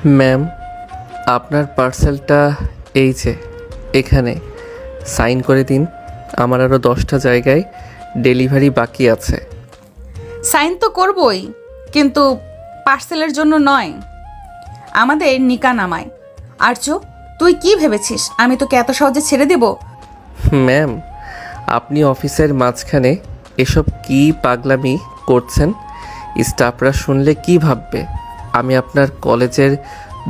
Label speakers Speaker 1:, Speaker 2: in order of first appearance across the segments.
Speaker 1: Ma'am, আপনার পার্সেলটা এই যে এখানে সাইন করে দিন। আমার আরও 10টা জায়গায় ডেলিভারি বাকি আছে।
Speaker 2: সাইন তো করবই, কিন্তু পার্সেলের জন্য নয়, আমাদের নিকা নামায়। আর্য, তুই কি ভেবেছিস আমি তোকে এত সহজে ছেড়ে দেব?
Speaker 1: ম্যাম, আপনি অফিসের মাঝখানে এসব কি পাগলামি করছেন? স্টাফরা শুনলে কি ভাববে? আমি আপনার কলেজের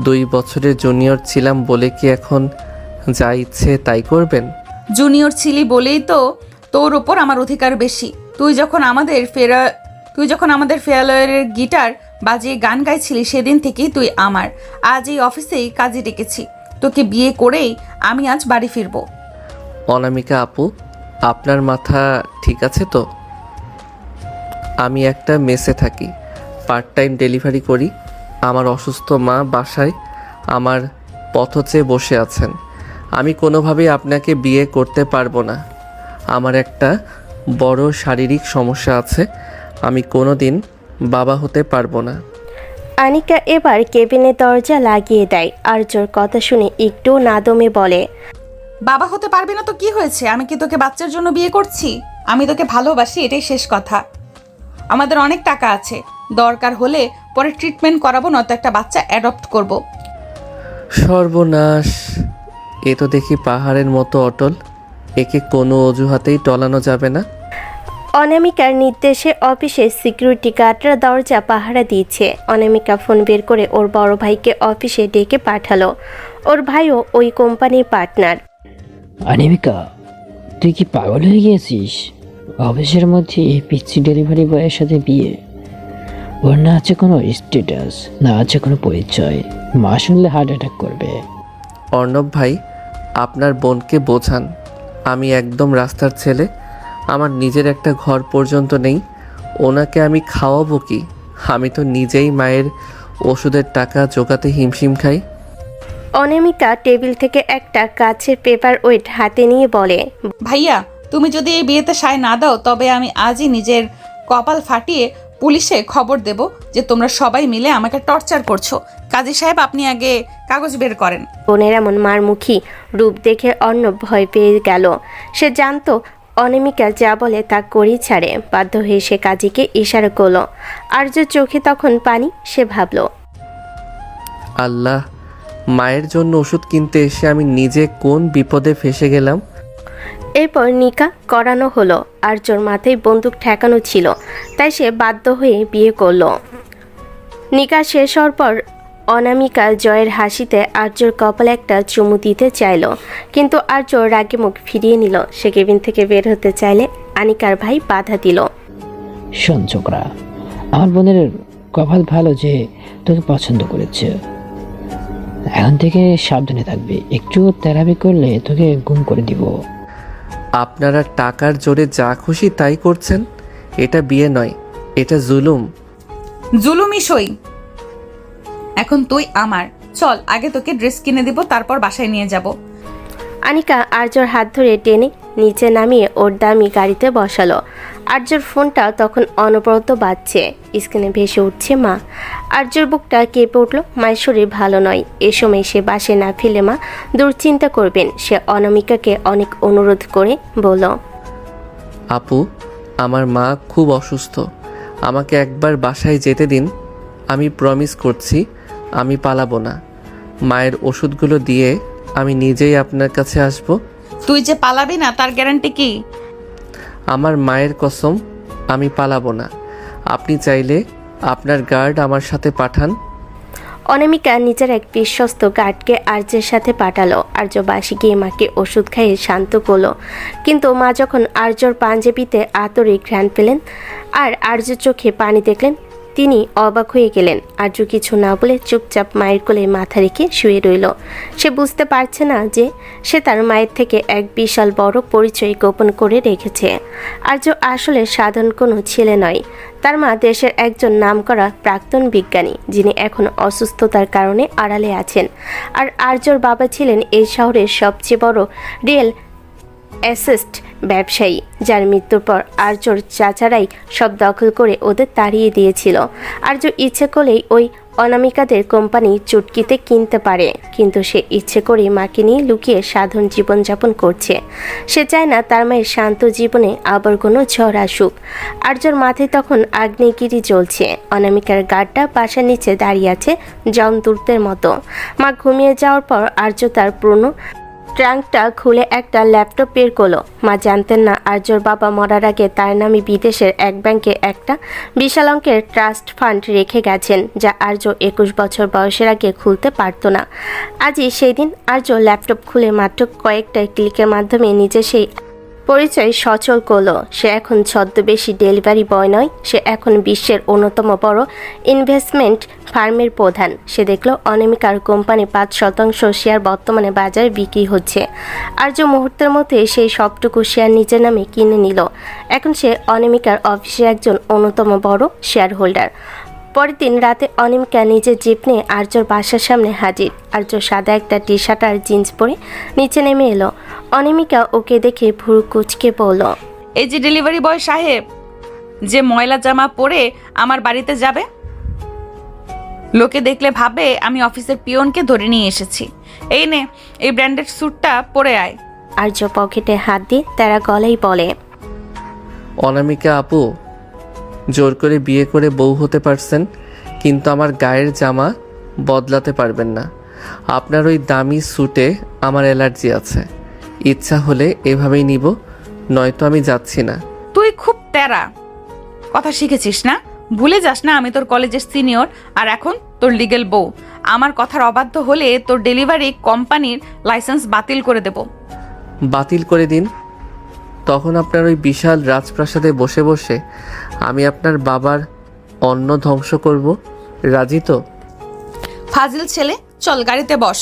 Speaker 1: 2 বছরের জুনিয়র ছিলাম বলে কি এখন যা ইচ্ছে তাই করবেন?
Speaker 2: জুনিয়র ছিলি বলেই তো তোর ওপর আমার অধিকার বেশি। তুই যখন আমাদের ফেয়ারওয়েলের গিটার বাজিয়ে গান গাইছিলি সেদিন থেকেই তুই আমার। আজ এই অফিসেই কাজে ডেকেছি, তোকে বিয়ে করেই আমি আজ বাড়ি ফিরবো।
Speaker 1: অনামিকা আপু, আপনার মাথা ঠিক আছে তো? আমি একটা মেসে থাকি, পার্ট টাইম ডেলিভারি করি। আমার অসুস্থ মা বাসায় আমার পথ চেয়ে বসে আছেন। আমি কোনোভাবেই আপনাকে বিয়ে করতে পারবো না। আমার একটা বড় শারীরিক সমস্যা আছে, আমি কোনো দিন বাবা হতে পারবো না।
Speaker 3: আনিকা এবার কেবিনের দরজা লাগিয়ে দেয়। আর্যর কথা শুনে একটু না দমে বলে,
Speaker 2: বাবা হতে পারবি না তো কি হয়েছে? আমি কি তোকে বাচ্চার জন্য বিয়ে করছি? আমি তোকে ভালোবাসি, এটাই শেষ কথা। আমাদের অনেক টাকা আছে, দরকার হলে পরে ট্রিটমেন্ট করাবো, নয়তো একটা বাচ্চা অ্যাডপ্ট করব।
Speaker 1: সর্বনাশ, এ তো দেখি পাহাড়ের মতো অটল, একে কোনো অজুহাতেই টলানো যাবে না।
Speaker 3: অনামিকার নির্দেশে অফিসে সিকিউরিটি গার্ডরা দরজা পাহারা দিচ্ছে। অনামিকা ফোন বের করে ওর বড় ভাইকে অফিসে ডেকে পাঠালো। ওর ভাইও ওই কোম্পানির পার্টনার।
Speaker 4: অনামিকা, তুই কি পাগল হয়ে গিয়েছিস? অফিসের মধ্যে এই পিচ্ছি ডেলিভারি বয়ের সাথে বিয়ে? ওর না আছে কোনো স্ট্যাটাস, না আছে কোনো পরিচয়। মা শুনলে হার্ট অ্যাটাক করবে।
Speaker 1: অর্ণব ভাই, আপনার বোনকে বোঝান, আমি একদম রাস্তার ছেলে, আমার নিজের একটা ঘর পর্যন্ত নেই। ওনাকে আমি খাওয়াবো কি? আমি তো নিজেই মায়ের ওষুধের টাকা জোগাতে হিমশিম খাই।
Speaker 3: অনামিকা টেবিল থেকে একটা কাচের পেপার ওয়েট হাতে নিয়ে বলে,
Speaker 2: ভাইয়া, তুমি যদি এই বিয়েতে সায় না দাও তবে আমি আজই নিজের কপাল ফাটিয়ে পুলিশে খবর দেব যে তোমরা সবাই মিলে আমাকে টর্চার করছো। কাজী সাহেব, আপনি আগে কাগজ বের করেন।
Speaker 3: বোনের এমন মারমুখী রূপ দেখে অর্ণব ভয় পেয়ে গেল। সে জানতো অনামিকা যা বলে তা করেই ছাড়ে। বাধ্য হয়ে সে কাজীকে ইশারা করলো। আর্য চোখে তখন পানি। সে ভাবল,
Speaker 1: আল্লাহ, মায়ের জন্য ওষুধ কিনতে এসে আমি নিজে কোন বিপদে ফেসে গেলাম।
Speaker 3: এরপর নিকা করানো হলো। আর্যর মাথায় বন্দুক ঠেকানো ছিল, তাই সে বাধ্য হয়ে বিয়ে করলো। নিকা শেষ হওয়ার পর অনামিকা জয়ের হাসিতে আর্যর কপালে একটা চুমু দিতে চাইল, কিন্তু আর্য রাগে মুখ ফিরিয়ে নিল। সে কেবিন থেকে বের হতে চাইলে আনিকার ভাই বাধা দিল।
Speaker 4: শোন ছোকরা, আমার বোনের কপাল ভালো যে তোকে পছন্দ করেছে। এখন থেকে সাবধানে থাকবে, একটু তেরাবি করলে তোকে গুম করে দিব।
Speaker 1: আপনারা টাকার জোরে যা খুশি তাই করছেন। এটা বিয়ে নয়, এটা জুলুম।
Speaker 2: জুলুমি সই। এখন তুই আমার। চল, আগে তোকে ড্রেস কিনে দিব, তারপর বাসায় নিয়ে যাব।
Speaker 3: আনিকা আর্যর হাত ধরে টেনে নিচে নামিয়ে ওর দামি গাড়িতে বসালো। আর্যর ফোনটা তখন অনবরত বাজছে। স্ক্রিনে ভেসে উঠছে মা। আর্যর বুকটা কেঁপে উঠল। মায়ের শরীর ভালো নয়। এ সময় সে বাসে না ফিরে মা দুশ্চিন্তা করবেন। সে অনামিকাকে অনেক অনুরোধ করে বলল,
Speaker 1: আপু, আমার মা খুব অসুস্থ, আমাকে একবার বাসায় যেতে দিন। আমি প্রমিস করছি আমি পালাবো না। মায়ের ওষুধগুলো দিয়ে আমি নিজেই আপনার কাছে আসব।
Speaker 2: তুই যে পালাবি না তার গ্যারান্টি কি?
Speaker 1: আমার মায়ের কসম, আমি পালাবো না। আপনি চাইলে আপনার গার্ড আমার সাথে পাঠান।
Speaker 3: অনামিকা নিজের এক বিশ্বস্ত গার্ডকে আর্যের সাথে পাঠালো। আর্য বাসে গিয়ে মাকে ওষুধ খাইয়ে শান্ত করলো, কিন্তু মা যখন আর্যর পাঞ্জাবিতে আতরে ঘ্রাণ পেলেন আর আর্যর চোখে পানি দেখলেন, তিনি অবাক হয়ে গেলেন। আর্য কিছু না বলে চুপচাপ মায়ের কোলে মাথা রেখে শুয়ে রইল। সে বুঝতে পারছে না যে সে তার মায়ের থেকে এক বিশাল বড় পরিচয় গোপন করে রেখেছে। আর্য আসলে সাধারণ কোনো ছেলে নয়। তার মা দেশের একজন নামকরা প্রাক্তন বিজ্ঞানী, যিনি এখন অসুস্থতার কারণে আড়ালে আছেন। আর আর্যর বাবা ছিলেন এই শহরের সবচেয়ে বড় রিয়েল অ্যাসেট ব্যবসায়ী, যার মৃত্যুর পর আর্যর চাচারাই সব দখল করে ওদের তাড়িয়ে দিয়েছিল। আর্য ইচ্ছে করলেই ওই অনামিকাদের কোম্পানি চুটকিতে কিনতে পারে, কিন্তু সে ইচ্ছে করে মাকে নিয়ে লুকিয়ে সাধারণ জীবনযাপন করছে। সে চায় না তার মায়ের শান্ত জীবনে আবার কোনো ঝড় আসুক। আর্যর মাথায় তখন আগ্নেয়গিরি জ্বলছে। অনামিকার গাড়টা বাসার নিচে দাঁড়িয়ে আছে জমদূতের মতো। মা ঘুমিয়ে যাওয়ার পর আর্য তার পুরনো ট্রাঙ্কটা খুলে একটা ল্যাপটপ বের করলো। মা জানতেন না আর্যর বাবা মরার আগে তার নামে বিদেশের এক ব্যাংকে একটা বিশাল অঙ্কের ট্রাস্ট ফান্ড রেখে গেছেন, যা আর্য 21 বছর বয়সের আগে খুলতে পারতো না। আজই সেই দিন। আর্য ল্যাপটপ খুলে মাত্র কয়েকটা ক্লিকের মাধ্যমে নিজে সেই পরিচয় সচল করলো। সে এখন ছদ্মবেশী ডেলিভারি বয় নয়, সে এখন বিশ্বের অন্যতম বড় ইনভেস্টমেন্ট ফার্মের প্রধান। সে দেখল অনামিকার কোম্পানি 5% শেয়ার বর্তমানে বাজারে বিক্রি হচ্ছে। আর্য মুহূর্তের মধ্যে সেই সবটুকু শেয়ার নিজের নামে কিনে নিল। এখন সে অনামিকার অফিসে একজন অন্যতম বড় শেয়ার হোল্ডার। পরের দিন রাতে অনামিকা নিজের জিপ নিয়ে আর্যর বাসার সামনে হাজির। আর্য সাদা একটা টি শার্ট আর জিন্স পরে নিচে নেমে এলো। অনামিকা ওকে দেখে ভুরু কুচকে বলল,
Speaker 2: এই যে ডেলিভারি বয় সাহেব, যে ময়লা জামা পরে আমার বাড়িতে যাবে, লোকে দেখলে ভাবে আমি অফিসের পিয়নকে ধরে নিয়ে এসেছি। এই নে, এই ব্র্যান্ডেড স্যুটটা পরে আয়।
Speaker 3: আর্য পকেটে হাত দিয়ে তারা গলায় বলে,
Speaker 1: অনামিকা আপু, জোর করে বিয়ে করে বউ হতে পারছেন, কিন্তু আমার গায়ের জামা বদলাতে পারবেন না। আপনার ওই দামি স্যুটে আমার অ্যালার্জি আছে। ইচ্ছা হলে এভাবেই নিব, নয়তো আমি যাচ্ছি না।
Speaker 2: তুই খুব তেরা কথা শিখেছিস না? ভুলে যাস না আমি তোর কলেজের সিনিয়র, আর এখন তোর লিগেল বউ। আমার কথার অবাধ্য হলে তোর ডেলিভারি কোম্পানির লাইসেন্স বাতিল করে দেব।
Speaker 1: বাতিল করে দিন। তখন আপনার ওই বিশাল রাজপ্রাসাদে বসে বসে আমি আপনার বাবার অন্ন ধ্বংস করব। রাজি তো?
Speaker 2: ফাজিল ছেলে, চল গাড়িতে বস।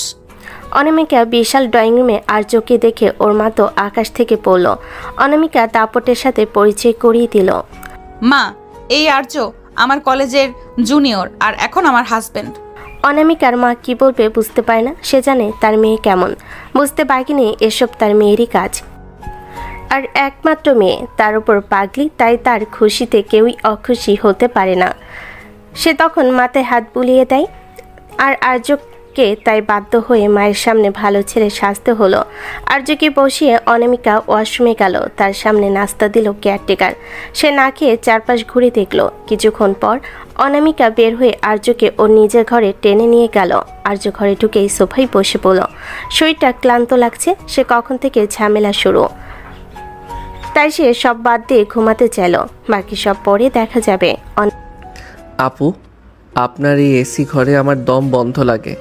Speaker 3: অনামিকা বিশাল ড্রয়িং রুমে আর্যকে দেখে ওর মা তো আকাশ থেকে পড়ল। অনামিকা দাপটের সাথে পরিচয় করিয়ে দিল।
Speaker 2: মা, এই আর্য আমার কলেজের জুনিয়র, আর এখন আমার হাজবেন্ড।
Speaker 3: অনামিকার মা কি বলবে বুঝতে পারে না। সে জানে তার মেয়ে কেমন, বুঝতে পারেনি এসব তার মেয়েরই কাজ। আর একমাত্র মেয়ে, তার উপর পাগলি, তাই তার খুশিতে কেউই অখুশি হতে পারে না। সে তখন মাথায় হাত বুলিয়ে দেয়। আর আর্যকে তাই বাধ্য হয়ে মায়ের সামনে ভালো ছেলে সাজতে হলো। আর্যকে বসিয়ে অনামিকা ওয়াশরুমে গেল। তার সামনে নাস্তা দিল কেয়ারটেকার। সে না খেয়ে চারপাশ ঘুরে দেখলো। কিছুক্ষণ পর অনামিকা বের হয়ে আর্যকে ওর নিজের ঘরে টেনে নিয়ে গেল। আর্য ঘরে ঢুকেই সোফায় বসে পড়ল। শরীরটা ক্লান্ত লাগছে। সে কখন থেকে ঝামেলা শুরু, তাই সে সব বাদ দিয়ে ঘুমাতে চাইল। বাকি সব পরে দেখা যাবে।
Speaker 1: আপু, আপনার এই এসি ঘরে আমার দম বন্ধ লাগে,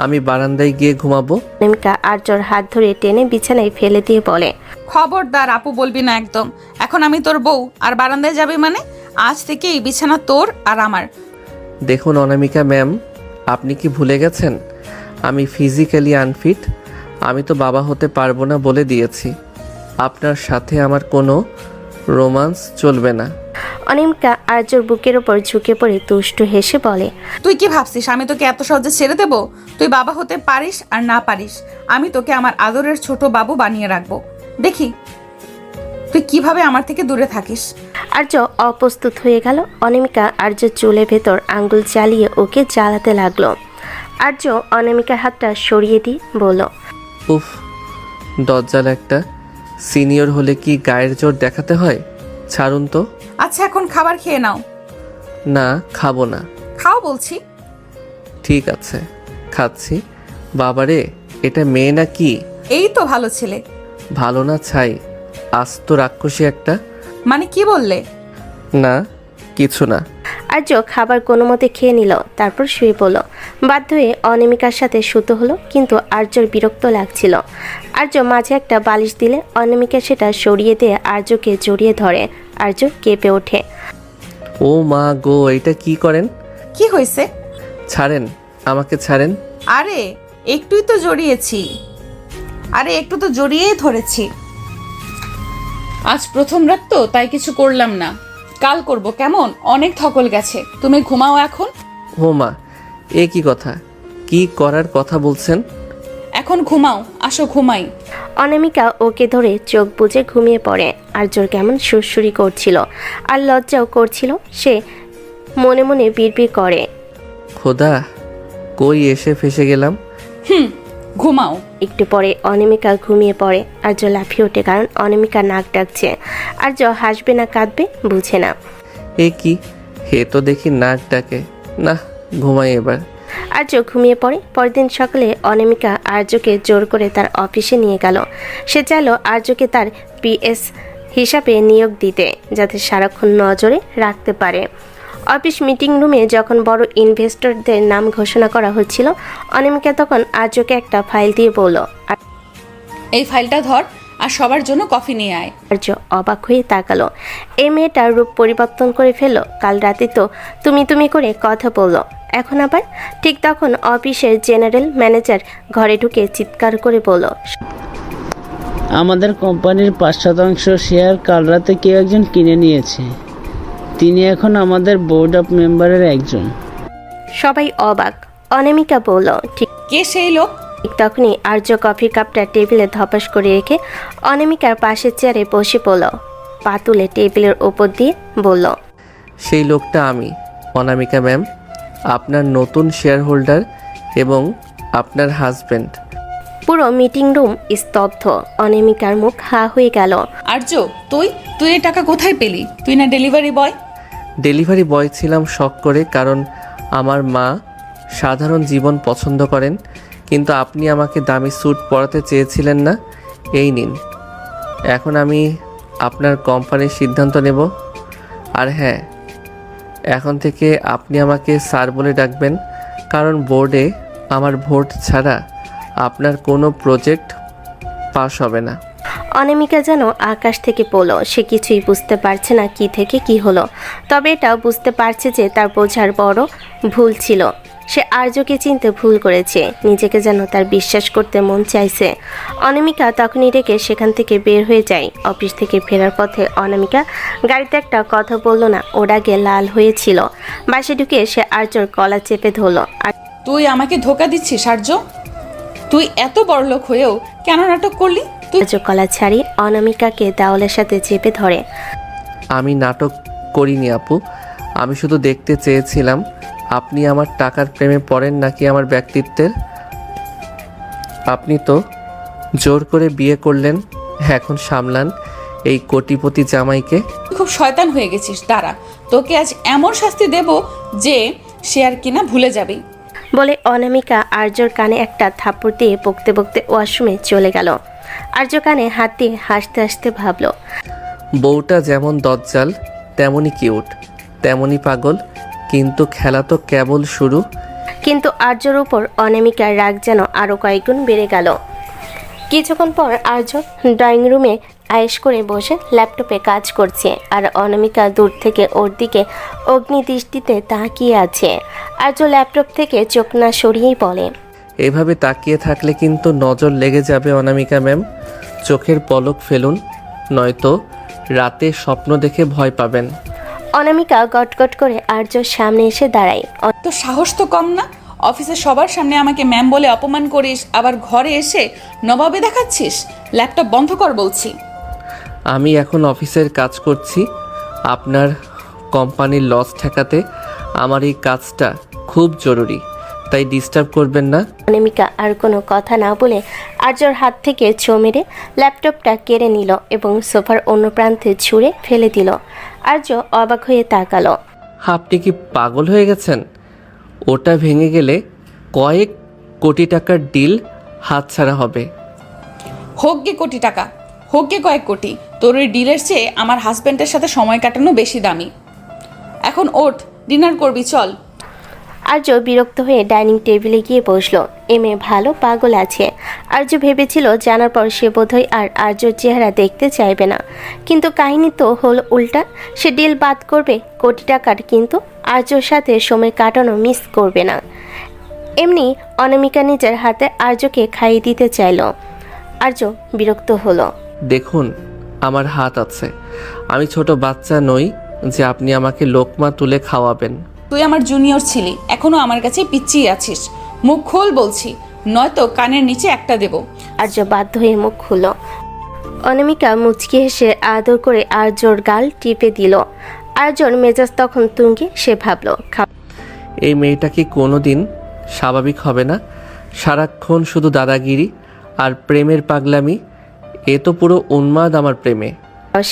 Speaker 1: আমি বারান্দায় গিয়ে ঘুমাবো।
Speaker 3: অনামিকা আর্যর হাত ধরে টেনে বিছানায় ফেলে দিয়ে বলে,
Speaker 2: খবরদার আপু বলবি না একদম। এখন আমি তোর বউ, আর বারান্দায় যাবি মানে? আজ থেকে এই বিছানা তোর আর আমার।
Speaker 1: দেখুন অনামিকা ম্যাম, আপনি কি ভুলে গেছেন আমি ফিজিক্যালি আনফিট? আমি তো বাবা হতে পারবো না বলে দিয়েছি। আপনার সাথে আমার কোনো রোমান্স চলবে না।
Speaker 3: অনামিকা আর্যর বুকের ওপর ঝুঁকে পড়ে তুষ্ট হেসে বলে,
Speaker 2: তুই কি ভাবছিস আমি তোকে এত সহজে ছেড়ে দেব? তুই বাবা হতে পারিস আর না পারিস, আমি তোকে আমার আদরের ছোট বাবু বানিয়ে রাখবো। দেখি তুই কিভাবে আমার থেকে দূরে থাকিস।
Speaker 3: আর্য অপ্রস্তুত হয়ে গেল। অনামিকা আর্যর চুলের ভেতর আঙ্গুল চালিয়ে ওকে জ্বালাতে লাগলো। আর্য অনামিকার হাতটা সরিয়ে দিয়ে বলল,
Speaker 1: উফ, দজ্জাল একটা। সিনিয়র হলে কি গায়ের জোর দেখাতে হয়? ছাড়ুন তো।
Speaker 2: আচ্ছা এখন খাবার খেয়ে নাও।
Speaker 1: না, খাবো না।
Speaker 2: খাও বলছি।
Speaker 1: ঠিক আছে, খাচ্ছি। বাবারে, এটা মেয়ে না কি?
Speaker 2: এই তো ভালো ছেলে।
Speaker 1: ভালো না ছাই, আস্ত রাক্ষসী একটা।
Speaker 2: মানে কি বললে?
Speaker 1: না, কিছু না।
Speaker 3: আর্য খাবার কোনো মতে খেয়ে নিল, তারপর শুয়ে পড়ল। বাধ্য হয়ে অনামিকার সাথে শুতে হলো, কিন্তু আর্যর বিরক্ত লাগছিল। আর্য মাঝে একটা বালিশ দিলে অনামিকা সেটা সরিয়ে দিয়ে আর্যকে জড়িয়ে ধরে। আর্য কেঁপে ওঠে।
Speaker 1: ও মা গো, এটা কি করেন?
Speaker 2: কি হয়েছে?
Speaker 1: ছাড়েন, আমাকে ছাড়েন।
Speaker 2: আরে একটুই তো জড়িয়েছি, একটু তো জড়িয়েই ধরেছি। আজ প্রথম রাত তো, তাই কিছু করলাম না। কাল করব কেমন? অনেক ধকল গেছে। তুমি ঘুমাও এখন।
Speaker 1: ও মা, এ কি কথা? কি করার কথা বলছেন?
Speaker 2: এখন ঘুমাও, আসো ঘুমাই।
Speaker 3: অনামিকা ওকে ধরে চোখ বুজে ঘুমিয়ে পড়ে। আর্যর কেমন সুরসুরি করছিল আর লজ্জাও করছিল। সে মনে মনে বিড়বিড় করে,
Speaker 1: খোদা, কই এসে ফেসে গেলাম।
Speaker 2: ঘুমাও।
Speaker 3: একটু পরে অনামিকা ঘুমিয়ে পড়ে। আর্য লাফিয়ে ওঠে, কারণ অনামিকা নাক ডাকছে। আর্য হাসবে না কাঁদবে বুঝে না।
Speaker 1: এ কি, হে তো দেখি নাক ডাকে না, ঘুমাই এবার।
Speaker 3: আর্য ঘুমিয়ে পড়ে। পরদিন সকালে অনামিকা আর্যকে জোর করে তার অফিসে নিয়ে গেল। সে চাইল আর্যকে তার পিএস হিসাবে নিয়োগ দিতে, যাতে সারাক্ষণ নজরে রাখতে পারে। অফিস মিটিং রুমে যখন বড় ইনভেস্টরদের নাম ঘোষণা করা হচ্ছিল, অনামিকা তখন আর্যকে একটা ফাইল দিয়ে বলল,
Speaker 2: এই ফাইলটা ধর আর সবার জন্য কফি নিয়ে আয়।
Speaker 3: আর্য অবাক হয়ে তাকালো। এই মেয়েটার রূপ পরিবর্তন করে ফেললো। কাল রাতে তো তুমি করে কথা বললো, এখন আবার? ঠিক তখন অফিসের জেনারেল ম্যানেজার ঘরে ঢুকে চিৎকার করে বলল,
Speaker 5: আমাদের কোম্পানির 5% শেয়ার কাল রাতে কেউ একজন কিনে নিয়েছে। তিনি এখন আমাদের বোর্ড অফ মেম্বারের একজন।
Speaker 3: সবাই অবাক। অনামিকা বলল, ঠিক
Speaker 2: কে সেই লোক?
Speaker 3: তখনই আর্য কফির কাপটা টেবিলে ধপাস করে রেখে অনামিকার পাশের চেয়ারে বসে পড়ল। পা তুলে টেবিলের ওপর দিয়ে বলল,
Speaker 1: সেই লোকটা আমি, অনামিকা ম্যাম, আপনার নতুন শেয়ার হোল্ডার এবং আপনার হাজব্যান্ড।
Speaker 3: পুরো মিটিং রুম স্তব্ধ। অনামিকার মুখ হা হয়ে গেল।
Speaker 2: আর্য, তুই এই টাকা কোথায় পেলি? তুই না ডেলিভারি বয়?
Speaker 1: ডেলিভারি বয় ছিলাম শখ করে, কারণ আমার মা সাধারণ জীবন পছন্দ করেন, কিন্তু আপনি আমাকে দামি স্যুট পরাতে চেয়েছিলেন না। এই নিন, এখন আমি আপনার কোম্পানির সিদ্ধান্ত নেব। আর হ্যাঁ, এখন থেকে আপনি আমাকে স্যার বলে ডাকবেন, কারণ বোর্ডে আমার ভোট ছাড়া আপনার কোনো প্রজেক্ট পাস হবে না।
Speaker 3: অনামিকা যেন আকাশ থেকে পড়ল। সে কিছুই বুঝতে পারছে না কি থেকে কি হলো, তবে এটাও বুঝতে পারছে যে তার বোঝার বড় ভুল ছিল। সে আর্যকে চিনতে ভুল করেছে, নিজেকে যেন তার বিশ্বাস করতে মন চাইছে। অনামিকা তখনই রেখে সেখান থেকে বের হয়ে যায়। অফিস থেকে ফেরার পথে অনামিকা গাড়িতে একটা কথা বলল না, ওর আগে লাল হয়েছিল। বাসে ঢুকে সে আর্যর গলা চেপে ধরল। আর
Speaker 2: তুই আমাকে ধোকা দিচ্ছিস আর্য? তুই এত বড়লোক হয়েও কেন নাটক করলি? তুই
Speaker 3: আর্য গলা ছাড়ি অনামিকাকে দেওয়ালের সাথে চেপে ধরে।
Speaker 1: আমি নাটক করিনি আপু, আমি শুধু দেখতে চেয়েছিলাম আপনি আমার টাকার প্রেমে পড়েন নাকি আমার ব্যক্তিত্বের। আপনি তো জোর করে বিয়ে করলেন, এখন সামলান এই কোটিপতি জামাইকে।
Speaker 2: খুব শয়তান হয়ে গেছিস। দাঁড়া, তোকে আজ এমন শাস্তি দেব যে সে আর কিনা ভুলে যাবি।
Speaker 3: বলে অনামিকা আর্যর কানে একটা থাপ্পড় দিয়ে বকতে বকতে ওয়াশরুমে চলে গেল। আর্য কানে হাত দিয়ে হাসতে হাসতে ভাবল,
Speaker 1: বউটা যেমন দজ্জাল, তেমনই কিউট, তেমনই পাগল, কিন্তু খেলা তো কেবল শুরু।
Speaker 3: কিন্তু আর্যর উপর অনামিকার রাগ যেন আরও কয়েকগুণ বেড়ে গেল। কিছুক্ষণ পর আর্য ড্রয়িং রুমে আয়েশ করে বসে ল্যাপটপে কাজ করছে, আর অনামিকা দূর থেকে ওর দিকে অগ্নিদৃষ্টিতে তাকিয়ে আছে। আর্য ল্যাপটপ থেকে চোখ না সরিয়েই বলে,
Speaker 1: এভাবে তাকিয়ে থাকলে কিন্তু নজর লেগে যাবে অনামিকা ম্যাম, চোখের পলক ফেলুন, নয়তো রাতে স্বপ্ন দেখে ভয় পাবেন।
Speaker 3: অনামিকা গটগট করে আর্যর সামনে এসে দাঁড়ায়।
Speaker 2: তো সাহস তো কম না? অফিসে সবার সামনে আমাকে ম্যাম বলে অপমান করিস, আবার ঘরে এসে নবাবে দেখাচ্ছিস। ল্যাপটপ বন্ধ কর বলছি।
Speaker 1: আমি এখন অফিসের কাজ করছি, আপনার কোম্পানির লস ঠেকাতে আমার এই কাজটা খুব জরুরি, তাই ডিস্টার্ব করবেন না।
Speaker 3: অনামিকা আর কোনো কথা না বলে আর্যর হাত থেকে ছো মেরে ল্যাপটপটা কেড়ে নিল এবং সোফার অন্য প্রান্তে ছুঁড়ে ফেলে দিল। আর্য অবাক হয়ে তাকালো।
Speaker 1: আপনি কি পাগল হয়ে গেছেন? ওটা ভেঙে গেলে কয়েক কোটি টাকার ডিল হাতছাড়া হবে।
Speaker 2: হোক গে কোটি টাকা, হোক গে কয়েক কোটি, তোর ওই ডিলের চেয়ে আমার হাজব্যান্ডের সাথে সময় কাটানো বেশি দামি। এখন ওঠ, ডিনার করবি, চল।
Speaker 3: আর্য বিরক্ত হয়ে ডাইনিং টেবিলে গিয়ে বসলো। এ মেয়ে ভালো পাগল আছে। আর্য ভেবেছিল জানার পর সে বোধহয় আর আর্যর চেহারা দেখতে চাইবে না, কিন্তু কাহিনী তো হলো উল্টা। সে ডিল বাদ করবে কোটি টাকার, কিন্তু আর্যর সাথে সময় কাটানো মিস করবে না। এমনি অনামিকা নিজের হাতে আর্যকে খাইয়ে দিতে চাইল। আর্য বিরক্ত হলো।
Speaker 1: দেখুন, আমার হাত আছে, আমি ছোট বাচ্চা নই যে আপনি আমাকে লোকমা তুলে খাওয়াবেন।
Speaker 2: তুই আমার জুনিয়র ছিলি, এখনো আমার কাছে পিচ্চিই আছিস। মুখ খোল বলছি, নয়তো কানের নিচে একটা দেব।
Speaker 3: আর্য বাধ্য হয়ে মুখ খুলল। অনামিকা মুচকি হেসে আদর করে আর্যর গাল টিপে দিল। আর্যর মেজাজ তখন তুঙ্গে। সে ভাবল,
Speaker 1: এই মেয়েটা কি কোনো দিন স্বাভাবিক হবে না? সারাক্ষণ শুধু দাদাগিরি আর প্রেমের পাগলামি। এ তো পুরো উন্মাদ আমার প্রেমে।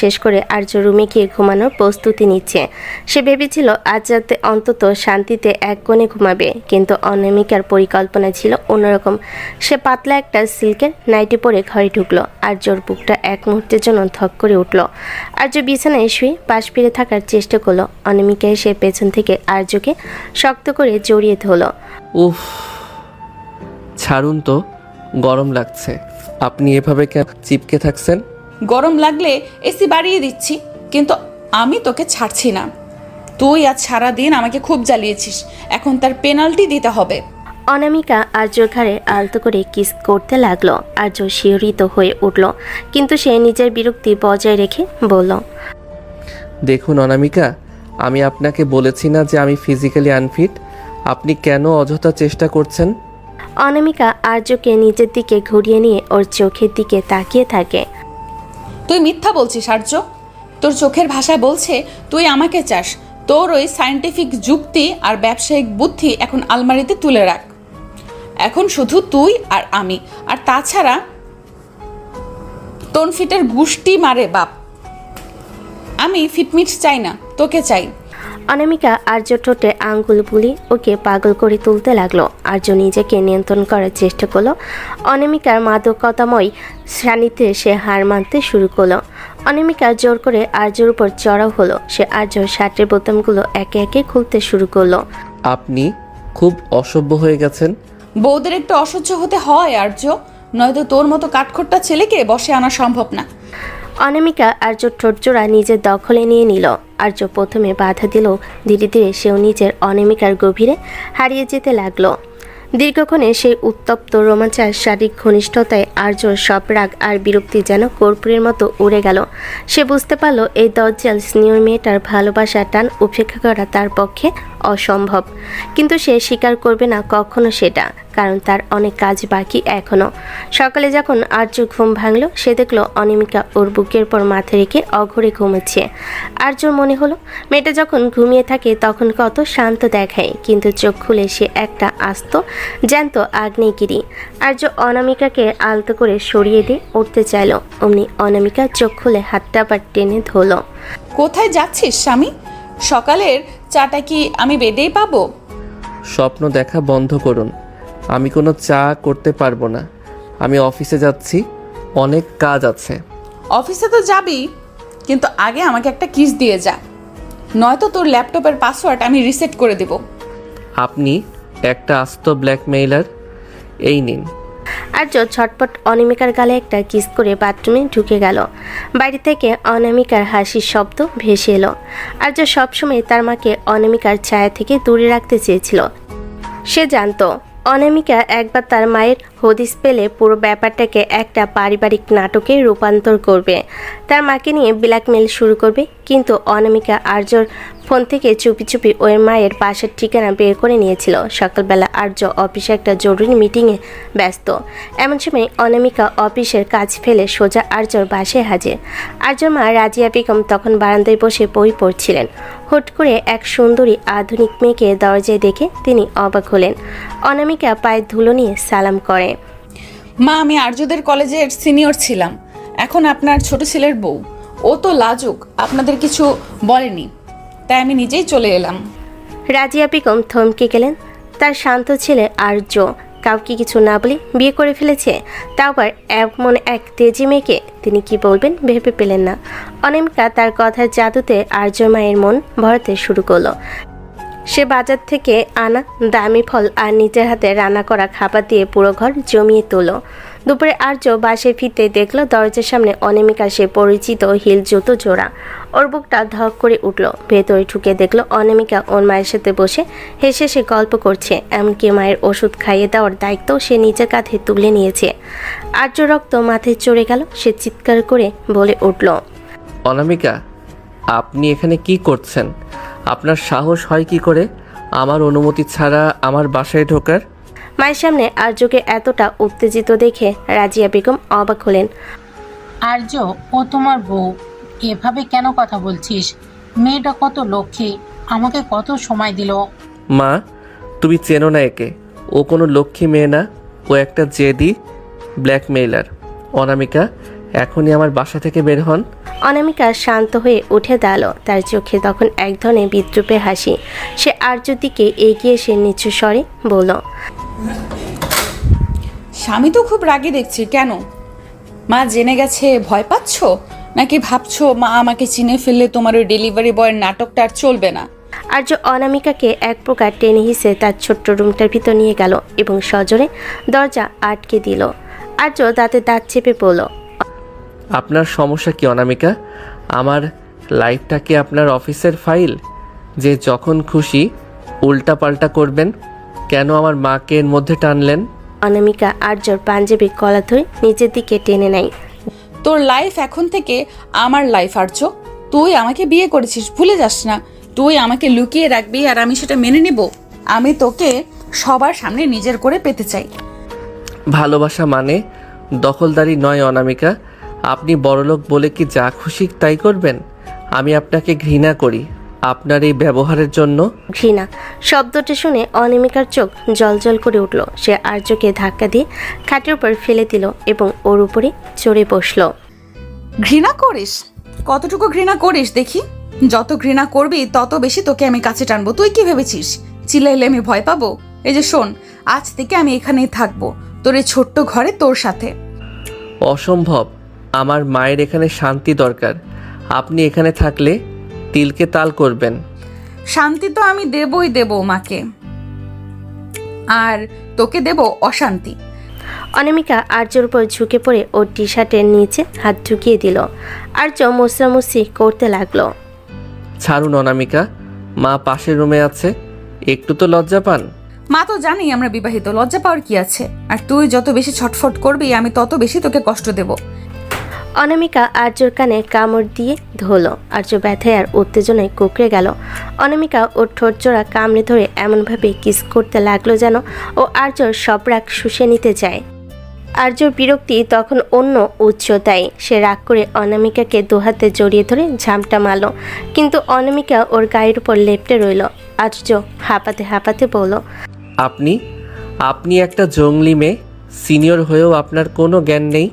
Speaker 3: শেষ করে আর্য রুমে গিয়ে ঘুমানোর প্রস্তুতি নিচ্ছে। সে ভেবেছিল আজ রাতে অন্তত শান্তিতে এক কোণে ঘুমাবে, কিন্তু অনামিকার পরিকল্পনা ছিল অন্যরকম। সে পাতলা একটা সিল্কের নাইটি পরে ঘরে ঢুকলো। আর্যর বুকটা এক মুহূর্তের জন্য ধক করে উঠল। আর্য বিছানায় শুয়ে পাশ ফিরে থাকার চেষ্টা করলো। অনামিকা এসে পেছন থেকে আর্যকে শক্ত করে জড়িয়ে ধরলো।
Speaker 1: উফ, ছাড়ুন তো, গরম লাগছে। আপনি এভাবে কেন চিপকে থাকছেন?
Speaker 2: গরম লাগলে এসি বাড়িয়ে দিচ্ছি, কিন্তু আমি তোকে ছাড়ছি না। তুই আজ সারাদিন আমাকে খুব জ্বালিয়েছিস, এখন তার পেনাল্টি দিতে হবে।
Speaker 3: অনামিকা আর্যর ঘাড়ে আলতো করে কিস করতে লাগলো। আর্য শিহরিত হয়ে উঠল, কিন্তু সে নিজের বিরক্তি বজায় রেখে বলল,
Speaker 1: দেখুন অনামিকা, আমি আপনাকে বলেছি না যে আমি ফিজিক্যালি আনফিট? আপনি কেন অযথা চেষ্টা করছেন?
Speaker 3: অনামিকা আর্যকে নিজের দিকে ঘুরিয়ে নিয়ে ওর চোখের দিকে তাকিয়ে থাকে।
Speaker 2: তুই মিথ্যা বলছিস আর্য। তোর চোখের ভাষা বলছে তুই আমাকে চাস। তোর ওই সায়েন্টিফিক যুক্তি আর ব্যবসায়িক বুদ্ধি এখন আলমারিতে তুলে রাখ। এখন শুধু তুই আর আমি, আর তাছাড়া তনফিটের গুষ্টি মারে বাপ। আমি ফিটমিট চাই না, তোকে চাই।
Speaker 3: অনামিকা আর্য ঠোঁটে আঙ্গুল বুলি ওকে পাগল করে তুলতে লাগলো। আর্য নিজেকে নিয়ন্ত্রণ করার চেষ্টা করলো। অনামিকার মাদকতাময় সান্নিধ্যে সে হার মানতে শুরু করলো। অনামিকা জোর করে আর্যর উপর চড়াও হলো। সে আর্যর শার্টের বোতামগুলো একে একে খুলতে শুরু করলো।
Speaker 1: আপনি খুব অসভ্য হয়ে গেছেন।
Speaker 2: বউদের একটু অসহ্য হতে হয় আর্য, নয়তো তোর মতো কাঠখোট্টা ছেলেকে বসে আনা সম্ভব না।
Speaker 3: অনামিকা আর্য ঠোঁটজোড়া নিজের দখলে নিয়ে নিল। আর্য প্রথমে বাধা দিল, ধীরে ধীরে সেও নিজের অনামিকার গভীরে হারিয়ে যেতে লাগলো। দীর্ঘক্ষণে সেই উত্তপ্ত রোমাঞ্চার শারীরিক ঘনিষ্ঠতায় আর্যর সব রাগ আর বিরক্তি যেন কর্পূরের মতো উড়ে গেল। সে বুঝতে পারল এই দজ্জাল স্নেহ মেয়েটার ভালোবাসার টান উপেক্ষা করা তার পক্ষে অসম্ভব। কিন্তু সে স্বীকার করবে না কখনো সেটা, কারণ তার অনেক কাজ বাকি এখনও। সকালে যখন আর্য ঘুম ভাঙল, সে দেখল অনামিকা ওর বুকের পর মাথা রেখে অঘরে ঘুমোচ্ছে। আর্যর মনে হলো মেয়েটা যখন ঘুমিয়ে থাকে তখন কত শান্ত দেখায়, কিন্তু চোখ খুলে সে একটা আস্ত জ্যান্ত আগ্নেয়গিরি। আর্য অনামিকাকে আলতো করে সরিয়ে দিয়ে উঠতে চাইল, অমনি অনামিকা চোখ খুলে হাতটা আবার টেনে ধরল।
Speaker 2: কোথায় যাচ্ছিস স্বামী? সকালের চাটা কি আমি বেডেই পাবো?
Speaker 1: স্বপ্ন দেখা বন্ধ করুন। আমি কোনো চা করতে পারবো না। আমি অফিসে যাচ্ছি, অনেক কাজ আছে।
Speaker 2: অফিসে তো যাবি, কিন্তু আগে আমাকে একটা কিস দিয়ে যা, নয়তো তোর ল্যাপটপের পাসওয়ার্ড আমি রিসেট করে দেব।
Speaker 1: আপনি একটা আস্ত ব্ল্যাকমেইলার। এই নিন।
Speaker 3: আর্য ছটপট অনামিকার গালে একটা কিস করে বাথরুমে ঢুকে গেল। বাইরে থেকে অনামিকার হাসির শব্দ ভেসে এলো। আর্য সবসময় তার মাকে অনামিকার ছায়া থেকে দূরে রাখতে চেয়েছিল। সে জানতো অনামিকা একবার তার মায়ের হদিস পেলে পুরো ব্যাপারটাকে একটা পারিবারিক নাটকে রূপান্তর করবে, তার মাকে নিয়ে ব্ল্যাকমেল শুরু করবে। কিন্তু অনামিকা আর্যর ফোন থেকে চুপি চুপি ওর মায়ের বাসার ঠিকানা বের করে নিয়েছিল। সকালবেলা আর্য অফিসে একটা জরুরি মিটিংয়ে ব্যস্ত। এমন সময় অনামিকা অফিসের কাজ ফেলে সোজা আর্যর বাসায় হাজির। আর্যর মা রাজিয়া বেগম তখন বারান্দায় বসে বই পড়ছিলেন। হুট করে এক সুন্দরী আধুনিক মেয়েকে দরজায় দেখে তিনি অবাক হলেন। অনামিকা পায়ের ধুলো নিয়ে সালাম করে।
Speaker 2: মা, আমি আর্যদের কলেজের সিনিয়র ছিলাম, এখন আপনার ছোট ছেলের বউ। ও তো লাজুক, আপনাদের কিছু বলেনি, তাই আমি নিজেই চলে এলাম।
Speaker 3: রাজিয়া বেগম থমকে গেলেন। তার শান্ত ছেলে আর্য কাউকে কিছু না বলে বিয়ে করে ফেলেছে, তাও আবার এমন এক তেজি মেয়েকে। তিনি কি বলবেন ভেবে পেলেন না। অনামিকা তার কথার জাদুতে আর্য মায়ের মন ভরাতে শুরু করলো। সে বাজার থেকে আনা দামি ফল আর নিজের হাতে রান্না করা খাবার দিয়ে পুরো ঘর জমিয়ে তোল। দুপুরে আর্য বাসায় ফিরতে দেখলো দরজার সামনে অনামিকা সে পরিচিত হিল জুতো জোড়া। ওর বুকটা ধক করে উঠল। ভেতরে ঢুকে দেখলো অনামিকা ওর মায়ের সাথে বসে হেসে সে গল্প করছে, এমনকি মায়ের ওষুধ খাইয়ে দেওয়ার দায়িত্ব সে নিজের কাঁধে তুলে নিয়েছে। আর্য রক্ত মাথায় চড়ে গেল। সে চিৎকার করে বলে উঠল,
Speaker 1: অনামিকা, আপনি এখানে কি করছেন? আপনার সাহস হয় কি করে আমার অনুমতি ছাড়া আমার বাসায় ঢোকার?
Speaker 3: মায়ের সামনে আর্যকে এতটা উত্তেজিত দেখে রাজিয়া বেগম অবাক হলেন।
Speaker 6: আর্য, ও তোমার বউ, এভাবে কেন কথা বলছিস? মেয়েটা কত লক্ষ্মী, আমাকে কত সময় দিল।
Speaker 1: মা, তুমি চেনো না একে। ও কোনো লক্ষ্মী মেয়ে না, ও একটা জেদি ব্ল্যাকমেইলার। অনামিকা, এখনই আমার বাসা থেকে বের হন।
Speaker 3: অনামিকা শান্ত হয়ে উঠে দাঁড়ালো। তার চোখে তখন এক ধরনের বিদ্রুপের হাসি। সে আর্যর দিকে এগিয়ে এসে নিচু স্বরে বলল,
Speaker 2: স্বামী তো খুব রাগী দেখছি, কেন? মা জেনে গেছে ভয় পাচ্ছ, নাকি ভাবছো মা আমাকে চিনে ফেললে তোমার ওই ডেলিভারি বয়ের নাটকটা আর চলবে না?
Speaker 3: আর্য অনামিকাকে এক প্রকার টেনে হিসে তার ছোট্ট রুমটার ভিতর নিয়ে গেল এবং সজোরে দরজা আটকে দিল। আর্য দাঁতে দাঁত চেপে বলল,
Speaker 1: আপনার সমস্যা কি অনামিকা? আমার লাইফটা কি আপনার অফিসের ফাইল যে যখন খুশি উল্টাপাল্টা করবেন? কেন আমার মাকে এর মধ্যে টানলেন?
Speaker 3: অনামিকা আর্যর পাঞ্জাবি কলা ধরে নিচের দিকে টেনে নেয়।
Speaker 2: তোর লাইফ এখন থেকে আমার লাইফ আর্য। তুই আমাকে বিয়ে করেছিস, ভুলে যাস না। তুই আমাকে লুকিয়ে রাখবি আর আমি সেটা মেনে নিব? আমি তোকে সবার সামনে নিজের করে পেতে চাই।
Speaker 1: ভালোবাসা মানে দখলদারি নয় অনামিকা। আপনি বড়লোক বলে কি যা খুশি তাই করবেন? আমি আপনাকে ঘৃণা করি আপনার এই ব্যবহারের জন্য।
Speaker 3: ঘৃণা শব্দটা শুনে অনামিকার চোখ জলজল করে উঠল। সে আর্যকে ধাক্কা দিয়ে খাটের উপর ফেলে দিল এবং ওর উপরে চড়ে বসলো।
Speaker 2: ঘৃণা করিস? কতটুকু ঘৃণা করিস দেখি? যত ঘৃণা করবি তত বেশি তোকে আমি কাছে টানবো। তুই কি ভেবেছিস চিল্লাইলে আমি ভয় পাবো? এই যে শোন, আজ থেকে আমি এখানেই থাকবো, তোর এই ছোট্ট ঘরে তোর সাথে।
Speaker 1: অসম্ভব, আমার মায়ের এখানে শান্তি দরকার। আপনি এখানে থাকলে তিলকে তাল করবেন।
Speaker 2: শান্তি তো আমি দেবই দেব মাকে, আর তোকে দেব অশান্তি।
Speaker 3: অনামিকা আর্যর উপর ঝুঁকে পড়ে ওর টি শার্টের নিচে হাত ঢুকিয়ে দিল। আর্য মুসরামুসি করতে লাগলো।
Speaker 1: ছাড়ুন অনামিকা, মা পাশের রুমে আছে, একটু তো লজ্জা পান।
Speaker 2: মা তো জানি আমরা বিবাহিত, লজ্জা পাওয়ার কি আছে? আর তুই যত বেশি ছটফট করবি আমি তত বেশি তোকে কষ্ট দেব।
Speaker 3: অনামিকা আর্যর কানে কামড় দিয়ে ধরল। আর্য ব্যথায় আর উত্তেজনায় কুঁকড়ে গেল। অনামিকা ওর ঠোঁট জোড়া কামড়ে ধরে এমনভাবে কিস করতে লাগলো যেন ও আর্যর সব রাগ শুষে নিতে চায়। আর্যর বিরক্তি তখন অন্য উচ্চতায়। সে রাগ করে অনামিকাকে দুহাতে জড়িয়ে ধরে ঝামটা মারল, কিন্তু অনামিকা ওর গায়ের উপর লেপ্টে রইল। আর্য হাঁপাতে হাঁপাতে বলল,
Speaker 1: আপনি আপনি একটা জঙ্গলি মেয়ে, সিনিয়র হয়েও আপনার কোনো জ্ঞান নেই।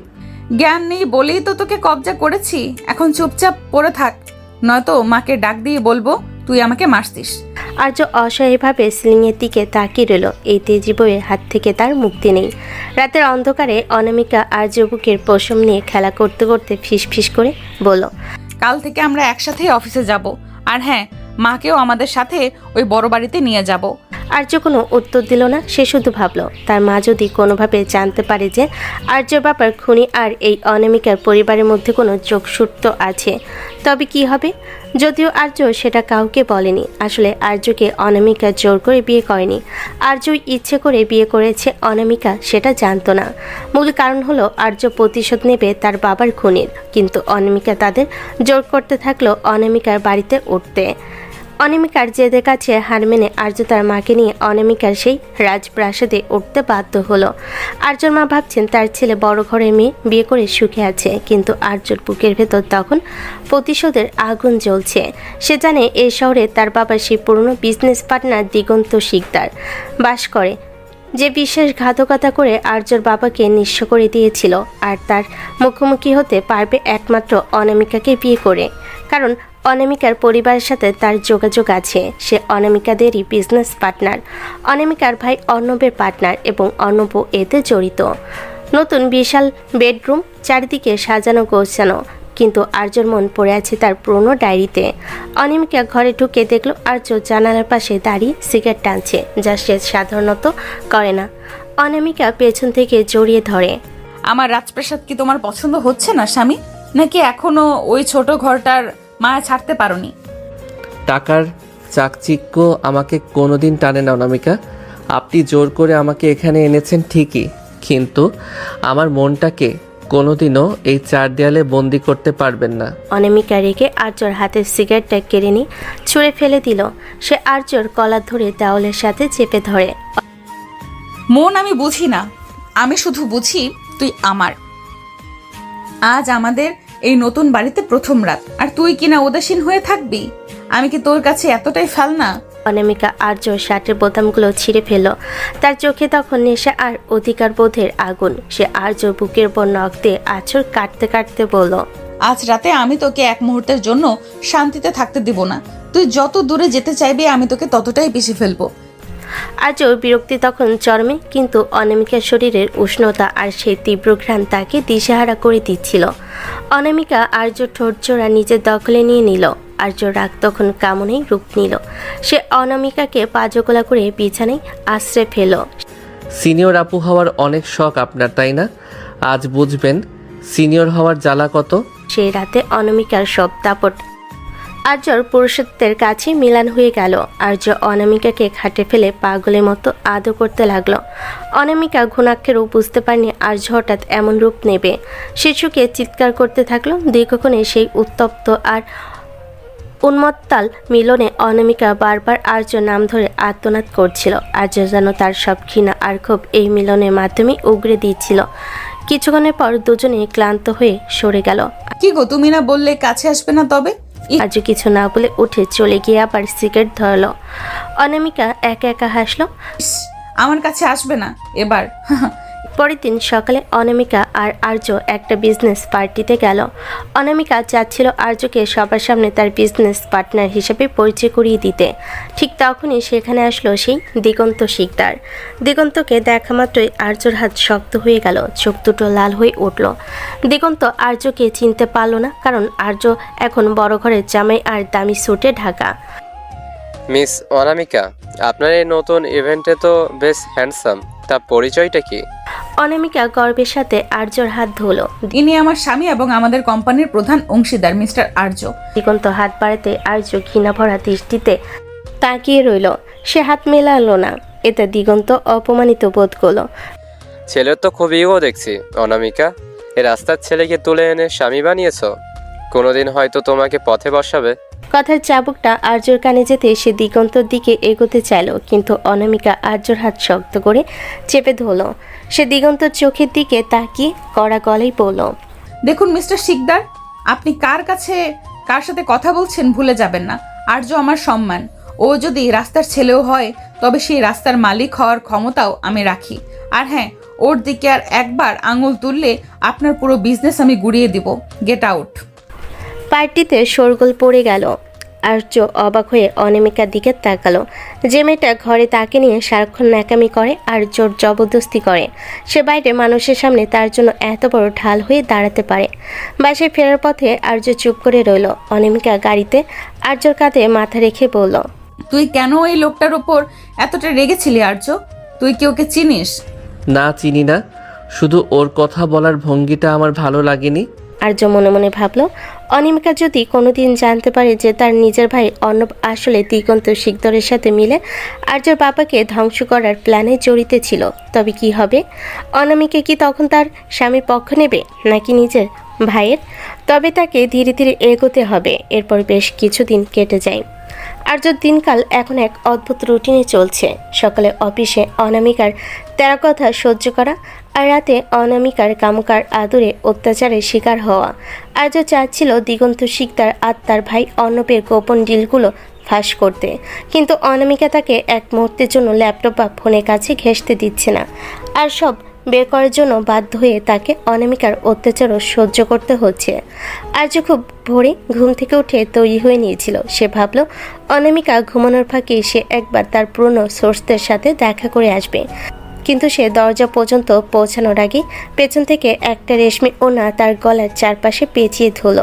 Speaker 2: জ্ঞান নেই বলেই তো তোকে কবজা করেছি। এখন চুপচাপ পড়ে থাক, নয়তো মাকে ডাক দিয়ে বলবো তুই আমাকে মারছিস।
Speaker 3: আর্য অসহায়ভাবে সিলিংয়ের দিকে তাকিয়ে রইল। এই তেজি বইয়ের হাত থেকে তার মুক্তি নেই। রাতের অন্ধকারে অনামিকা আর্য বুকের পশম নিয়ে খেলা করতে করতে ফিস ফিস করে বলল,
Speaker 2: কাল থেকে আমরা একসাথে অফিসে যাব, আর হ্যাঁ, মাকেও আমাদের সাথে ওই বড় বাড়িতে নিয়ে যাব।
Speaker 3: আর্য কোনো উত্তর দিল না। সে শুধু ভাবল, তার মা যদি কোনোভাবে জানতে পারে যে আর্যর ব্যাপার খুনি আর এই অনামিকার পরিবারের মধ্যে কোনো যোগসূত্র আছে, তবে কি হবে? যদিও আর্য সেটা কাউকে বলেনি। আসলে আর্যকে অনামিকা জোর করে বিয়ে করেনি, আর্যই ইচ্ছে করে বিয়ে করেছে। অনামিকা সেটা জানতো না। মূল কারণ হলো আর্য প্রতিশোধ নেবে তার বাবার খুনির, কিন্তু অনামিকা তাদের জোর করতে থাকলো অনামিকার বাড়িতে উঠতে। অনামিকার জেদের কাছে হার মেনে আর্য তার মাকে নিয়ে অনামিকার সেই রাজপ্রাসাদে উঠতে বাধ্য হলো। আর্যর মা ভাবছেন তার ছেলে বড় ঘরের মেয়ে বিয়ে করে সুখে আছে, কিন্তু আর্যর বুকের ভেতর তখন প্রতিশোধের আগুন জ্বলছে। সে জানে এই শহরে তার বাবার সেই পুরনো বিজনেস পার্টনার দিগন্ত শিকদার বাস করে, যে বিশ্বাসঘাতকতা করে আর্যর বাবাকে নিঃস্ব করে দিয়েছিল। আর তার মুখোমুখি হতে পারবে একমাত্র অনামিকাকে বিয়ে করে, কারণ অনামিকার পরিবারের সাথে তার যোগাযোগ আছে। সে অনামিকাদেরই বিজনেস পার্টনার, অনামিকার ভাই অর্ণবের পার্টনার, এবং অর্ণব এতে জড়িত। নতুন বিশাল বেডরুম, চারিদিকে সাজানো গোছানো, কিন্তু আর্যর মন পড়ে আছে তার পুরনো ডায়েরিতে। অনামিকা ঘরে ঢুকে দেখলো আর্য জানালার পাশে দাঁড়িয়ে সিগারেট টানছে, যা সে সাধারণত করে না। অনামিকা পেছন থেকে জড়িয়ে ধরে।
Speaker 2: আমার রাজপ্রাসাদ কি তোমার পছন্দ হচ্ছে না স্বামী? নাকি এখনো ওই ছোট ঘরটার মায়া ছাড়তে পারোনি?
Speaker 1: টাকার চাকচিক্য আমাকে কোনোদিন টানে না অনামিকা। আপনি জোর করে আমাকে এখানে এনেছেন ঠিকই, কিন্তু আমার মনটাকে কোনোদিনও এই চার দেয়ালে বন্দি করতে পারবেন না।
Speaker 3: অনামিকা রেখে আর্যর হাতের সিগারেটটা কেড়ে নিয়ে ছুঁড়ে ফেলে দিল। সে আর্যর কলার ধরে দেওয়ালের সাথে চেপে ধরে।
Speaker 2: মন আমি বুঝি না, আমি শুধু বুঝি তুই আমার। আজ আমাদের এই নতুন বাড়িতে প্রথম রাত, আর তুই কিনা উদাসীন হয়ে থাকবি? আমি কি তোর কাছে এতটাই ফেলনা
Speaker 3: অনামিকা আর্য শার্টের বোতামগুলো ছিঁড়ে ফেলল। তার চোখে তখন নেশা আর অধিকার বোধের আগুন। সে আর্য বুকের উপর নখ দিয়ে আঁচড় কাটতে কাটতে বলল,
Speaker 2: আজ রাতে আমি তোকে এক মুহূর্তের জন্য শান্তিতে থাকতে দিব না। তুই যত দূরে যেতে চাইবি আমি তোকে ততটাই বেশি ফেলবো।
Speaker 3: আজও বিরক্তি তখন চরমে, কিন্তু অনামিকার শরীরের উষ্ণতা আর সেই তীব্র ঘ্রাণ তাকে দিশেহারা করে দিচ্ছিল। অনামিকা আর্য ঠোঁটজোড়া নিজের দখলে নিয়ে নিল। আর্য রাগ তখন কামনেই রূপ নিল। সে অনামিকাকে পাজকলা করে বিছানায় আশ্রে ফেল।
Speaker 1: সিনিয়র আপু হওয়ার অনেক শখ আপনার, তাই না? আজ বুঝবেন সিনিয়র হওয়ার জ্বালা কত।
Speaker 3: সেই রাতে অনামিকার সব দাপট আর্যর পুরুষত্বের কাছে মিলান হয়ে গেল। আর্য অনামিকাকে খাটে ফেলে পাগলের মতো আদর করতে লাগলো। অনামিকা ঘুণাক্ষরেও বুঝতে পারেনি আর্য হঠাৎ এমন রূপ নেবে। শিশুকে চিৎকার করতে থাকলো। দীর্ঘক্ষণে সেই উত্তপ্ত আর উন্মত্তাল মিলনে অনামিকা বারবার আর্য নাম ধরে আর্তনাদ করছিল। আর্য যেন তার সব ঘৃণা আর ক্ষোভ এই মিলনের মাধ্যমে উগরে দিচ্ছিল। কিছুক্ষণের পর দুজনে ক্লান্ত হয়ে সরে গেল।
Speaker 2: কি গো, তুমি না বললে কাছে আসবে না? তবে
Speaker 3: আর্য কিছু না বলে উঠে চলে গিয়ে আবার সিগারেট ধরল। অনামিকা একা একা হাসলো।
Speaker 2: ইস, আমার কাছে আসবে না এবার।
Speaker 3: পরের দিন সকালে অনামিকা আর আর্য একটা বিজনেস পার্টিতে গেল। অনামিকা চাচ্ছিল আর্যকে সবার সামনে তার বিজনেস পার্টনার হিসেবে পরিচয় করিয়ে দিতে। ঠিক তখনই সেখানে আসলো সেই দিগন্ত শিকদার। দিগন্তকে দেখা মাত্রই আর্যর হাত শক্ত হয়ে গেল, চোখ দুটো লাল হয়ে উঠল। দিগন্ত আর্যকে চিনতে পারল না, কারণ আর্য এখন বড় ঘরের জামাই আর দামি স্যুটে ঢাকা।
Speaker 7: মিস অনামিকা, আপনার এই নতুন ইভেন্টে তো বেশ হ্যান্ডসাম, তা পরিচয়টা কি?
Speaker 3: অনামিকা গর্বের সাথে আর্যর হাত ধরল।
Speaker 2: ইনি আমার স্বামী এবং আমাদের কোম্পানির প্রধান অংশীদার মিস্টার আর্য।
Speaker 3: দিগন্ত হাত বাড়াতে আর্য ঘৃণা ভরা দৃষ্টিতে তাকিয়ে রইল। সে হাত মেলালো না। এতে দিগন্ত অপমানিত বোধ করলো।
Speaker 7: ছেলের তো খুব ইগো দেখছি অনামিকা। এ রাস্তার ছেলেকে তুলে এনে স্বামী বানিয়েছো, কোনোদিন হয়তো তোমাকে পথে বসাবে।
Speaker 3: কথার চাবুকটা আর্যর কানে যেতে সে দিগন্তর দিকে এগোতে চাইল, কিন্তু অনামিকা আর্যর হাত শক্ত করে চেপে ধরল। সে দিগন্তর চোখের দিকে তাকিয়ে কড়া গলায় বলল,
Speaker 2: দেখুন মিস্টার শিকদার, আপনি কার সাথে কথা বলছেন ভুলে যাবেন না। আর্য আমার সম্মান। ও যদি রাস্তার ছেলেও হয় তবে সেই রাস্তার মালিক হওয়ার ক্ষমতাও আমি রাখি। আর হ্যাঁ, ওর দিকে আর একবার আঙুল তুললে আপনার পুরো বিজনেস আমি গুড়িয়ে দিব। Get out.
Speaker 3: পার্টিতে শোরগোল পড়ে গেল। আর্য অবাক হয়ে অনামিকার দিকে তাকালো। যে মেয়েটা ঘরে তাকে নিয়ে সারাক্ষণ ন্যাকামি করে আর জোর জবরদস্তি করে, সে বাইরে মানুষের সামনে তার জন্য এত বড় ঢাল হয়ে দাঁড়াতে পারে। বাসায় ফেরার পথে আর্য চুপ করে রইল। অনামিকা গাড়িতে আর্যর কাঁধে মাথা রেখে বলল,
Speaker 2: তুই কেন এই লোকটার ওপর এতটা রেগেছিলি আর্য? তুই কি ওকে চিনিস?
Speaker 1: না, চিনি না, শুধু ওর কথা বলার ভঙ্গিটা আমার ভালো লাগেনি।
Speaker 3: আর্য মনে মনে ভাবল, অনামিকা যদি কোনোদিন জানতে পারে যে তার নিজের ভাই অর্ণব আসলে দিগন্ত শিকদরের সাথে মিলে আর্যর বাবাকে ধ্বংস করার প্ল্যানে জড়িত ছিল, তবে কি হবে? অনামিকা কি তখন তার স্বামীর পক্ষ নেবে নাকি নিজের ভাইয়ের? তবে তাকে ধীরে ধীরে এগোতে হবে। এরপর বেশ কিছুদিন কেটে যায়। আর্যর দিনকাল এখন এক অদ্ভুত রুটিনে চলছে। সকালে অফিসে অনামিকার তেরা কথা সহ্য করা, আর রাতে অনামিকার কামকার আদরে অত্যাচারের শিকার হওয়া। আর্য চাচ্ছিল দিগন্ত শিকদার আর তার ভাই অর্ণবের গোপন ডিলগুলো ফাঁস করতে, কিন্তু অনামিকা তাকে এক মুহূর্তের জন্য ল্যাপটপ বা ফোনের কাছে ঘেঁষতে দিচ্ছে না। আর সব বের করার জন্য বাধ্য হয়ে তাকে অনামিকার অত্যাচারও সহ্য করতে হচ্ছে। আর্য খুব ভোরে ঘুম থেকে উঠে তৈরি হয়ে নিয়েছিল। সে ভাবল অনামিকা ঘুমানোর ফাঁকে সে একবার তার পুরনো সোর্সদের সাথে দেখা করে আসবে, কিন্তু সে দরজা পর্যন্ত পৌঁছানোর আগে পেছন থেকে একটা রেশমি ওড়না তার গলার চারপাশে পেঁচিয়ে ধুল।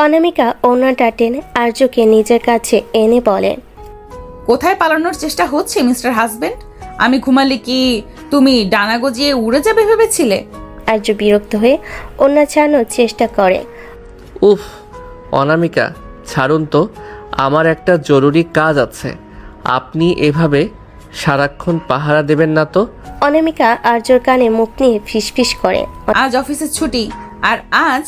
Speaker 3: অনামিকা ওড়নাটা টেনে আর্যকে নিজের কাছে এনে বলে,
Speaker 2: কোথায় পালানোর চেষ্টা হচ্ছে মিস্টার হাজবেন্ড? আমি ঘুমালে কি তুমি ডানা গজিয়ে উড়ে যাবে ভেবেছিলে?
Speaker 3: আর্য বিরক্ত হয়ে ওড়না ছাড়ানোর চেষ্টা করে।
Speaker 1: উফ, অনামিকা ছাড়ুন তো, আমার একটা জরুরি কাজ আছে। আপনি এভাবে সারাক্ষণ পাহারা দেবেন না তো।
Speaker 3: অনামিকা আর্যর কানে মুখ নিয়ে ফিসফিস করে,
Speaker 2: আজ অফিসের ছুটি, আর আজ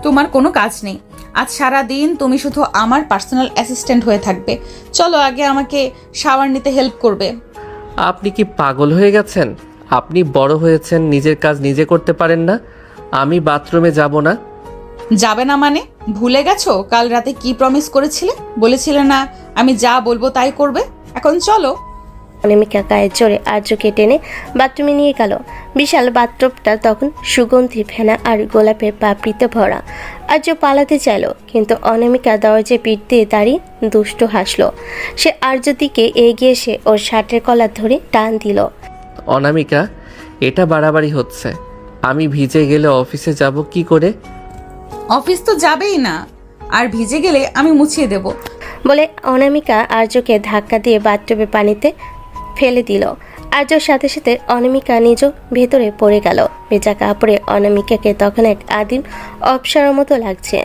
Speaker 2: তোমার কোনো কাজ নেই। আজ সারা দিন তুমি শুধু আমার পার্সোনাল অ্যাসিস্ট্যান্ট হয়ে থাকবে। চলো আগে আমাকে শাওয়ার নিতে হেল্প করবে।
Speaker 1: আপনি কি পাগল হয়ে গেছেন? আপনি বড় হয়েছেন, নিজের কাজ নিজে করতে পারেন না? আমি বাথরুমে যাব না।
Speaker 2: যাবে না মানে? ভুলে গেছো কাল রাতে কি প্রমিস করেছিলে? বলেছিলে না আমি যা বলবো তাই করবে? এখন চলো।
Speaker 3: অনামিকা গায়ের জোরে আর্যকে টেনে বাথরুমে নিয়ে গেল। বিশাল বাথটবটা তখন সুগন্ধি ফেনা আর গোলাপের পাপড়িতে ভরা। আর্য পালাতে চাইল, কিন্তু অনামিকা দরজায় পিঠ দিয়ে দাঁড়িয়ে দুষ্ট হাসল। সে আর্যর দিকে এগিয়ে এসে ওর শার্টের কলার ধরে টান দিল।
Speaker 1: অনামিকা, এটা বাড়াবাড়ি হচ্ছে। আমি ভিজে গেলে অফিসে যাব কি করে?
Speaker 2: অফিস তো যাবেই না, আর ভিজে গেলে আমি মুছিয়ে দেব।
Speaker 3: বলে অনামিকা আর্যকে ধাক্কা দিয়ে বাথটবে পানিতে ফেলে দিল। আর্যর সাথে সাথে অনামিকা নিজও ভেতরে পড়ে গেল। ভেজা কাপড়ে অনামিকাকে তখন এক আদিম অপসরার মতো লাগছে।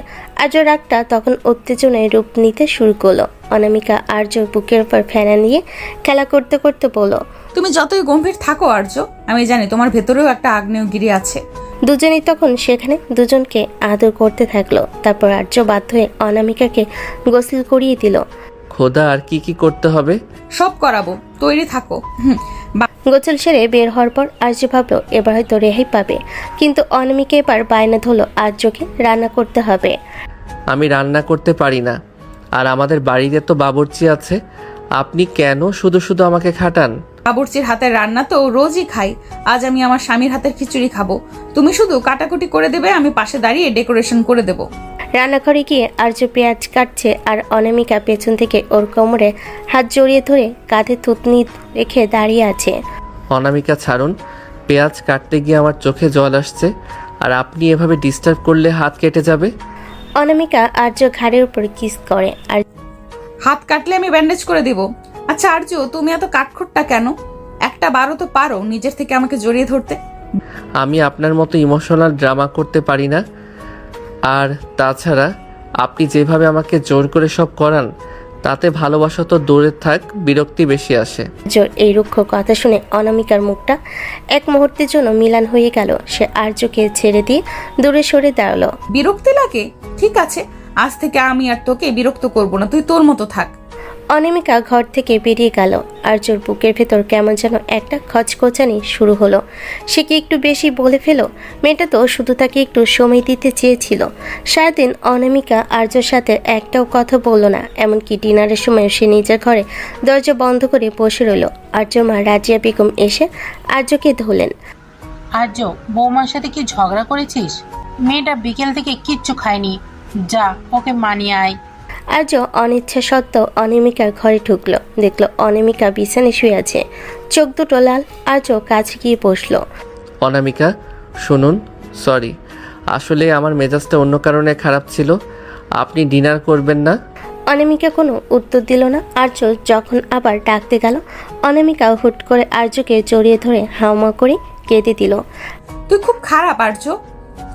Speaker 3: আর্য রাগটা তখন উত্তেজনায় রূপ নিতে শুরু করলো। অনামিকা আর্যর বুকের উপর ফেনা নিয়ে খেলা করতে করতে বলল,
Speaker 2: তুমি যতই গম্ভীর থাকো আর্য, আমি জানি তোমার ভেতরেও একটা আগ্নেয়গিরি আছে।
Speaker 3: দুজনেই তখন সেখানে দুজনকে আদর করতে থাকলো। তারপর আর্য বাধ্য হয়ে অনামিকাকে গোসল করিয়ে দিল।
Speaker 1: খোদা, আর কি কি করতে হবে?
Speaker 2: সব করাবো, তৈরি থাকো।
Speaker 3: গোসল সেরে বের হওয়ার পর আর্য ভাবলো এবার হয়তো রেহাই পাবে, কিন্তু অনামিকা এবার বায়না ধরলো আর্যকে রান্না করতে হবে।
Speaker 1: আমি রান্না করতে পারি না, আর আমাদের বাড়িতে তো বাবুর্চি আছে। আপনি কেন শুধু শুধু আমাকে খাটান?
Speaker 2: বাবুর্চির হাতের রান্না তো রোজই খাই। আজ আমি আমার স্বামীর হাতের খিচুড়ি খাবো। তুমি শুধু কাটাকুটি করে দেবে, আমি পাশে দাঁড়িয়ে ডেকোরেশন করে দেব।
Speaker 3: রান্নাঘরে গিয়ে আর্য পেঁয়াজ কাটছে, আর অনামিকা পেছন থেকে ওর কোমরে হাত জড়িয়ে ধরে কাঁধে থুতনি রেখে দাঁড়িয়ে আছে।
Speaker 1: অনামিকা, ছাড়ুন। পেঁয়াজ কাটতে গিয়ে আমার চোখে জল আসছে, আর আপনি এভাবে ডিস্টার্ব করলে হাত কেটে যাবে।
Speaker 3: অনামিকা আর্য ঘাড়ের উপর কিস করে। আর
Speaker 2: হাত কাটলে আমি ব্যান্ডেজ করে দিব। আচ্ছা আর্য, তুমি এত কাঠখোট্টা কেন? একটা বারও তো পারো নিজের থেকে আমাকে জড়িয়ে ধরতে।
Speaker 1: আমি আপনার মতো ইমোশনাল ড্রামা করতে পারি না। আর তাছাড়া আপনি যেভাবে আমাকে জোর করে সব করান, তাতে ভালোবাসা তো দূরে থাক, বিরক্তি বেশি আসে।
Speaker 3: আর্যর এই রুক্ষ কথা শুনে অনামিকার মুখটা এক মুহূর্তের জন্য মিলান হয়ে গেল। সে আর্যকে ছেড়ে দিয়ে দূরে সরে দাঁড়ালো।
Speaker 2: বিরক্তি লাগে? ঠিক আছে, আজ থেকে আমি আর তোকে বিরক্ত করব না, তুই তোর মতো থাক।
Speaker 3: অনামিকা ঘর থেকে বেরিয়ে গেল। আর্যর বুকের ভেতর কেমন যেন একটা খচখচানি শুরু হলো। সে কি একটু বেশি বলে ফেলো? মেয়েটা তো শুধু তাকে একটু সময় দিতে চেয়েছিল। সারাদিন অনামিকা আর্যর সাথে একটাও কথা বলল না। এমনকি ডিনারের সময় সে নিজের ঘরে দরজা বন্ধ করে বসে রইল। আর্যর মা রাজিয়া বেগম এসে আর্যকে ধরলেন।
Speaker 6: আর্য, বৌমার সাথে কি ঝগড়া করেছিস? মেয়েটা বিকেল থেকে কিচ্ছু খায়নি, যা ওকে মানিয়ে আয়।
Speaker 3: আর্য অনিচ্ছা সত্ত্বেও অনামিকার ঘরে ঢুকলো। দেখলো অনামিকা বিছানায় শুয়ে আছে, চোখ দুটো লাল। আর্য কাছে গিয়ে বসলো।
Speaker 1: অনামিকা, শুনুন, সরি, আসলে আমার মেজাজটা অন্য কারণে খারাপ ছিল। আপনি ডিনার করবেন না?
Speaker 3: অনামিকা কোনো উত্তর দিল না। আর্য যখন আবার ডাকতে গেল, অনামিকা হুট করে আর্যকে জড়িয়ে ধরে হাওমা করে কেঁদে দিল।
Speaker 2: তুই খুব খারাপ আর্য,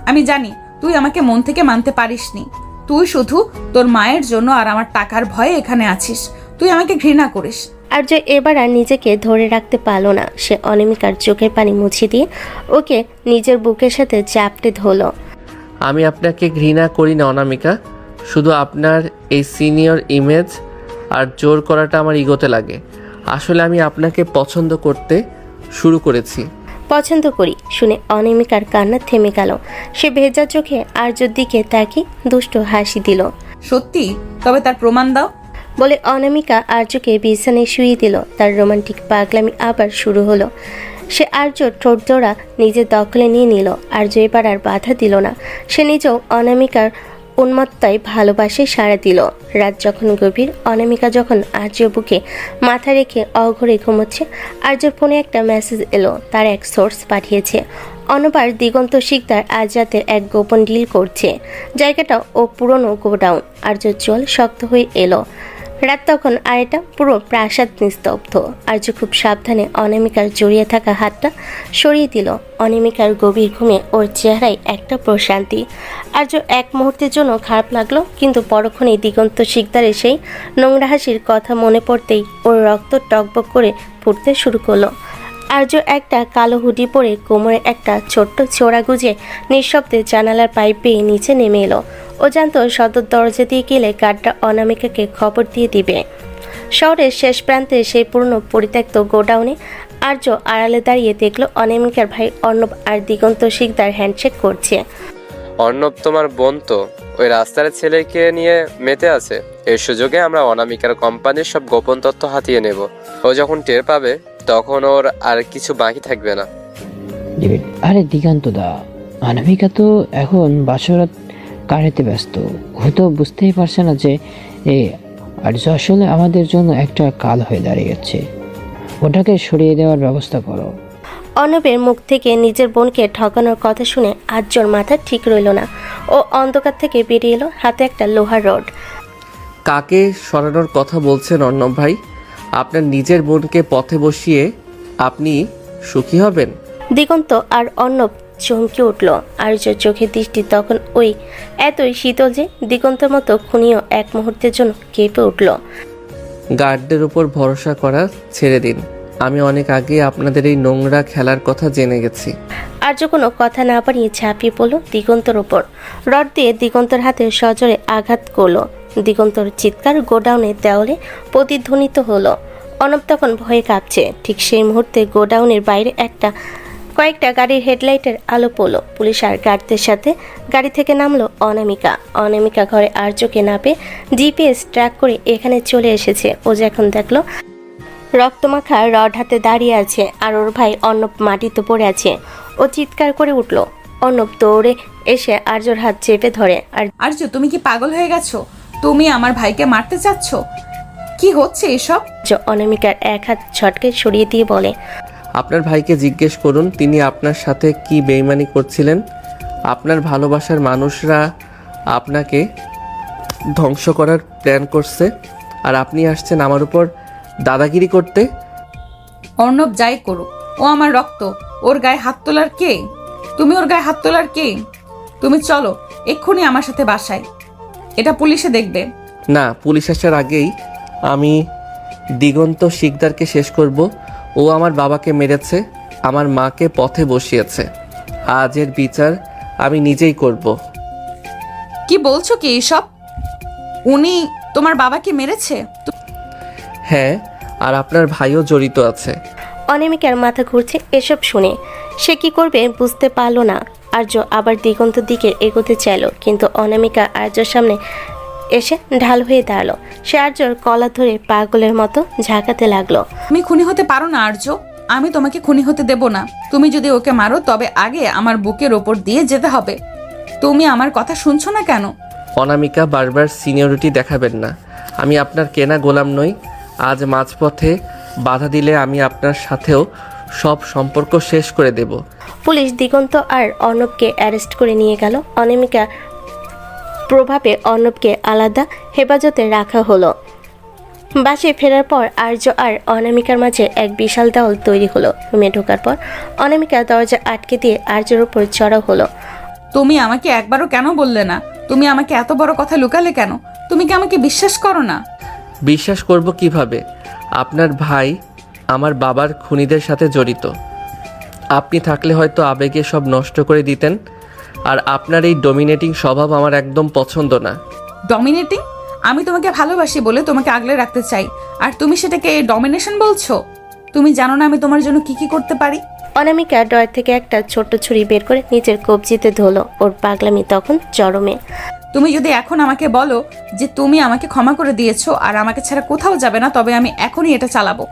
Speaker 2: আমি জানি। তুই আমাকে মন থেকে মানতে পারিসনি। তুই শুধু তোর মায়ের জন্য আর আমার টাকার ভয়ে এখানে আছিস। তুই আমাকে ঘৃণা করিস।
Speaker 3: আর্য এবার আর নিজেকে ধরে রাখতে পারল না। সে অনামিকার চোখের পানি মুছে দিয়ে ওকে নিজের বুকের সাথে চাপটে ধরল।
Speaker 1: আমি আপনাকে ঘৃণা করি না অনামিকা, শুধু আপনার এই সিনিয়র ইমেজ আর জোর করাটা আমার ইগোতে লাগে। আসলে আমি আপনাকে পছন্দ করতে শুরু করেছি।
Speaker 3: পছন্দ করি শুনে অনামিকার কান্না থেমে গেল। সে ভেজা চোখে আর্যর দিকে তাকিয়ে দুষ্ট হাসি দিল।
Speaker 2: সত্যি? তবে তার প্রমাণ দাও।
Speaker 3: বলে অনামিকা আর্যকে বিছানায় শুয়ে দিল। তার রোমান্টিক পাগলামি আবার শুরু হলো। সে আর্যর ঠোঁট জোড়া নিজের দখলে নিয়ে নিল। আর্য এবার আর বাধা দিল না। সে নিজেও অনামিকার উন্মত্তায় ভালোবাসে সাড়া দিল। রাত যখন গভীর, অনামিকা যখন আর্য বুকে মাথা রেখে অঘরে ঘুমোচ্ছে, আর্যর ফোনে একটা মেসেজ এলো। তার এক সোর্স পাঠিয়েছে, অনবার দিগন্ত শিকদার আজ রাতে এক গোপন ডিল করছে। জায়গাটা ও পুরনো গোডাউন। আর্যর চোল শক্ত হয়ে এলো। রাত তখন আড়াইটা, পুরো প্রাসাদ নিস্তব্ধ। আর্য খুব সাবধানে অনামিকার জড়িয়ে থাকা হাতটা সরিয়ে দিল। অনামিকার গভীর ঘুমে ওর চেহারায় একটা প্রশান্তি। আর্য এক মুহূর্তের জন্য খারাপ লাগলো, কিন্তু পরক্ষণেই দিগন্ত শিকদারের সেই নোংরা হাসির কথা মনে পড়তেই ওর রক্ত টকবক করে ফুটতে শুরু করলো। আর্য একটা কালো হুডি পরে কোমরে একটা ছোট্ট চোরা গুজে নিঃশব্দে জানালার পাইপ বেয়ে নিচে নেমে এলো। ও জানতো সদর দরজা দিয়ে গেলে গার্ডটা অনামিকাকে খবর দিয়ে দিবে। শহরের শেষ প্রান্তে সেই পুরনো পরিত্যক্ত গোডাউনে আর্য আড়ালে দাঁড়িয়ে দেখলো অনামিকার ভাই অর্ণব আর দিগন্ত শিকদার হ্যান্ডশেক করছে।
Speaker 7: অর্ণব তোমার বোন তো ওই রাস্তার ছেলেকে নিয়ে মেতে আছে। এই সুযোগে আমরা অনামিকার কোম্পানির সব গোপন তথ্য হাতিয়ে নেব। ও যখন টের পাবে তখন ওর আর কিছু বাকি থাকবে না।
Speaker 4: ডেভিড, আরে দিগন্ত দা, অনামিকা তো এখন বাসরাত কাটাতে ব্যস্ত। ও তো বুঝতেই পারছে না যে আর্য আসলে আমাদের জন্য একটা কাল হয়ে দাঁড়িয়েছে। ওটাকে সরিয়ে দেওয়ার ব্যবস্থা করো।
Speaker 3: অর্ণবের মুখ থেকে নিজের বোনকে ঠকানোর কথা শুনে আর্যর মাথা ঠিক রইল না। ও অন্ধকার থেকে বেরিয়ে এলো, হাতে একটা লোহার রড।
Speaker 1: কাকে সরানোর কথা বলছেন অর্ণব ভাই? আপনার নিজের বোনকে পথে বসিয়ে আপনি সুখী হবেন?
Speaker 3: দিগন্ত আর অর্ণব চমকে উঠল। আর্যর চোখের দৃষ্টি তখন ওই এতই শীতল যে দিগন্তের মতো খুনিও এক মুহূর্তের জন্য কেঁপে উঠল।
Speaker 1: গার্ডদের উপর ভরসা করা ছেড়ে দিন। আমি অনেক আগে আপনাদের এই নোংরা খেলার কথা জেনে গেছি।
Speaker 3: আর্য কোনো কথা না বাড়িয়ে ঝাঁপিয়ে পড়ল দিগন্তর ওপর। রড দিয়ে দিগন্তর হাতে সজোরে আঘাত করলো। দিগন্তর চিৎকার গোডাউনের দেওয়ালে প্রতিধ্বনিত হলো। অর্ণব তখন ভয়ে কাঁপছে। ঠিক সেই মুহূর্তে গোডাউনের বাইরে কয়েকটা গাড়ির হেডলাইটের আলো পড়লো। পুলিশ আর গার্ডদের সাথে গাড়ি থেকে নামলো অনামিকা। অনামিকা ঘরে আর্যকে না পেয়ে জিপিএস ট্র্যাক করে এখানে চলে এসেছে। ও যখন দেখলো রক্তমাখা রড হাতে দাঁড়িয়ে আছে আর ওর ভাই অর্ণব মাটিতে পড়ে আছে, ও চিৎকার করে উঠল। অর্ণব দৌড়ে এসে আর্যর হাত চেপে ধরে। আর
Speaker 2: আর্য, তুমি কি পাগল হয়ে গেছো? তুমি আমার ভাইকে মারতে চাচ্ছ? কি হচ্ছে এসব?
Speaker 3: অনামিকার এক হাত ছটকে সরিয়ে দিয়ে বলে,
Speaker 1: আপনার ভাইকে জিজ্ঞেস করুন তিনি আপনার সাথে কি বেইমানি করছিলেন। আপনার ভালোবাসার মানুষরা আপনাকে ধ্বংস করার প্ল্যান করছে, আর আপনি আসছেন আমার উপর দাদাগিরি করতে।
Speaker 2: অর্ণব যাই করুক, ও আমার রক্ত। ওর গায়ে হাত তোলার কে? তুমি ওর গায়ে হাত তোলার কে? তুমি চলো এক্ষুনি আমার সাথে বাসায়, এটা পুলিশে দেখবে।
Speaker 1: না, পুলিশ আসার আগেই আমি দিগন্ত শিকদারকে শেষ করব। ও আমার বাবাকে মেরেছে, আমার মাকে পথে বসিয়েছে। আজ এর বিচার আমি নিজেই করব।
Speaker 2: কি বলছো কি এসব? উনি তোমার বাবাকে মেরেছে?
Speaker 1: হ্যাঁ, আর আপনার ভাইও জড়িত আছে।
Speaker 3: অনামিকার মাথা ঘুরছে এসব শুনে। সে কি করবে বুঝতে পারলো না। আর্য আবার দিগন্তর দিকে এগোতে চাইল, কিন্তু অনামিকা আর্যর সামনে এসে ঢাল হয়ে দাঁড়ালো। সে আর্যর কলা ধরে পাগলের মতো ঝাঁকাতে লাগলো।
Speaker 2: তুমি খুনি হতে পারো না আর্য, আমি তোমাকে খুনি হতে দেব না। তুমি যদি ওকে মারো তবে আগে আমার বুকের ওপর দিয়ে যেতে হবে। তুমি আমার কথা শুনছো না কেন?
Speaker 1: অনামিকা, বারবার সিনিয়রিটি দেখাবেন না। আমি আপনার কেনা গোলাম নই। আজ মাঝপথে বাধা দিলে আমি আপনার সাথেও সব সম্পর্ক শেষ করে দেব।
Speaker 3: পুলিশ দিগন্ত আর অর্ণবকে অ্যারেস্ট করে নিয়ে গেল। অনামিকা প্রভাবে অর্ণবকে আলাদা হেফাজতে রাখা হলো। বাসে ফেরার পর আর্য আর অনামিকার মাঝে এক বিশাল দেওয়াল তৈরি হলো। রুমে ঢোকার পর অনামিকা দরজা আটকে দিয়ে আর্যর উপর চড়া হলো।
Speaker 2: তুমি আমাকে একবারও কেন বললে না? তুমি আমাকে এত বড় কথা লুকালে কেন? তুমি কি আমাকে বিশ্বাস করো না?
Speaker 1: বিশ্বাস করব কিভাবে? আপনার ভাই আমার বাবার খুনিদের সাথে জড়িত। আপনি থাকলে হয়তো আবেগে সব নষ্ট করে দিতেন। আর আপনার এই ডমিনেটিং স্বভাব আমার একদম পছন্দ না।
Speaker 2: ডমিনেটিং? আমি তোমাকে ভালোবাসি বলে তোমাকে আগলে রাখতে চাই, আর তুমি সেটাকে ডমিনেশন বলছো? তুমি জানো না আমি তোমার জন্য কি কি করতে পারি?
Speaker 3: অনামিকা ডয়ের থেকে একটা ছোট্ট ছুরি বের করে নিজের কবজিতে ধরলো। ওর পাগলামি তখন চরমে।
Speaker 2: তুমি যদি এখন আমাকে বলো যে তুমি আমাকে ক্ষমা করে দিয়েছো আর আমাকে ছাড়া কোথাও যাবে না, তবে আমি এখনই এটা চালাবো।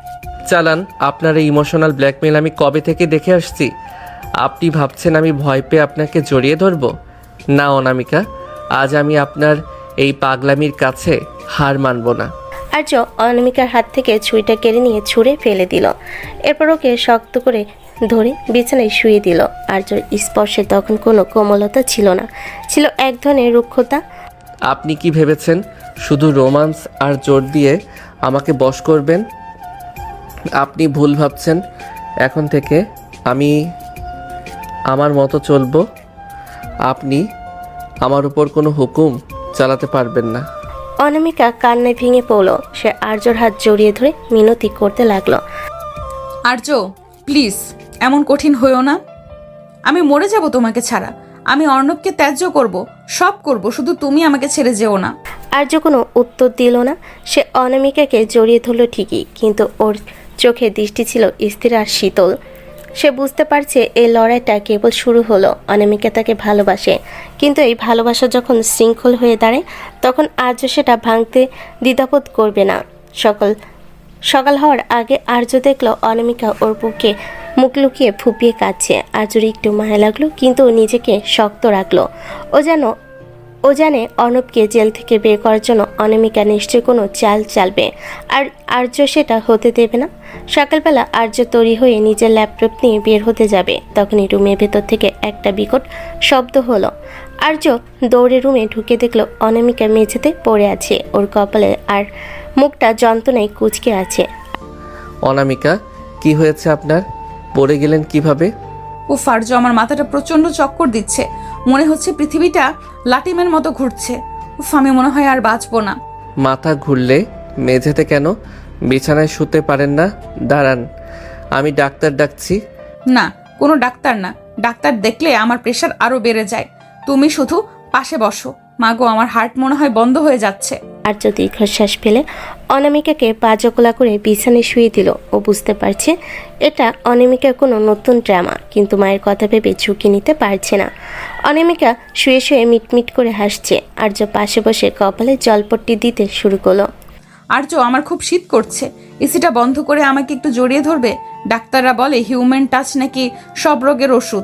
Speaker 1: চালান। আপনার এই ইমোশনাল ব্ল্যাকমেল আমি কবে থেকে দেখে আসছি। আপনি ভাবছেন আমি ভয় পেয়ে আপনাকে জড়িয়ে ধরব? না অনামিকা, আজ আমি আপনার এই পাগলামির কাছে হার মানব না।
Speaker 3: আর্য অনামিকার হাত থেকে ছুরিটা কেড়ে নিয়ে ছুঁড়ে ফেলে দিল। এরপর ওকে শক্ত করে ধরে বিছানায় শুয়ে দিল। আর্যর স্পর্শে তখন কোনো কোমলতা ছিল না, ছিল এক ধরনের রুক্ষতা।
Speaker 1: আপনি কি ভেবেছেন শুধু রোমান্স আর জোর দিয়ে আমাকে বশ করবেন? আপনি ভুল ভাবছেন। এখন থেকে আমি আমার মতো চলবো। আপনি আমার উপর কোনো হুকুম চালাতে পারবেন না।
Speaker 3: অনামিকা কান্নায় ভেঙে পড়ল। সে আর্যর হাত জড়িয়ে ধরে মিনতি করতে লাগলো।
Speaker 2: আর্য, প্লিজ এমন কঠিন হইও না। আমি মরে যাব তোমাকে ছাড়া। আমি অর্ণবকে ত্যায্য করব, সব করব, শুধু তুমি আমাকে ছেড়ে যেও না।
Speaker 3: আর্য কোনো উত্তর দিল না। সে অনামিকাকে জড়িয়ে ধরল ঠিকই, কিন্তু ওর চোখে দৃষ্টি ছিল স্থির আর শীতল। সে বুঝতে পারছে এই লড়াইটা কেবল শুরু হলো। অনামিকা তাকে ভালোবাসে, কিন্তু এই ভালোবাসা যখন শৃঙ্খল হয়ে দাঁড়ায় তখন আর্য সেটা ভাঙতে দ্বিধাবোধ করবে না। সকাল হওয়ার আগে আর্য দেখলো অনামিকা ওর বুকে মুখ লুকিয়ে ফুপিয়ে কাঁদছে। আর্যর একটু মায়া লাগলো, কিন্তু ও নিজেকে শক্ত রাখলো। ও জানে অর্ণবকে জেল থেকে বের করার জন্য অনামিকা নিশ্চয়ই কোনো চাল চালবে, আর আর্য সেটা হতে দেবে না। সকালবেলা আর্য তৈরি হয়ে নিজের ল্যাপটপ নিয়ে বের হতে যাবে, তখনই রুমের ভেতর থেকে একটা বিকট শব্দ হলো। আর্য দৌড়ে রুমে ঢুকে দেখলো অনামিকা মেঝেতে পড়ে আছে, ওর কপালে আর মুখটা যন্ত্রণায় কুঁচকে আছে।
Speaker 1: অনামিকা, কি হয়েছে আপনার? পড়ে গেলেন কিভাবে?
Speaker 2: উফ আর্য, আমার মাথাটা প্রচন্ড চক্কর দিচ্ছে, মনে হচ্ছে পৃথিবীটা লাটিমের মতো ঘুরছে। উফ, আমি মনে হয় আর বাঁচবো না।
Speaker 1: মাথা ঘুরলে মেঝেতে কেন? বিছানায় শুতে পারেন না? দাঁড়ান, আমি ডাক্তার ডাকছি।
Speaker 2: না, কোনো ডাক্তার না, ডাক্তার দেখলে আমার প্রেশার আরো বেড়ে যায়। তুমি শুধু পাশে বসো। মাগো, আমার হার্ট মনে হয় বন্ধ হয়ে যাচ্ছে।
Speaker 3: আর্য দীর্ঘশ্বাস ফেলে অনামিকাকে পা জকলা করে বিছানায় শুয়ে দিল। ও বুঝতে পারছে এটা অনামিকার কোনো নতুন ড্রামা, কিন্তু মায়ের কথা ভেবে ঝুঁকি নিতে পারছে না। অনামিকা শুয়ে শুয়ে মিটমিট করে হাসছে। আর্য পাশে বসে কপালে জলপট্টি দিতে শুরু করলো।
Speaker 2: আর্য, আমার খুব শীত করছে, এসিটা বন্ধ করে আমাকে একটু জড়িয়ে ধরবে? ডাক্তাররা বলে হিউম্যান টাচ নাকি সব রোগের ওষুধ।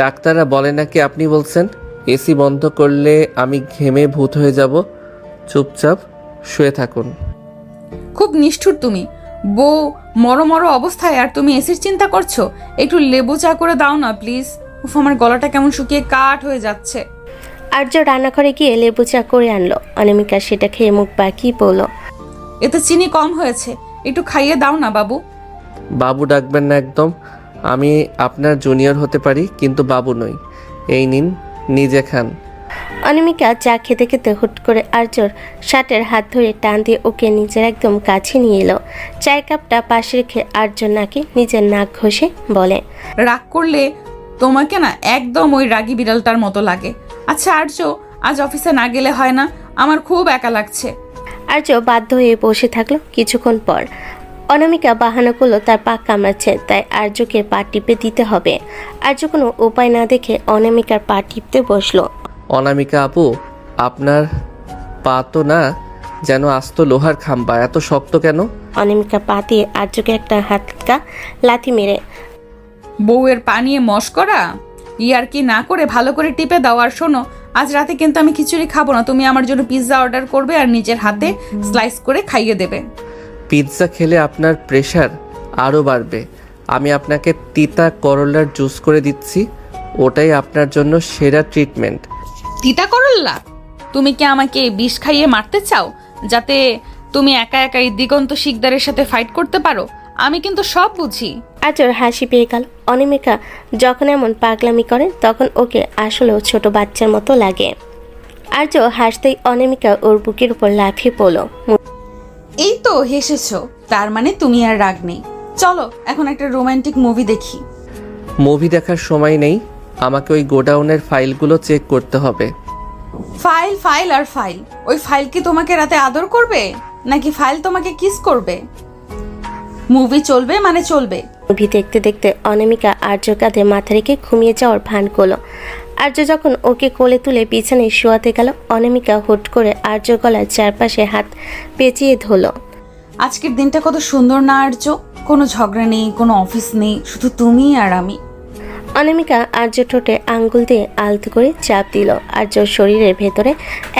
Speaker 1: ডাক্তাররা বলে নাকি আপনি বলছেন? এসি বন্ধ করলে আমি ঘেমে ভূত হয়ে যাব। চুপচাপ শুয়ে থাকুন।
Speaker 2: খুব নিষ্ঠুর তুমি। বউ মরো অবস্থায় আর তুমি এসির চিন্তা করছো? একটু লেবু চা করে দাও না প্লিজ। উফ, আমার গলাটা কেমন শুকিয়ে কাঠ হয়ে যাচ্ছে।
Speaker 3: আর্য রান্নাঘরে গিয়ে লেবু চা করে আনলো। অনামিকা সেটা খেয়ে মুখ বাঁকিয়ে পড়ল।
Speaker 2: এতে চিনি কম হয়েছে, একটু খাইয়ে দাও না বাবু।
Speaker 1: বাবু ডাকবেন না একদম। আমি আপনার জুনিয়র হতে পারি, কিন্তু বাবু নই। এই নিন, নিজে খান।
Speaker 3: অনামিকা চা খেতে খেতে হুট করে আর্যর শার্টের হাত ধরে টান দিয়ে ওকে নিজের একদম কাছে নিয়ে এলো। চায়ের কাপটা পাশে রেখে আর্য নাকে নিজের নাক ঘষে বলে,
Speaker 2: রাগ করলে তোমাকে না একদম ওই রাগী বিড়ালটার মতো লাগে। আচ্ছা আর্য, আজ অফিসে না গেলে হয় না? আমার খুব একা লাগছে।
Speaker 3: আর্য বাধ্য হয়ে বসে থাকলো। কিছুক্ষণ পর অনামিকা বাহানা করলো তার পা কামড়াচ্ছে, তাই আর্যকে পা টিপে দিতে হবে। আর্য কোনো উপায় না দেখে অনামিকার পা টিপতে বসলো।
Speaker 1: অনামিকা আপু, আপনার পা তো না যেন আস্ত লোহার খাম্বা, এত শক্ত কেন?
Speaker 3: অনামিকা পা দিয়ে আর্যকে একটা হাতকা লাথি মেরে,
Speaker 2: বউয়ের পা নিয়ে মশকরা ইয়ার কি না করে ভালো করে টিপে দাও। আর শোনো, আজ রাতে কিন্তু আমি খিচুড়ি খাবো না, তুমি আমার জন্য পিৎজা অর্ডার করবে আর নিজের হাতে স্লাইস করে খাইয়ে দেবে।
Speaker 1: পিৎজা খেলে আপনার প্রেশার আরও বাড়বে। আমি আপনাকে তিতা করলার জুস করে দিচ্ছি, ওটাই আপনার জন্য সেরা ট্রিটমেন্ট।
Speaker 2: তিতা করল্লা? তুমি কি আমাকে বিষ খাইয়ে মারতে চাও, যাতে তুমি একা একাই দিগন্ত শিকদারের সাথে ফাইট করতে পারো? আমি কিন্তু সব বুঝি।
Speaker 3: আর্যর হাসি পেয়ে গেল। অনামিকা যখন এমন পাগলামি করে তখন ওকে আসলেও ছোট বাচ্চার মতো লাগে। আর্য হাসতেই অনামিকা ওর বুকের উপর লাফিয়ে পড়ল।
Speaker 2: এই তো হেসেছো, তার মানে তুমি আর রাগ নেই। চলো এখন একটা রোমান্টিক মুভি দেখি।
Speaker 1: মুভি দেখার সময় নেই, আমাকে ওই গোডাউনের ফাইলগুলো চেক করতে হবে।
Speaker 2: ফাইল ফাইল আর ফাইল? ওই ফাইল কি তোমাকে রাতে আদর করবে, নাকি ফাইল তোমাকে কিস করবে? মুভি চলবে মানে চলবে।
Speaker 3: মুভি দেখতে দেখতে অনামিকা আর্য কাঁধে মাথা রেখে ঘুমিয়ে যাওয়ার ভান করলো। আর্য যখন ওকে কোলে তুলে বিছানায় শোয়াতে গেল, অনামিকা হুট করে আর্য গলার চারপাশে হাত পেঁচিয়ে ধরল।
Speaker 2: আজকের দিনটা কত সুন্দর না আর্য? কোনো ঝগড়া নেই, কোনো অফিস নেই, শুধু তুমি আর আমি।
Speaker 3: অনামিকা আর্য ঠোঁটে আঙ্গুল দিয়ে আলতো করে চাপ দিল। আর্যর শরীরের ভেতরে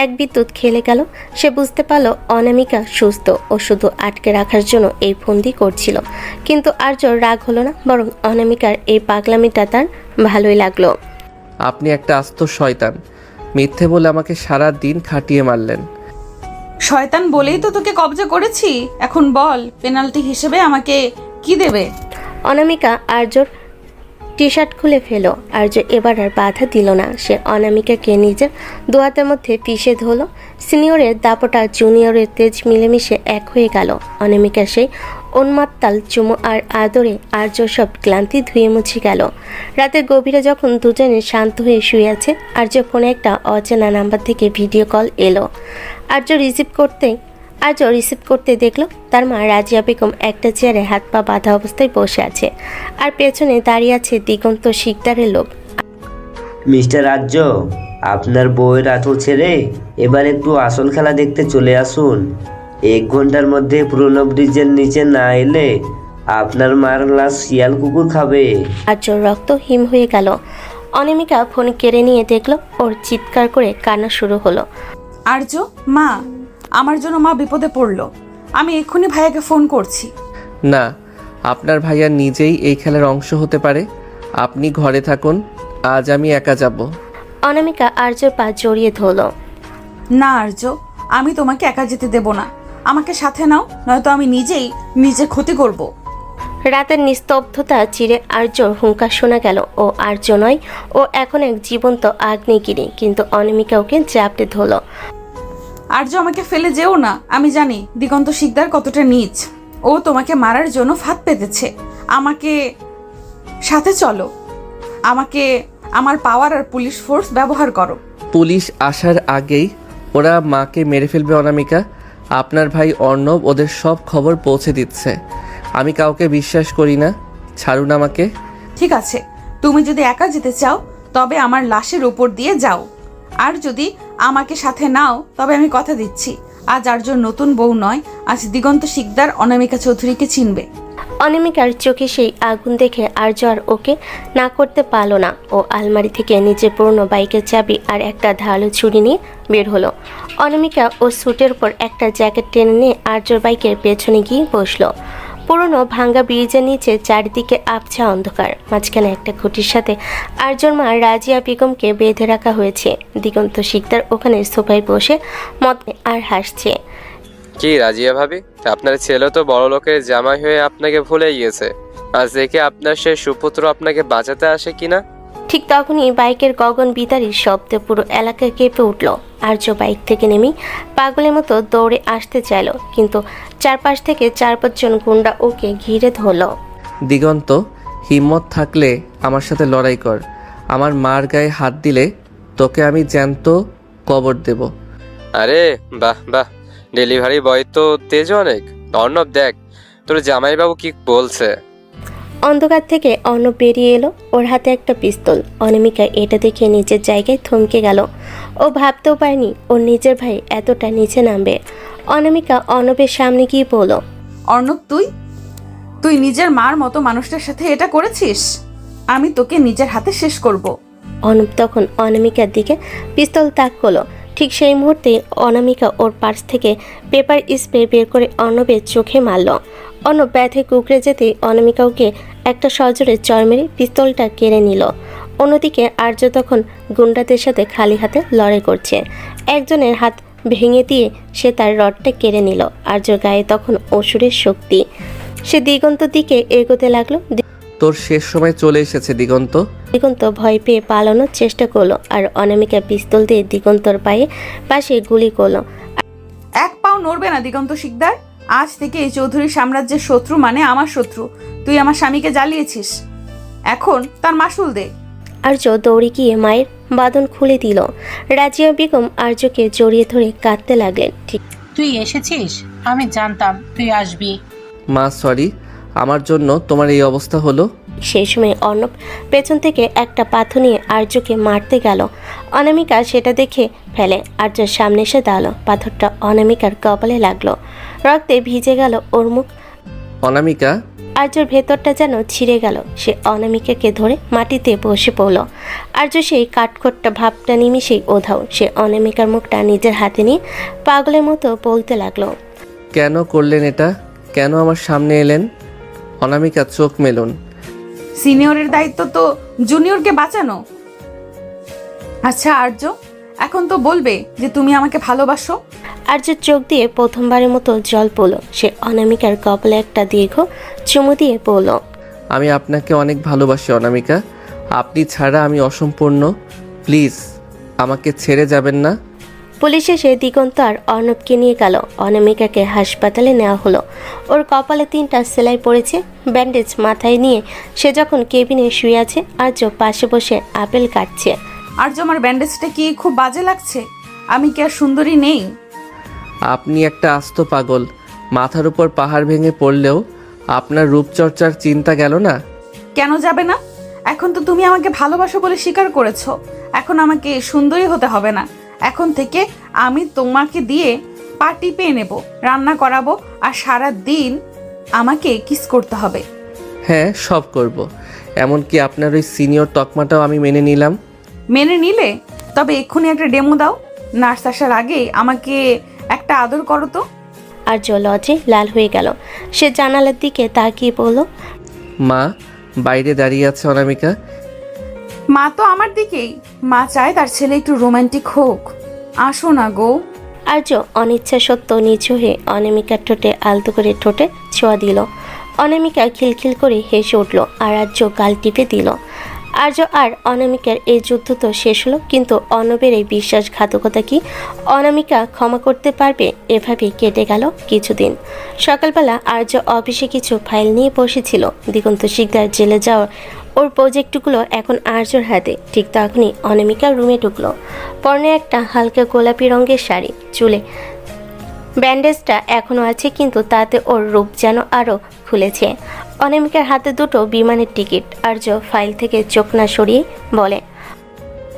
Speaker 3: এক বিদ্যুৎ খেলে গেল। সে বুঝতে পারল অনামিকা সুস্থ ও শুধু আটকে রাখার জন্য এই ফন্দি করছিল। কিন্তু আর্যর রাগ হলো না, বরং অনামিকার এই পাগলামিটা তার ভালোই লাগলো।
Speaker 1: আপনি একটা আস্ত শয়তান, মিথ্যে বলে আমাকে সারা দিন খাটিয়ে মারলেন।
Speaker 2: শয়তান বলেই তো তোকে কবজা করেছি। এখন বল, পেনাল্টি হিসেবে আমাকে কি দেবে?
Speaker 3: অনামিকা আর্যর টি শার্ট খুলে ফেলো। আর্য এবার আর বাধা দিল না। সে অনামিকাকে নিজের দোয়াতের মধ্যে পিষে ধরল। সিনিয়রের দাপটা জুনিয়রের তেজ মিলেমিশে এক হয়ে গেল। অনামিকা সেই উন্মাত্তাল চুমু আর আদরে আর্য সব ক্লান্তি ধুয়ে মুছে গেল। রাতের গভীরে যখন দুজনে শান্ত হয়ে শুয়ে আছে, আর্য ফোনে একটা অচেনা নাম্বার থেকে ভিডিও কল এলো। আর্য রিসিভ করতেই আর্য রিসিভ করতে দেখলো তার মা রাজিয়া বেগম একটা চেয়ারে হাত পা বাঁধা অবস্থায় বসে আছে, আর পেছনে দাঁড়িয়ে আছে দিগন্ত শিকদারের লোক।
Speaker 8: মিস্টার রাজ্য, আপনার বউয়ের আঁচল ছেড়ে এবার একটু আসল খেলা দেখতে চলে আসুন। 1 ঘন্টার মধ্যে পুরনো ব্রিজের নিচে না এলে আপনার মার লাশ শিয়াল কুকুর খাবে।
Speaker 3: আর্য রক্ত হিম হয়ে গেল। অনামিকা ফোন কেড়ে নিয়ে দেখলো ওর চিৎকার করে কান্না শুরু হলো।
Speaker 2: আর্য, মা, আমার জন্য মা বিপদে পড়লো। আমি এক্ষুনি ভাইয়াকে ফোন করছি।
Speaker 1: না, আপনার ভাইয়া নিজেই এই খেলার অংশ হতে পারে। আপনি ঘরে থাকুন, আজ আমি একা যাব।
Speaker 3: অনামিকা আর্যর পা জড়িয়ে ধরলো।
Speaker 2: না আর্য, আমি তোমাকে একা যেতে দেব না। আমাকে সাথে নাও, নয়তো আমি নিজের ক্ষতি করব।
Speaker 3: রাতের নিস্তব্ধতা চিরে আর্যর হুঙ্কার শোনা গেল। ও আর্য নয়, ও এখন এক জীবন্ত আগ্নেয়গিরি। কিন্তু অনামিকা ওকে জাপটে ধরলো।
Speaker 2: আর্য, আমাকে ফেলে যেও না। আমি জানি দিগন্ত শিকদার কতটা নীচ। ও তোমাকে মারার জন্য ফাঁদ পেতেছে। আমাকে সাথে চলো। আমাকে আমার পাওয়ার আর পুলিশ ফোর্স ব্যবহার করো।
Speaker 1: পুলিশ আসার আগেই ওরা মাকে মেরে ফেলবে অনামিকা। আপনার ভাই অর্ণব ওদের সব খবর পৌঁছে দিচ্ছে। আমি কাউকে বিশ্বাস করি না, ছাড়ুন আমাকে।
Speaker 2: ঠিক আছে, তুমি যদি একা যেতে চাও তবে আমার লাশের উপর দিয়ে যাও। আর যদি আমাকে সাথে নাও তবে আমি কথা দিচ্ছি, আজ আর্য নতুন বউ নয়, আজ দিগন্ত শিকদার অনামিকা চৌধুরীকে চিনবে।
Speaker 3: অনামিকার চোখে সেই আগুন দেখে আর্য আর ওকে না করতে পারলো না। ও আলমারি থেকে নিজের পুরনো বাইকের চাবি আর একটা ধারালো ছুরি নিয়ে বের হলো। অনামিকা ও স্যুটের উপর একটা জ্যাকেট টেনে নিয়ে আর্যর বাইকের পেছনে গিয়ে বসলো। পুরনো ভাঙ্গা ব্রিজের নিচে চারিদিকে আবছা অন্ধকার। মাঝখানে একটা খুঁটির সাথে আর্যর মা রাজিয়া বেগমকে বেঁধে রাখা হয়েছে। দিগন্ত শিকদার ওখানে সোফায় বসে মদ আর হাসছে।
Speaker 7: কি রাজিয়া ভাবি, আপনার ছেলে তো বড় লোকের জামাই হয়ে আপনাকে ভুলে গিয়েছে। আজ দেখে আপনার সে সুপুত্র আপনাকে বাঁচাতে আসে কিনা।
Speaker 3: ঠিক তখনই বাইকের গগন বিতাড়ির শব্দে পুরো এলাকা কেঁপে উঠল। আর্য বাইক থেকে নেমেই পাগলের মতো দৌড়ে আসতে চাইল, কিন্তু চারপাশ থেকে 4-5 জন গুন্ডা ওকে ঘিরে ধরল।
Speaker 1: দিগন্ত, হিম্মত থাকলে আমার সাথে লড়াই কর। আমার মার গায়ে হাত দিলে তোকে আমি জ্যান্ত কবর দেব।
Speaker 7: আরে বাহ বাহ, ডেলিভারি বয় তো তেজ অনেক। অর্ণব, দেখ তোর জামাইবাবু কি বলছে।
Speaker 3: অন্ধকার থেকে অর্ণব বেরিয়ে এলো, ওর হাতে একটা পিস্তল। অনামিকা এটা দেখে নিজের জায়গায় থমকে গেল। ও ভাবতেও পারেনি ওর নিজের ভাই এতটা নিচে নামবে। অনামিকা অর্ণবের সামনে গিয়ে বলল,
Speaker 2: অর্ণব, তুই নিজের মার মতো মানুষটার সাথে এটা করেছিস? আমি তোকে নিজের হাতে শেষ করব।
Speaker 3: অর্ণব তখন অনামিকার দিকে পিস্তল তাক করলো। ঠিক সেই মুহূর্তে অনামিকা ওর পার্স থেকে পেপার স্প্রে বের করে অর্ণবের চোখে মারল। অর্ণব ব্যথে কুকড়ে যেতেই অনামিকা ওকে একটা সজোরে চড় মেরে পিস্তলটা কেড়ে নিল। অন্যদিকে আর্য তখন গুন্ডাদের সাথে খালি হাতে লড়াই করছে। একজনের হাত ভেঙে দিয়ে সে তার রডটা কেড়ে নিল। আর্যর গায়ে তখন অসুরের শক্তি। সে দিগন্তর দিকে এগোতে লাগলো।
Speaker 1: তোর শেষ সময় চলে এসেছে দিগন্ত।
Speaker 3: দিগন্ত ভয় পেয়ে পালানোর চেষ্টা করলো, আর অনামিকা পিস্তল দিয়ে দিগন্তর পাশে গুলি করলো।
Speaker 2: এক পাও নড়বে না দিগন্ত শিকদার। আজ থেকে এই চৌধুরী সাম্রাজ্যের শত্রু মানে আমার শত্রু। তুই আমার স্বামীকে জ্বালিয়েছিস, এখন তার মাসুল দে।
Speaker 3: আর্য দৌড়ে গিয়ে মায়ের বাঁধন খুলে দিল। রাজিয়া বেগম আর্যকে জড়িয়ে ধরে কাঁদতে লাগলেন। ঠিক
Speaker 6: তুই এসেছিস, আমি জানতাম তুই আসবি।
Speaker 1: মা সরি, আমার জন্য তোমার এই অবস্থা হলো।
Speaker 3: সেই সময় অর্ণব পেছন থেকে একটা পাথর নিয়ে আর্যকে মারতে গেল। অনামিকা সেটা দেখে ফেলে আর্যর সামনে এসে দাঁড়ালো। পাথরটা অনামিকার কপালে লাগলো, রক্তে ভিজে গেল ওর মুখ।
Speaker 1: অনামিকা,
Speaker 3: আর্যর ভেতরটা যেন ছিঁড়ে গেল। সে অনামিকাকে ধরে মাটিতে বসে পড়ল। আর্য সেই কাঠখোট্টা ভাবটা নিমিশেই ওধাও। সে অনামিকার মুখটা নিজের হাতে নিয়ে পাগলের মতো বলতে লাগলো,
Speaker 1: কেন করলেন এটা? কেন আমার সামনে এলেন? অনামিকা, চোখ মেলুন।
Speaker 2: সিনিয়রের দায়িত্ব তো জুনিয়রকে বাঁচানো। আচ্ছা আর্য, এখন তো বলবে যে তুমি আমাকে ভালোবাসো।
Speaker 3: আর্যর চোখ দিয়ে প্রথমবারের মতো জল পড়ল। সে অনামিকার কপালে একটা দীর্ঘ চুমু দিয়ে পড়ল,
Speaker 1: আমি আপনাকে অনেক ভালোবাসি অনামিকা। আপনি ছাড়া আমি অসম্পূর্ণ। প্লিজ আমাকে ছেড়ে যাবেন না।
Speaker 3: পুলিশ এসে দিগন্ত আর অর্ণবকে নিয়ে গেল। অনামিকাকে হাসপাতালে নেওয়া হলো। ওর কপালে 3টা সেলাই পড়েছে, ব্যান্ডেজ মাথায় নিয়ে সে যখন কেবিনে শুয়ে আছে, আর্য পাশে বসে আপেল কাটছে।
Speaker 2: আর্য, আমার ব্যান্ডেজটা কি খুব বাজে লাগছে? আমি কি আর সুন্দরী নেই?
Speaker 1: আপনি একটা আস্ত পাগল। মাথার উপর পাহাড় ভেঙে পড়লেও আপনার রূপচর্চার চিন্তা গেল না?
Speaker 2: কেন যাবে না? এখন তো তুমি আমাকে ভালোবাসো বলে স্বীকার করেছো। এখন আমাকে সুন্দরী হতে হবে না। এখন থেকে আমি তোমাকে দিয়ে পা টিপে নেব, রান্না করাবো, আর সারা দিন আমাকে কিস করতে হবে।
Speaker 1: হ্যাঁ, সব করব। এমনকি আপনার ওই সিনিয়র তকমাটাও আমি মেনে নিলাম।
Speaker 2: মেনে নিলে? তবে এক্ষুনি একটা ডেমো দাও। নার্স আসার আগে আমাকে একটা আদর করো তো।
Speaker 3: আর্য লজ্জে লাল হয়ে গেল। সে জানালার দিকে তাকিয়ে বলল,
Speaker 1: মা বাইরে দাঁড়িয়ে আছে অনামিকা।
Speaker 2: মা তো আমার দিকেই। মা চায় তার ছেলে একটু রোমান্টিক হোক। আসো না গো।
Speaker 3: আর্য অনিচ্ছা সত্ত্বেও নিচু হয়ে অনামিকার ঠোঁটে আলতো করে ঠোঁটে ছোঁয়া দিল। অনামিকা খিলখিল করে হেসে উঠল আর আর্য গাল টিপে দিল। আর্য আর অনামিকার এই যুদ্ধ তো শেষ হলো, কিন্তু অর্ণবের এই বিশ্বাসঘাতকতা কি অনামিকা ক্ষমা করতে পারবে? এভাবেই কেটে গেল কিছুদিন। সকালবেলা আর্য অফিসে কিছু ফাইল নিয়ে বসেছিল। দিগন্ত শিকদার জেলে যাওয়ার ওর প্রজেক্টগুলো এখন আর্যর হাতে। ঠিক তখনই অনামিকা রুমে ঢুকলো। পরনে একটা হালকা গোলাপি রঙের শাড়ি, চুলে ব্যান্ডেজটা এখনও আছে, কিন্তু তাতে ওর রূপ যেন আরও খুলেছে। অনামিকার হাতে দুটো বিমানের টিকিট। আর্য ফাইল থেকে চোখ না সরিয়ে বলে,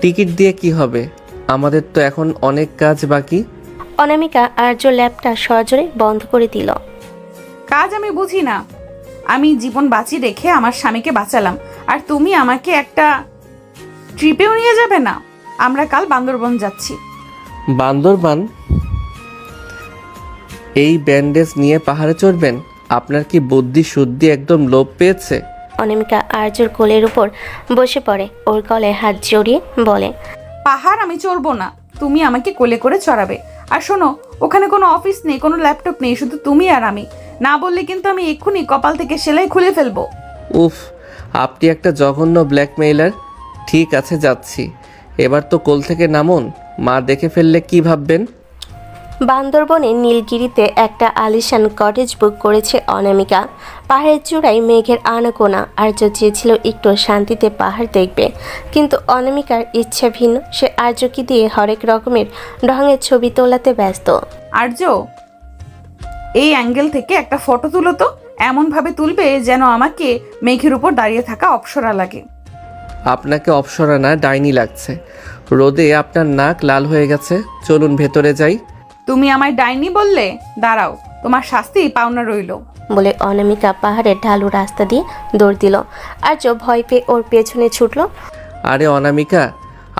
Speaker 1: টিকিট দিয়ে কি হবে? আমাদের তো এখন অনেক কাজ বাকি।
Speaker 3: অনামিকা আর্য ল্যাপটা সজোরে বন্ধ করে দিল।
Speaker 2: কাজ আমি বুঝি না। আমি জীবন বাঁচিয়ে রেখে আমার স্বামীকে বাঁচালাম, আর তুমি আমাকে একটা ট্রিপেও নিয়ে যাবে না? আমরা কাল বান্দরবন যাচ্ছি।
Speaker 1: বান্দরবান? এই ব্যান্ডেজ নিয়ে পাহাড়ে চড়বেন? আপনার কি বুদ্ধি শুদ্ধি একদম লোপ পেয়েছে?
Speaker 3: অনামিকা আর্যর কোলের উপর বসে পড়ে, ওর গলায় হাত জড়িয়ে বলে,
Speaker 2: পাহাড় আমি চড়বো না, তুমি আমাকে কোলে করে চড়াবে। আর শোনো, ওখানে কোনো অফিস নেই, কোনো ল্যাপটপ নেই, শুধু তুমি আর আমি। না বললে কিন্তু আমি এক্ষুনি কপাল থেকে সেলাই খুলে ফেলবো।
Speaker 1: উফ, আপনি একটা জঘন্য ব্ল্যাকমেইলার। ঠিক আছে, যাচ্ছি। এবার তো কোল থেকে নামুন। মা দেখে ফেললে কি ভাববেন?
Speaker 3: বান্দরবনের নীলগিরিতে একটা আলিশান কটেজ বুক করেছে অনামিকা। পাহাড়ের চূড়ায় মেঘের আনাগোনা। আর্য চেয়েছিল একটু শান্তিতে পাহাড় দেখবে, কিন্তু অনামিকার ইচ্ছা ভিন্ন। সে আর্যকে দিয়ে হরেক রকমের ঢঙের ছবি তোলাতে ব্যস্ত।
Speaker 2: আর্য, এই অ্যাঙ্গেল থেকে একটা ফটো তুলো তো। এমনভাবে তুলবে যেন আমাকে মেঘের উপর দাঁড়িয়ে থাকা অপ্সরা লাগে।
Speaker 1: আপনাকে অপসরা না, ডাইনি লাগছে। রোদে আপনার নাক লাল হয়ে গেছে। চলুন ভেতরে যাই।
Speaker 2: তুমি আমায় ডাইনি বললে? দাঁড়াও, তোমার শাস্তি পাওনা রইল।
Speaker 3: বলে অনামিকা পাহাড়ের ঢালু রাস্তা দিয়ে দৌড় দিল। আর্য ভয় পেয়ে ওর পেছনে ছুটল।
Speaker 1: আরে অনামিকা,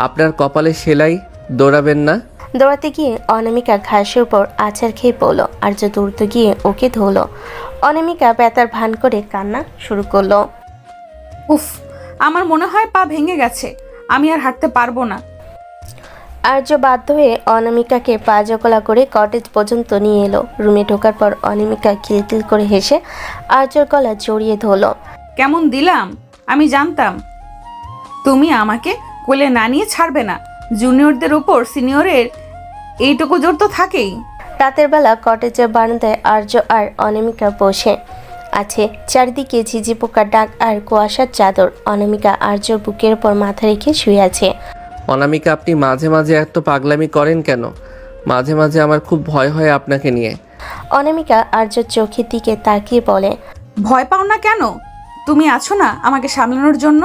Speaker 1: আপনার কপালে সেলাই, দৌড়াবেন না।
Speaker 3: দৌড়াতে গিয়ে অনামিকা ঘাসের উপর আছাড় খেয়ে পড়ল। আর্য দৌড়তে গিয়ে ওকে ধরল। অনামিকা ব্যথার ভান করে কান্না শুরু করলো।
Speaker 2: উফ, আমার মনে হয় পা ভেঙে গেছে, আমি আর হাঁটতে পারবো না।
Speaker 3: আর্য বাধ্য হয়ে অনামিকাকে পা জকলা করে কটেজ পর্যন্ত নিয়ে এলো। রুমে ঢোকার পর অনামিকা খিলখিল করে হেসে আর্যর গলা জড়িয়ে ধরল।
Speaker 2: কেমন দিলাম? আমি জানতাম তুমি আমাকে কোলে না নিয়ে ছাড়বে না। জুনিয়রদের উপর সিনিয়রের এইটুকু জোর তো থাকেই।
Speaker 3: রাতের বেলা কটেজের বারান্দায় আর্য আর অনামিকা বসে আছে। চারিদিকে ঝিঝি পোকার ডাক আর কুয়াশার চাদর। অনামিকা আর্যর বুকের উপর মাথা রেখে শুয়ে আছে।
Speaker 1: অনামিকা, আপনি মাঝে মাঝে এত পাগলামি করেন কেন? মাঝে মাঝে আমার খুব ভয় হয় আপনাকে নিয়ে।
Speaker 3: অনামিকা আর্যর চোখের দিকে তাকিয়ে বলে,
Speaker 2: ভয় পাও না কেন? তুমি আছো না আমাকে সামলানোর জন্য।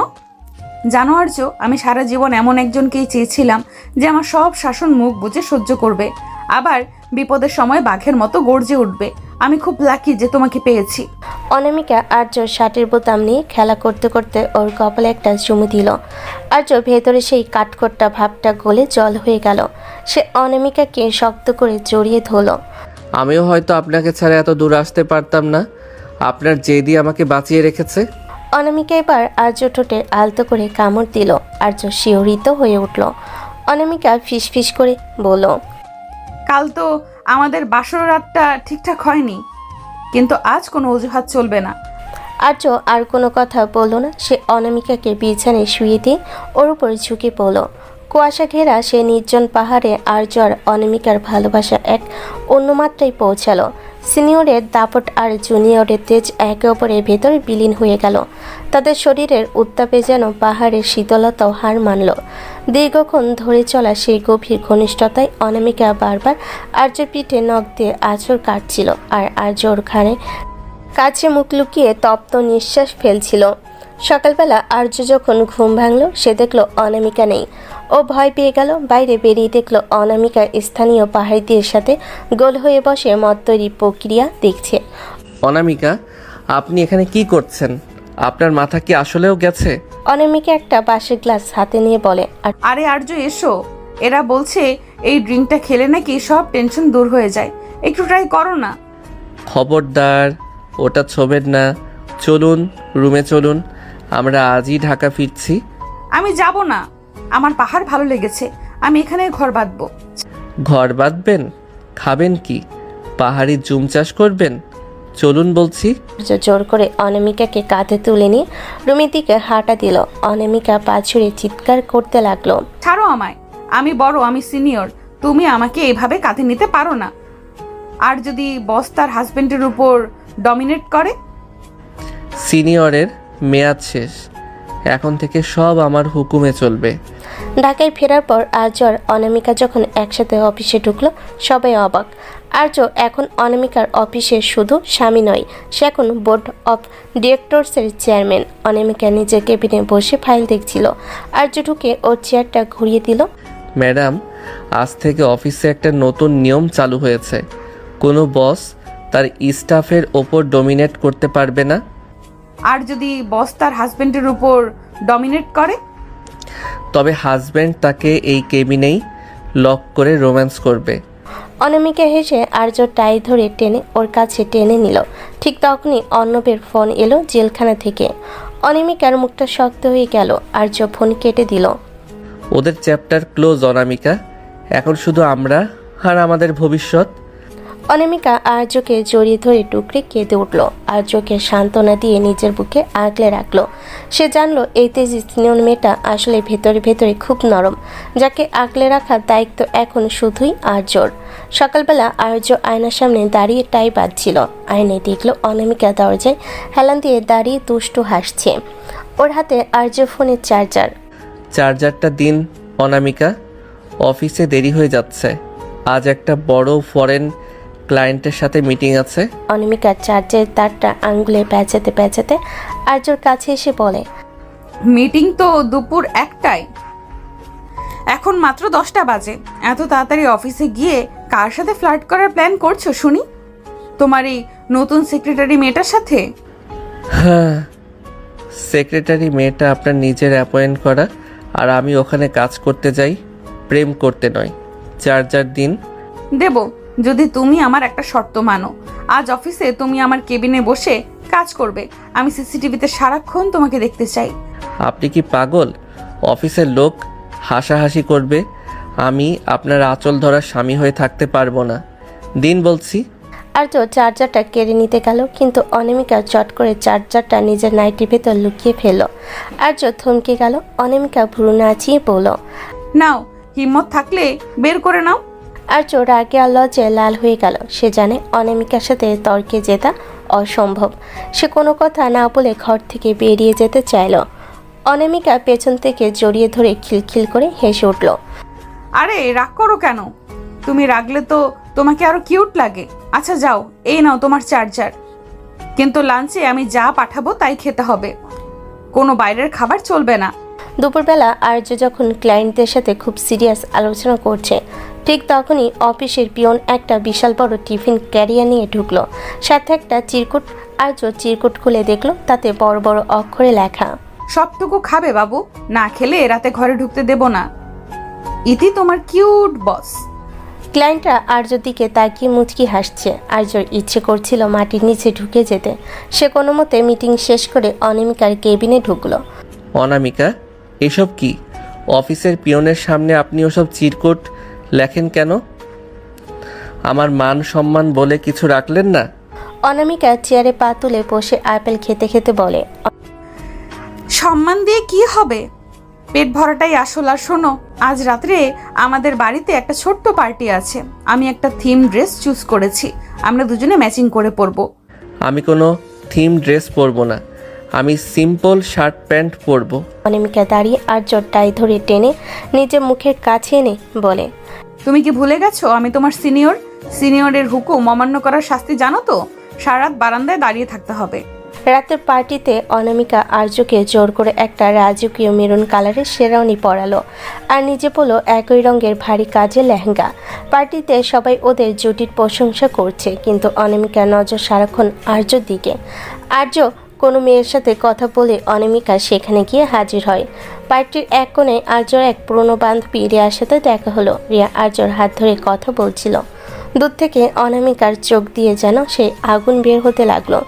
Speaker 2: জানো আর্য, আমি সারা জীবন এমন একজনকেই চেয়েছিলাম যে আমার সব শাসন মুখ বুজে সহ্য করবে, আবার বিপদের সময় বাঘের মতো গর্জে উঠবে। আমি খুব লাকি যে তোমাকে পেয়েছি।
Speaker 3: অনামিকা আর্যর শার্টের বোতাম নিয়ে খেলা করতে করতে ওর কপালে একটা চুমু দিল। আর্য ভেতরে সেই কাঠখোট্টা ভাবটা গলে জল হয়ে গেল। সে অনামিকাকে শক্ত করে জড়িয়ে ধরল।
Speaker 1: আমিও হয়তো আপনাকে ছাড়া এত দূর আসতে পারতাম না। আপনার জেদি আমাকে বাঁচিয়ে রেখেছে।
Speaker 3: অনামিকা এবার আর্য ঠোঁটে আলতো করে কামড় দিল। আর্য শিহরিত হয়ে উঠল। অনামিকা ফিসফিস করে বলল,
Speaker 2: কাল তো আমাদের বাসর রাতটা ঠিকঠাক হয়নি, কিন্তু আজ কোনো অজুহাত চলবে না।
Speaker 3: আর্য আর কোনো কথা বলল না। সে অনামিকাকে বিছানায় শুয়ে দিয়ে ওর উপর ঝুঁকে পড়ল। কুয়াশা ঘেরা সে নির্জন পাহাড়ে আর্য আর অনামিকার ভালোবাসা এক অন্য মাত্রায় পৌঁছালো। সিনিয়রের দাপট আর জুনিয়রের তেজ একে অপরের ভেতর বিলীন হয়ে গেল। তাদের শরীরের উত্তাপে যেন পাহাড়ের শীতলতাও হার মানল। দীর্ঘক্ষণ ধরে চলা সেই গভীর ঘনিষ্ঠতায় অনামিকা বারবার আর্যর পিঠে নখ দিয়ে আঁচড় কাটছিল, আর আর্য ওর ঘাড়ে কাছে মুখ লুকিয়ে তপ্ত নিঃশ্বাস ফেলছিল। সকালবেলা আর্য যখন ঘুম ভাঙল, সে দেখল অনামিকা নেই। ও ভয় পেয়ে গেল। বাইরে বেরিয়ে দেখল অনামিকা স্থানীয় পাহাড়িদের সাথে গোল হয়ে বসে মদ তৈরি প্রক্রিয়া দেখছে।
Speaker 1: অনামিকা, আপনি এখানে কি করছেন? আপনার মাথা কি আসলেও গেছে?
Speaker 3: অনামিকা একটা বাঁশের গ্লাস হাতে নিয়ে বলে, আর
Speaker 2: আরে আর্য এসো, এরা বলছে এই ড্রিঙ্কটা খেলে নাকি সব টেনশন দূর হয়ে যায়, একটু ট্রাই করো না।
Speaker 1: খবরদার, ওটা ছোবেন না। চলুন রুমে চলুন, আমরা আজই ঢাকা ফিরছি।
Speaker 2: আমি যাব না, আমার পাহাড় ভালো লেগেছে, আমি এখানে ঘর বাঁধবো।
Speaker 1: ঘর বাঁধবেন? খাবেন কি? পাহাড়ি জুম চাষ করবেন? চলুন বলছি।
Speaker 3: আর্য জোর করে অনামিকাকে কাঁধে তুলে নিয়ে রুমের দিকে হাঁটা দিল। অনামিকা পা ছুঁড়ে চিৎকার করতে লাগলো,
Speaker 2: ছাড়ো আমায়, আমি বড়, আমি সিনিয়র, তুমি আমাকে এভাবে কাঁধে নিতে পারো না। আর যদি বস তার হাজবেন্ডের উপর ডমিনেট করে?
Speaker 1: সিনিয়রের মেয়াদ শেষ, এখন থেকে সব আমার হুকুমে চলবে।
Speaker 3: ঢাকায় ফেরার পর আর্য আর অনামিকা যখন একসাথে অফিসে ঢুকলো, সবাই অবাক। আর্য এখন অনামিকার অফিসের শুধু স্বামী নয়, সে এখন বোর্ড অফ ডিরেক্টরসের চেয়ারম্যান। অনামিকা নিজের কেবিনে বসে ফাইল দেখছিল। আর্য ঢুকে ওর চেয়ারটা ঘুরিয়ে দিল।
Speaker 1: ম্যাডাম, আজ থেকে অফিসে একটা নতুন নিয়ম চালু হয়েছে। কোনো বস তার স্টাফের ওপর ডমিনেট করতে পারবে না।
Speaker 2: আর যদি বস তার হাজবেন্ডের উপর ডমিনেট করে?
Speaker 1: তবে হাজব্যান্ড তাকে এই কেবিনেই লক করে রোম্যান্স করবে।
Speaker 3: অনামিকা হেসে আর্য টাই ধরে টেনে ওর কাছে টেনে নিল। ঠিক তখনই অর্ণবের ফোন এলো জেলখানা থেকে। অনামিকার মুখটা শক্ত হয়ে গেল। আর্য ফোন কেটে দিল।
Speaker 1: ওদের চ্যাপ্টার ক্লোজ অনামিকা, এখন শুধু আমরা আর আমাদের ভবিষ্যৎ।
Speaker 3: অনামিকা আর্যকে জড়িয়ে ধরে টুকরে কেঁদে উঠল। আর্যকে সান্ত্বনা দিয়ে নিজের বুকে আগলে রাখলো। সে জানলো এই তেজি সিনিয়র মেয়েটা আসলে ভেতরে ভেতরে খুব নরম, যাকে আগলে রাখার দায়িত্ব এখন শুধুই আর্যর। সকালবেলা আর্য আয়নার সামনে দাঁড়িয়ে টাই বাঁধছিল। আয়নায় দেখলো অনামিকা দরজায় হেলান দিয়ে দাঁড়িয়ে দুষ্টু হাসছে। ওর হাতে আর্য ফোনের চার্জার।
Speaker 1: চার্জারটা দিন অনামিকা, অফিসে দেরি হয়ে যাচ্ছে। আজ একটা বড় ফরেন ক্লায়েন্টের সাথে মিটিং আছে।
Speaker 3: অনামিকা চার্জের তারটা আঙ্গুলে প্যাঁচাতে প্যাঁচাতে আর্যর কাছে এসে বলে,
Speaker 2: মিটিং তো দুপুর 1টায়, এখন মাত্র 10টা বাজে। এত তাড়াতাড়ি অফিসে গিয়ে কার সাথে ফ্লার্ট করার প্ল্যান করছো শুনি? তোমার এই নতুন সেক্রেটারি মেয়েটার সাথে?
Speaker 1: হ্যাঁ, সেক্রেটারি মেয়েটা আপনার নিজের অ্যাপয়েন্ট করা, আর আমি ওখানে কাজ করতে যাই, প্রেম করতে নয়। চার্জার দিন।
Speaker 2: দেব, যদি তুমি আমার একটা শর্ত মানো। আজ অফিসে তুমি আমার কেবিনে বসে কাজ করবে, আমি সিসিটিভিতে সারাক্ষণ তোমাকে দেখতে চাই।
Speaker 1: আপনি কি পাগল? অফিসের লোক হাসাহাসি করবে, আমি আপনার আঁচল ধরা স্বামী হয়ে থাকতে পারবো না। দিন বলছি।
Speaker 3: আর্য চার্জারটা কেড়ে নিতে গেল, কিন্তু অনামিকা চট করে চার্জারটা নিজের নাইটির ভেতর লুকিয়ে ফেলল। আর্য থমকে গেল। অনামিকা ভ্রু নাচিয়ে বলল,
Speaker 2: নাও, হিম্মত থাকলে বের করে নাও।
Speaker 3: আর্য রাগে আর লজ্জায় লাল হয়ে গেল। সে জানে অনামিকার সাথে তর্কে জেতা অসম্ভব। সে কোনো কথা না বলে ঘর থেকে বেরিয়ে যেতে চাইল। অনামিকা পেছন থেকে জড়িয়ে ধরে খিলখিল করে হেসে উঠল।
Speaker 2: আরে রাগ করো কেন? তুমি রাগলে তো তোমাকে আরো কিউট লাগে। আচ্ছা যাও, এই নাও তোমার চার্জার, কিন্তু লাঞ্চে আমি যা পাঠাবো তাই খেতে হবে, কোনো বাইরের খাবার চলবে না।
Speaker 3: দুপুরবেলা আর্য যখন ক্লায়েন্টদের সাথে খুব সিরিয়াস আলোচনা করছে, ঠিক তখনই অফিসের পিয়ন একটা বিশাল বড় টিফিন ক্যারিয়ার নিয়ে ঢুকলো। সাথে একটা চিরকুট। আর্য চিরকুট খুলে দেখলো তাতে বড় বড় অক্ষরে লেখা,
Speaker 2: সবটুকু খাবে বাবু, না খেলে রাতে ঘরে ঢুকতে দেব না। ইতি তোমার কিউট বস।
Speaker 3: ক্লায়েন্টরা আর্যর দিকে তাকিয়ে মুচকি হাসছে। আর্যর ইচ্ছে করছিল মাটির নিচে ঢুকে যেতে। সে কোনো মতে মিটিং শেষ করে অনামিকার কেবিনে ঢুকলো।
Speaker 1: অনামিকা, এসব কি? অফিসের পিয়নের সামনে আপনি ওসব চিরকুট লেখেন কেন? আমার মান সম্মান বলে কিছু রাখলেন না?
Speaker 3: অনামিকা চেয়ারে পা তুলে বসে আপেল খেতে খেতে বলে,
Speaker 2: সম্মান দিয়ে কি হবে? পেট ভরাটাই আসল। আর শোনো, আজ রাত্রে আমাদের বাড়িতে একটা ছোট্ট পার্টি আছে। আমি একটা থিম ড্রেস চুজ করেছি, আমরা দুজনে ম্যাচিং করে পরবো।
Speaker 1: আমি কোনো থিম ড্রেস পরবো না, আমি সিম্পল শার্ট প্যান্ট পরবো।
Speaker 3: অনামিকা দাঁড়িয়ে আর্যর টাই ধরে টেনে নিজের মুখের কাছে এনে বলে,
Speaker 2: তুমি কি ভুলে গেছো আমি তোমার সিনিয়র? সিনিয়রের হুকুম অমান্য করার শাস্তি জানো তো? সারা রাত বারান্দায় দাঁড়িয়ে থাকতে হবে।
Speaker 3: রাতের পার্টিতে অনামিকা আর্যকে জোর করে একটা রাজকীয় মেরুন কালারের শেরওয়ানি পরালো আর নিজে পরলো একই রঙের ভারী কাজের লেহেঙ্গা। পার্টিতে সবাই ওদের জুটির প্রশংসা করছে, কিন্তু অনামিকার নজর সারাক্ষণ আর্যর দিকে। আর্য কোনো মেয়ের সাথে কথা বলে অনামিকা সেখানে গিয়ে হাজির হয়। পার্টির এক কোণে আর্যর এক পুরনো বান্ধবী রিয়ার সাথে দেখা হলো। রিয়া আর্যর হাত ধরে কথা বলছিল। দূর থেকে অনামিকার চোখ দিয়ে যেন সেই আগুন বের হতে লাগলো।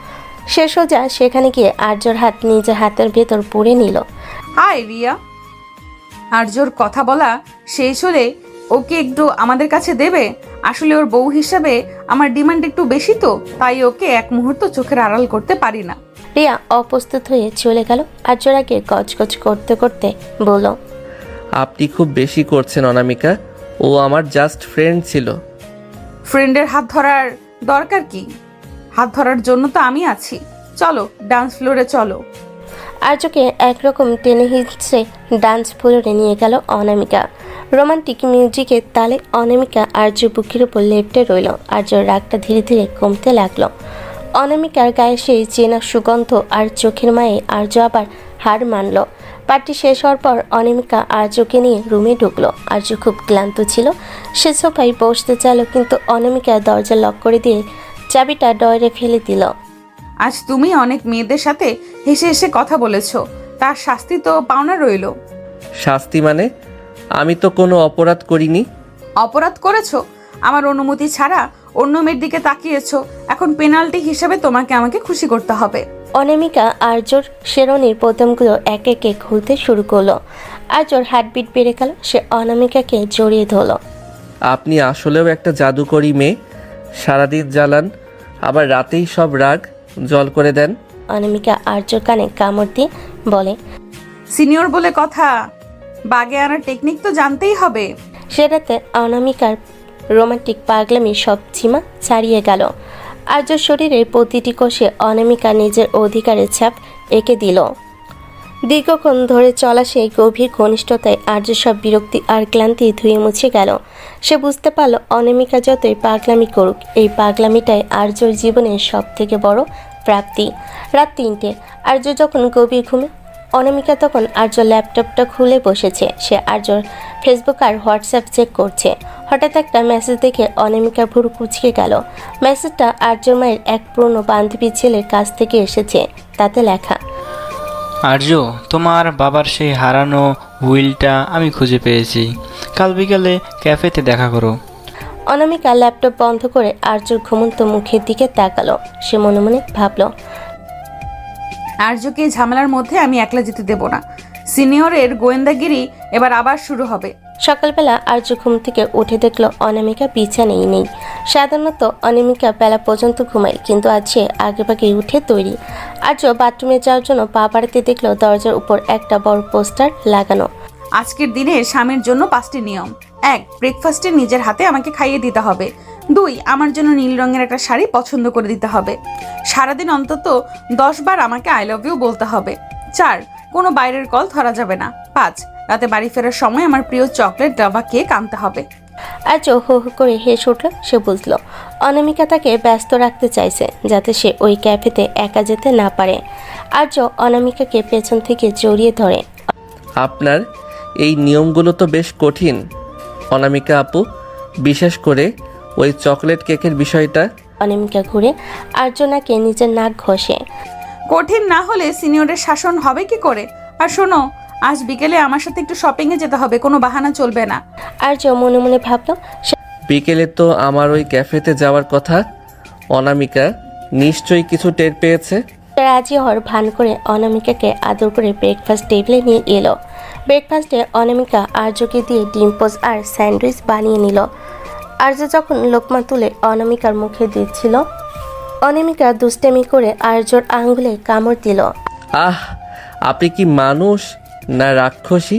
Speaker 3: সে সোজা সেখানে গিয়ে আর্যর হাত নিজের হাতের ভেতর পুরে নিল।
Speaker 2: হাই রিয়া। আর্যর কথা বলা শেষ হলে ওকে একটু আমাদের কাছে দেবে? আসলে ওর বউ হিসাবে আমার ডিমান্ড একটু বেশি, তো তাই ওকে এক মুহূর্ত চোখের আড়াল করতে পারি না।
Speaker 3: রিয়া অপ্রস্তুত হয়ে চলে গেল। আর্যর আগে গজগজ করতে করতে বলল,
Speaker 1: আপনি খুব বেশি করছেন অনামিকা, ও আমার জাস্ট ফ্রেন্ড ছিল।
Speaker 2: ফ্রেন্ডের হাত ধরার দরকার কি? হাত ধরার জন্য তো আমি আছি। চলো ডান্স ফ্লোরে চলো।
Speaker 3: আর্যকে একরকম টেনে হিঁচড়ে ডান্স ফ্লোরে নিয়ে গেল অনামিকা। রোমান্টিক মিউজিকের তালে অনামিকা আর্য বুকের উপর লেপ্টে রইল। আর্যর রাগটা ধীরে ধীরে কমতে লাগলো। অনামিকার গায়ে সেই চেনা সুগন্ধ আর চোখের মায়ে আর্য আবার হার মানল। পার্টি শেষ হওয়ার পর অনামিকা আর্যকে নিয়ে রুমে ঢুকলো। আর্য খুব ক্লান্ত ছিল, সে সোফায় বসতে চাইল, কিন্তু অনামিকা দরজা লক করে দিয়ে চাবিটা ডয়ারে ফেলে দিল।
Speaker 2: আজ তুমি অনেক মেয়েদের সাথে হেসে হেসে কথা বলেছো, তার শাস্তি তো পাওনা রইলো।
Speaker 1: শাস্তি মানে? আমি তো কোনো অপরাধ করিনি।
Speaker 2: অপরাধ করেছো, আমার অনুমতি ছাড়া অন্য মেয়ের দিকে তাকিয়েছো। এখন পেনাল্টি হিসেবে তোমাকে আমাকে খুশি করতে হবে।
Speaker 3: অনামিকা আর্যর শেরওয়ানির বোতামগুলো এক একে খুলতে শুরু করলো। আর্যর হার্টবিট বেড়ে গেল। সে অনামিকাকে জড়িয়ে ধরল।
Speaker 1: আপনি আসলেও একটা জাদুকরি মেয়ে, সারাদিন জ্বালান আবার রাতেই সব রাগ জল করে দেন।
Speaker 3: অনামিকা আর্যর কানে কামড় দিয়ে বলে,
Speaker 2: সিনিয়র বলে কথা, বাগে আনার টেকনিক তো জানতেই হবে।
Speaker 3: সে রাতে অনামিকার রোমান্টিক পাগলামি সব সীমা ছাড়িয়ে গেল। আর্যর শরীরের প্রতিটি কোষে অনামিকা নিজের অধিকারের ছাপ এঁকে দিল। দীর্ঘক্ষণ ধরে চলা সেই গভীর ঘনিষ্ঠতায় আর্য সব বিরক্তি আর ক্লান্তি ধুয়ে মুছে গেল। সে বুঝতে পারল অনামিকা যতই পাগলামি করুক, এই পাগলামিটাই আর্যর জীবনের সব থেকে বড় প্রাপ্তি। রাত ৩টে, আর্য যখন গভীর ঘুমে, অনামিকা তখন আর্যর ল্যাপটপটা খুলে বসেছে। সে আর্যর ফেসবুক আর হোয়াটসঅ্যাপ চেক করছে। হঠাৎ একটা মেসেজ দেখে অনামিকা ভুরু কুঁচকে গেল। মেসেজটা আর্যর মায়ের এক পুরনো বান্ধবী ছেলের কাছ থেকে এসেছে। তাতে লেখা,
Speaker 9: আর্য, তোমার বাবার সেই হারানো হুইলটা আমি খুঁজে পেয়েছি, কাল বিকালে ক্যাফেতে দেখা করো।
Speaker 3: অনামিকা ল্যাপটপ বন্ধ করে আর্যর ঘুমন্ত মুখের দিকে তাকালো। সে মনে মনে ভাবল,
Speaker 2: আর্যকে এই ঝামেলার মধ্যে আমি একলা যেতে দেব না। সিনিয়রের গোয়েন্দাগিরি এবার আবার শুরু হবে।
Speaker 3: সকালবেলা আর্য ঘুম থেকে উঠে দেখলো অনামিকা বিছানেই নেই। সাধারণত অনামিকা বেলা পর্যন্ত ঘুমায়, কিন্তু আজ সে আগেভাগেই উঠে তৈরি। আর্য বাথরুমে যাওয়ার জন্য পা বাড়াতে দেখলো দরজার উপর একটা বড় পোস্টার লাগানো।
Speaker 2: আজকের দিনে স্বামীর জন্য 5টি নিয়ম। 1. ব্রেকফাস্টে নিজের হাতে আমাকে খাইয়ে দিতে হবে। 2. আমার জন্য নীল রঙের একটা শাড়ি পছন্দ করে দিতে হবে। সারাদিন অন্তত 10 বার আমাকে আই লাভ ইউ বলতে হবে। 4. কোনো বাইরের কল ধরা যাবে না। 5. রাতে বাড়ি ফেরার সময় আমার প্রিয় চকলেট ডাবা কেক আনতে হবে।
Speaker 3: আর্য হো হো করে হেসে উঠল। সে বুঝলো অনামিকা তাকে ব্যস্ত রাখতে চাইছে, যাতে সে ওই ক্যাফেতে একা যেতে না পারে। আর্য অনামিকাকে পেছন থেকে জড়িয়ে ধরে।
Speaker 1: আপনার এই নিয়মগুলো তো বেশ কঠিন অনামিকা আপু, বিশেষ করে ওই চকলেট কেকের বিষয়টা।
Speaker 3: অনামিকা ঘুরে আর্যনাকে নিজের নাক ঘষে।
Speaker 2: কঠিন না হলে সিনিয়রের শাসন হবে কি করে? আর শোনো, আজ বিকেলে আমার সাথে একটু শপিংয়ে যেতে হবে, কোনো বাহানা চলবে না।
Speaker 3: আর্য মনে মনে ভাবলো,
Speaker 1: বিকেলে তো আমার ওই ক্যাফেতে যাওয়ার কথা। অনামিকা নিশ্চয়ই কিছু টের পেয়েছে।
Speaker 3: রাজি হওয়ার ভান করে অনামিকাকে আদর করে ব্রেকফাস্ট টেবিলে নিয়ে এলো। ব্রেকফাস্টে অনামিকা আর্যকে দিয়ে ডিম পোস্ট আর স্যান্ডউইচ বানিয়ে নিল। আর্য যখন লোকমা তুলে অনামিকার মুখে দিচ্ছিল, অনামিকা দুষ্টামি করে আর্যর আঙ্গুলে কামড় দিল।
Speaker 1: আহ, আপনি কি মানুষ না রাক্ষসী?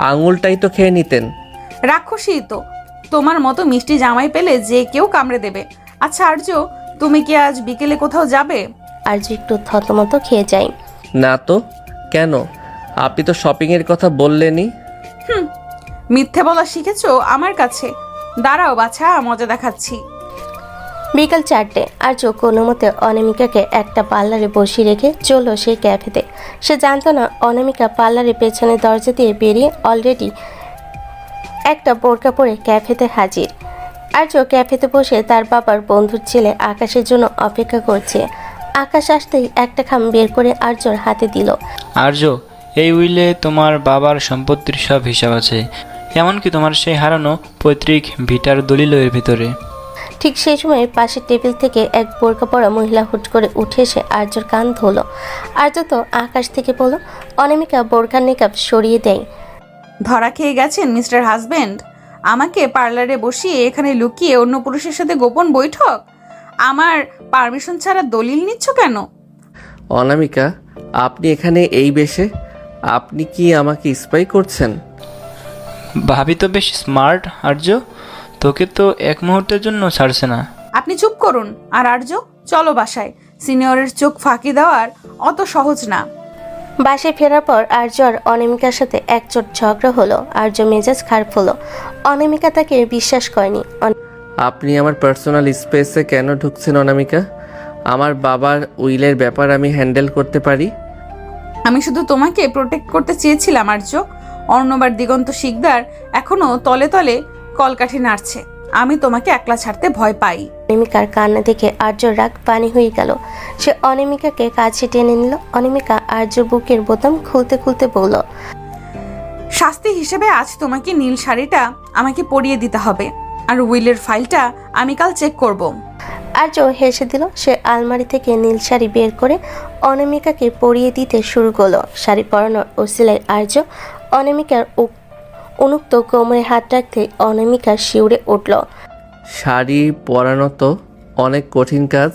Speaker 1: আঙুলটাই তো খেয়ে নিতেন।
Speaker 2: রাক্ষসী তো, তোমার মতো মিষ্টি জামাই পেলে যে কেউ কামড়ে দেবে। আচ্ছা আর্য, তুমি কি আজ বিকেলে কোথাও যাবে?
Speaker 3: আর্য একটু থতমত খেয়ে যায়।
Speaker 1: না তো, কেন? আপনি তো শপিংয়ের কথা বললেনই।
Speaker 2: মিথ্যে বলা শিখেছো আমার কাছে? দাঁড়াও বাছা, মজা দেখাচ্ছি।
Speaker 3: বিকাল 4টে। আর্য কোনো মতে অনামিকাকে একটা পার্লারে বসিয়ে রেখে চলল সেই ক্যাফেতে। সে জানতো না অনামিকা পার্লারের পেছনে দরজা দিয়ে বেরিয়ে অলরেডি একটা বোরকা পরে ক্যাফেতে হাজির। আর্য ক্যাফেতে বসে তার বাবার বন্ধুর ছেলে আকাশের জন্য অপেক্ষা করছে। আকাশ আসতেই একটা খাম বের করে আর্যর হাতে দিল।
Speaker 9: আর্য, এই উইলে তোমার বাবার সম্পত্তির সব হিসাব আছে, এমনকি তোমার সেই হারানো পৈতৃক ভিটার দলিল এর ভিতরে।
Speaker 3: ঠিক সেই সময় পাশের টেবিল থেকে এক বোরকা পরা মহিলা হুট করে উঠে এসে আর্যর কান ধরল। আর্য তো আকাশ থেকে বলল। অনামিকা বোরকার নিকাব সরিয়ে দেয়।
Speaker 2: ধরা খেয়ে গেছেন মিস্টার হাজবেন্ড? আমাকে পার্লারে বসিয়ে এখানে লুকিয়ে অন্য পুরুষের সাথে গোপন বৈঠক? আমার পারমিশন ছাড়া দলিল নিচ্ছ কেন?
Speaker 1: অনামিকা, আপনি এখানে এই বেশে? আপনি কি আমাকে স্পাই করছেন?
Speaker 9: ভাবি তো বেশ স্মার্ট আর্য, তোকে তো এক মুহূর্তের জন্য ছাড়ছে না।
Speaker 2: আপনি চুপ করুন। আর আর্য, চলো বাসায়। সিনিয়রের চোখ ফাঁকি দেওয়ার অত সহজ না।
Speaker 3: বাসায় ফেরার পর আর্য আর অনামিকার সাথে একচোট ঝগড়া হলো। আর্য মেজাজ খারাপ হলো। অনামিকা তাকে বিশ্বাস করেনি।
Speaker 1: আপনি আমার পার্সোনাল স্পেসে কেন ঢুকছেন অনামিকা? আমার বাবার উইলের ব্যাপার আমি হ্যান্ডেল করতে পারি।
Speaker 2: আমি শুধু তোমাকে প্রোটেক্ট করতে চেয়েছিলাম আর্য। অর্ণবার দিগন্ত শিকদার এখনো তলে তলে কলকাঠি নাড়ছে। আমি তোমাকে একলা ছাড়তে ভয় পাই।
Speaker 3: অনামিকার কান্না দেখে আর্যর রাগ পানি হয়ে গেল। সে অনামিকাকে কাছে টেনে নিল। অনামিকা আর্যর বুকের বোতাম খুলতে খুলতে বলল,
Speaker 2: শাস্তি হিসেবে আজ তোমাকে নীল শাড়িটা আমাকে পরিয়ে দিতে হবে। আর উইলের ফাইলটা আমি কাল চেক করব।
Speaker 3: আর্য হেসে দিল। সে আলমারি থেকে নীল শাড়ি বের করে অনামিকাকে পরিয়ে দিতে শুরু করলো। শাড়ি পরানোর ওসিলায় আর্য অনামিকার উন্মুক্ত কোমরে হাত রাখতে অনামিকা শিউরে উঠল।
Speaker 1: শাড়ি পরানো তো অনেক কঠিন কাজ,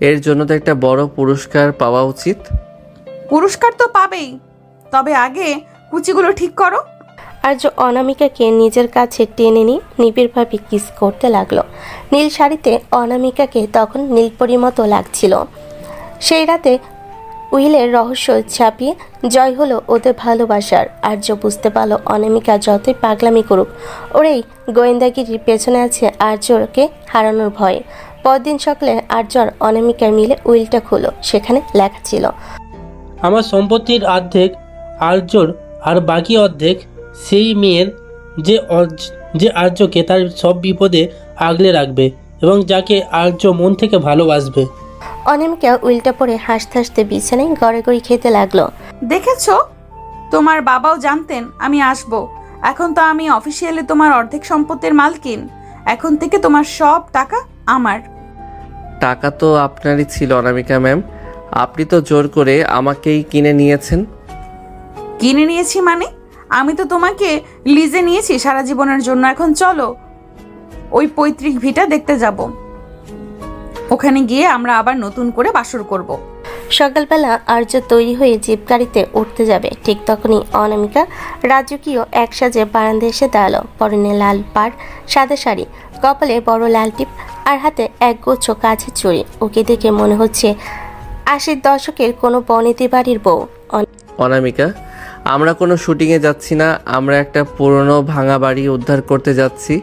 Speaker 1: এর জন্য তো একটা বড় পুরস্কার পাওয়া উচিত।
Speaker 2: পুরস্কার তো পাবেই, তবে আগে কুচিগুলো ঠিক করো।
Speaker 3: আর্য অনামিকাকে নিজের কাছে টেনে নিয়ে নিবিড়ভাবে কিস করতে লাগলো। নীল শাড়িতে অনামিকাকে তখন নীলপরির মতো লাগছিল। সেই রাতে উইলের রহস্য ছাপিয়ে জয় হলো ওদের ভালোবাসার। আর্য বুঝতে পারলো অনামিকা যতই পাগলামি করুক, ওর এই গোয়েন্দাগিরির পেছনে আছে আর্যকে হারানোর ভয়ে। পরদিন সকালে আর্য আর অনামিকা মিলে উইলটা খুলো। সেখানে লেখা ছিল,
Speaker 5: আমার সম্পত্তির অর্ধেক আর্যর আর বাকি অর্ধেক সেই মেয়ের যে আর্যকে তার সব বিপদে আগলে রাখবে এবং যাকে আর্য মন থেকে ভালোবাসবে।
Speaker 3: অনামিকা উইলটা পরে হাসতে হাসতে বিছানায় গড়াগড়ি খেতে লাগলো।
Speaker 2: দেখেছো, তোমার বাবাও জানতেন আমি আসব। এখন তো আমি অফিসিয়ালি তোমার অর্ধেক সম্পত্তির মালকিন। এখন থেকে তোমার সব টাকা আমার।
Speaker 1: টাকা তো আপনারই ছিল অনামিকা ম্যাম, আপনি তো জোর করে আমাকেই কিনে নিয়েছেন।
Speaker 2: কিনে নিয়েছি মানে? আমি তো তোমাকে লিজে নিয়েছি সারা জীবনের জন্য। এখন চলো ওই পৈতৃক ভিটা দেখতে যাব। ওখানে গিয়ে আমরা আবার নতুন করে বাসর করব।
Speaker 3: সকালবেলা আর্য তৈরি হয়ে জিপ গাড়িতে উঠতে যাবে। ঠিক তখনই অনামিকা রাজকীয় এক সাজে বারান্দা এসে দাঁড়ালো। পরনে লাল পাড় সাদা শাড়ি, কপালে বড় লাল টিপ আর হাতে এক গুচ্ছ কাছের চুড়ি। ওকে দেখে মনে হচ্ছে 80 দশকের কোনো বনেদি বাড়ির বউ।
Speaker 1: অনামিকা, আমরা কোনো শুটিংয়ে যাচ্ছি না, আমরা একটা পুরনো ভাঙা বাড়ি উদ্ধার করতে যাচ্ছি।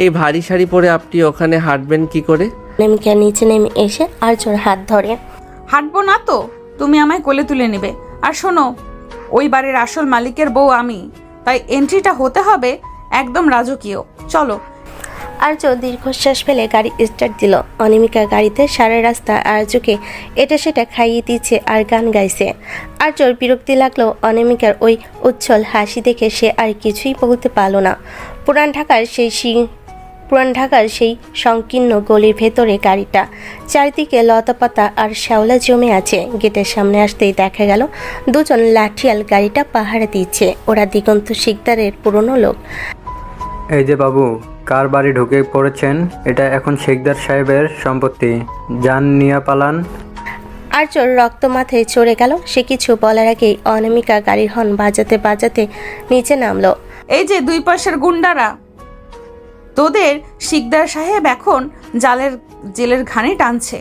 Speaker 1: এই ভারী শাড়ি পরে আপনি ওখানে হাঁটবেন কি করে?
Speaker 3: অনামিকা নিচে নেমে এসে আর্যর হাত ধরে।
Speaker 2: হাঁটবো না তো, তুমি আমায় কোলে তুলে নেবে। আর শোনো, ওই বাড়ির আসল মালিকের বউ আমি, তাই এন্ট্রিটা হতে হবে একদম রাজকীয়। চলো।
Speaker 3: আর্য দীর্ঘশ্বাস ফেলে গাড়ি স্টার্ট দিল। অনামিকা গাড়িতে সারা রাস্তা আর্যকে এটা সেটা খাইয়ে দিচ্ছে আর গান গাইছে। আর্যর বিরক্তি লাগলো অনামিকার ওই উচ্ছল হাসি দেখে। সে আর কিছুই বলতে পারল না। পুরান ঢাকার সেই সংকীর্ণ গলির ভেতরে গাড়িটা, চারিদিকে লতাপাতা আর শ্যাওলা জমে আছে। গেটের সামনে আসতেই দেখা গেল দুজন লাঠিয়াল গাড়িটা পাহারা দিচ্ছে। ওরা দিগন্ত শিকদারের পুরনো লোক।
Speaker 10: এই যে বাবু, কার বাড়ি ঢুকে পড়েছেন? এটা এখন শেখদার সাহেবের সম্পত্তি, যান নিয়ে পালান।
Speaker 3: আর্যর রক্ত মাথায় চড়ে গেল। সে কিছু বলার আগেই অনামিকা গাড়ির হর্ন বাজাতে বাজাতে নিচে নামলো।
Speaker 2: এই যে 2 পয়সার গুন্ডারা, তোদের শিকদার সাহেব এখন জেলের ঘানি টানছে।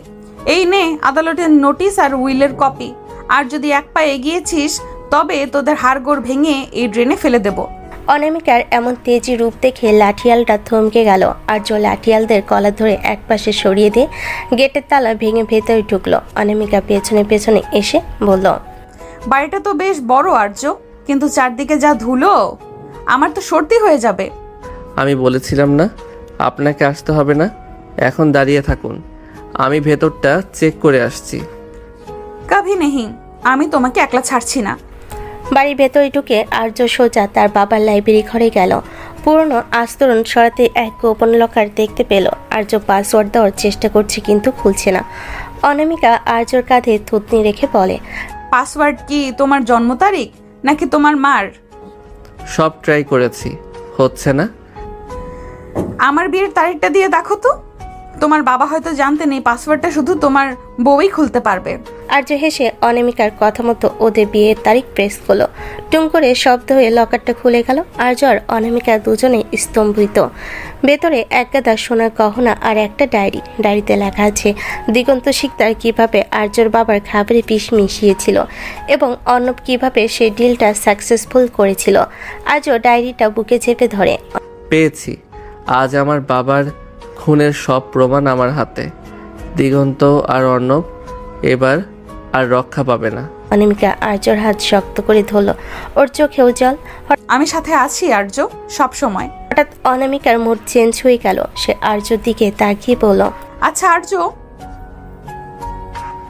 Speaker 2: এই নে আদালতের নোটিশ আর উইলের কপি। আর যদি এক পা এগিয়েছিস তবে তোদের হাড়গোড় ভেঙে এই ড্রেনে ফেলে দেব।
Speaker 3: অনামিকার এমন তেজি রূপ দেখে লাঠিয়ালটা থমকে গেল। আর্য লাঠিয়ালদের কলা ধরে একপাশে সরিয়ে দিয়ে গেটের তালা ভেঙে ভেতরে ঢুকলো। অনামিকা পেছনে পেছনে এসে বলল,
Speaker 2: বাড়িটা তো বেশ বড় আর্য, কিন্তু চারদিকে যা ধুলো, আমার তো সর্দি হয়ে যাবে।
Speaker 1: আমি বলেছিলাম না আপনাকে আসতে হবে না, এখন দাঁড়িয়ে থাকুন, আমি ভেতরটা চেক করে আসছি।
Speaker 2: কাভি নেহি, আমি তোমাকে একলা ছাড়ছি না।
Speaker 3: বাড়ির ভেতরে ঢুকে আর্য সোজা তার বাবার লাইব্রেরি ঘরে গেল। পুরনো আস্তরণ সরাতে এক গোপন লকার দেখতে পেল। আর্য পাসওয়ার্ড দেওয়ার চেষ্টা করছে কিন্তু খুলছে না। অনামিকা আর্যর কাঁধে থুতনি রেখে বলে,
Speaker 2: পাসওয়ার্ড কি তোমার জন্ম তারিখ নাকি তোমার মার?
Speaker 1: সব ট্রাই করেছি, হচ্ছে না।
Speaker 2: আমার বিয়ের তারিখটা দিয়ে দেখো তো। তোমার বাবা হয়তো জানতে নেই পাসওয়ার্ডটা শুধু তোমার বউই খুলতে পারবে।
Speaker 3: আর্য হেসে অনামিকার কথা মতো ওদের বিয়ের তারিখ প্রেস করলো। টুম করে শব্দ হয়ে লকারটা খুলে গেল। আর্য আর অনামিকা দুজনে স্তম্ভিত। ভেতরে এক গাদা সোনার গহনা আর একটা ডায়েরিতে লেখা আছে দিগন্ত শিকদার কিভাবে আর্যর বাবার খাবারে বিষ মিশিয়েছিল এবং অর্ণব কিভাবে সে ডিলটা সাকসেসফুল করেছিল। আর্য ডায়েরিটা বুকে চেপে ধরে।
Speaker 1: পেয়েছি, আজ আমার বাবার খুনের সব প্রমাণ আমার হাতে। দিগন্ত আর অর্ণব এবার আর রক্ষা পাবে না।
Speaker 3: অনামিকা আর্যর হাত শক্ত করে ধরল। ওর চোখেও জল।
Speaker 2: আমি সাথে আছি আর্য, সব সময়।
Speaker 3: হঠাৎ অনামিকার মুড চেঞ্জ হয়ে গেল। সে আর্যর দিকে তাকিয়ে বলল,
Speaker 2: আচ্ছা আর্য,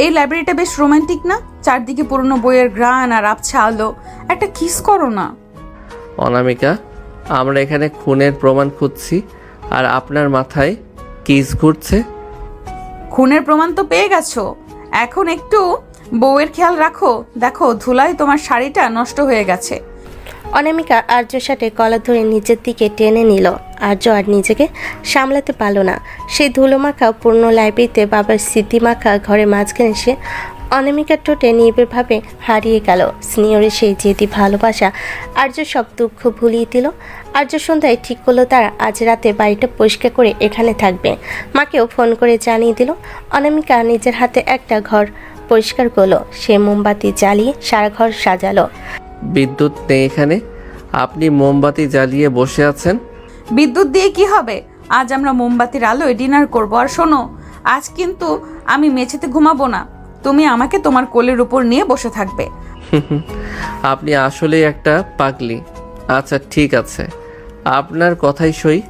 Speaker 2: এই লাইব্রেরিটা বেশ রোমান্টিক না? চারদিকে পুরনো বইয়ের ঘ্রাণ আর আবছা আলো। একটা কিস করো না।
Speaker 1: অনামিকা, আমরা এখানে খুনের প্রমাণ খুঁজছি আর আপনার মাথায় কিস ঘুরছে।
Speaker 2: খুনের প্রমাণ তো পেয়ে গেছো, এখন একটু বউয়ের খেয়াল রাখো। দেখো ধুলায় তোমার শাড়িটা নষ্ট হয়ে গেছে।
Speaker 3: অনামিকা আর্যর সাথে কলা ধরে নিচের দিকে টেনে নিল। আর্য আর নিজেকে সামলাতে পারল না। সেই ধুলোমাখা পূর্ণ লাইব্রেরিতে বাবার স্মৃতিমাখা ঘরের মাঝখানে সে অনামিকার ঠোঁটে নিবিড়ভাবে হারিয়ে গেল। স্নেহরে সেই জেদি ভালোবাসা আর্য সব দুঃখ ভুলিয়ে দিল। আর্য সন্ধ্যায় ঠিক করলো তারা আজ রাতে বাড়িটা পরিষ্কার করে এখানে থাকবে। মাকেও ফোন করে জানিয়ে দিল। অনামিকা নিজের হাতে একটা ঘর পরিষ্কার করলো। সে মোমবাতি জ্বালিয়ে সারা ঘর সাজালো।
Speaker 1: বিদ্যুৎ নেই এখানে, আপনি মোমবাতি জ্বালিয়ে বসে আছেন।
Speaker 2: বিদ্যুৎ দিয়ে কি হবে? আজ আমরা মোমবাতির আলোয় ডিনার করব। আর শোনো, আজ কিন্তু আমি মেঝেতে ঘুমাবো না, তুমি আমাকে তোমার কোলের উপর নিয়ে বসে থাকবে।
Speaker 1: আপনি আসলেই একটা পাগলি। আচ্ছা ঠিক আছে, আপনার কথাই সই।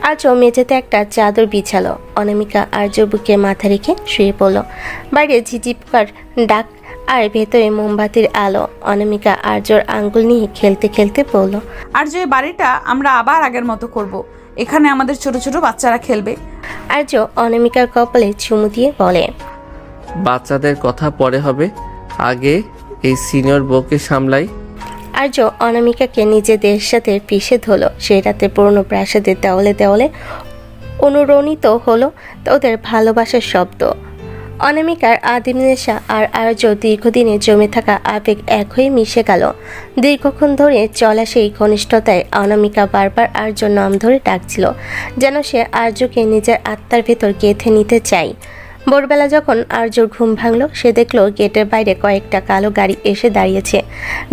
Speaker 3: আজও মেঝেতে একটা চাদর বিছালো। অনামিকা আর্য বুকে মাথা রেখে শুয়ে পড়ল। বাইরে ঝিঝিপকার ডাক আর ভেতরে মোমবাতির আলো। অনামিকা আর্যর আঙ্গুল নিয়ে খেলতে খেলতে বলল,
Speaker 2: আর যে বাড়িটা আমরা আবার আগের মতো করব। এখানে আমাদের ছোট ছোট বাচ্চারা খেলবে।
Speaker 3: আর্য অনামিকার কপালে চুমু দিয়ে বলে,
Speaker 1: বাচ্চাদের কথা পরে হবে, আগে এই সিনিয়র বউকে সামলাই।
Speaker 3: আর্য অনামিকাকে নিজেদের সাথে পিষে ধরল। সেই রাতে পুরনো প্রাসাদের দেওয়ালে দেওয়ালে অনুরণিত হলো ওদের ভালোবাসার শব্দ। অনামিকার আদিম নেশা আর আর্য দীর্ঘদিনে জমে থাকা আবেগ এক হয়ে মিশে গেল। দীর্ঘক্ষণ ধরে চলা সেই ঘনিষ্ঠতায় অনামিকা বারবার আর্য নাম ধরে ডাকছিল, যেন সে আর্যকে নিজের আত্মার ভেতর গেঁথে নিতে চায়। ভোরবেলা যখন আর্যর ঘুম ভাঙল, সে দেখল গেটের বাইরে কয়েকটা কালো গাড়ি এসে দাঁড়িয়েছে।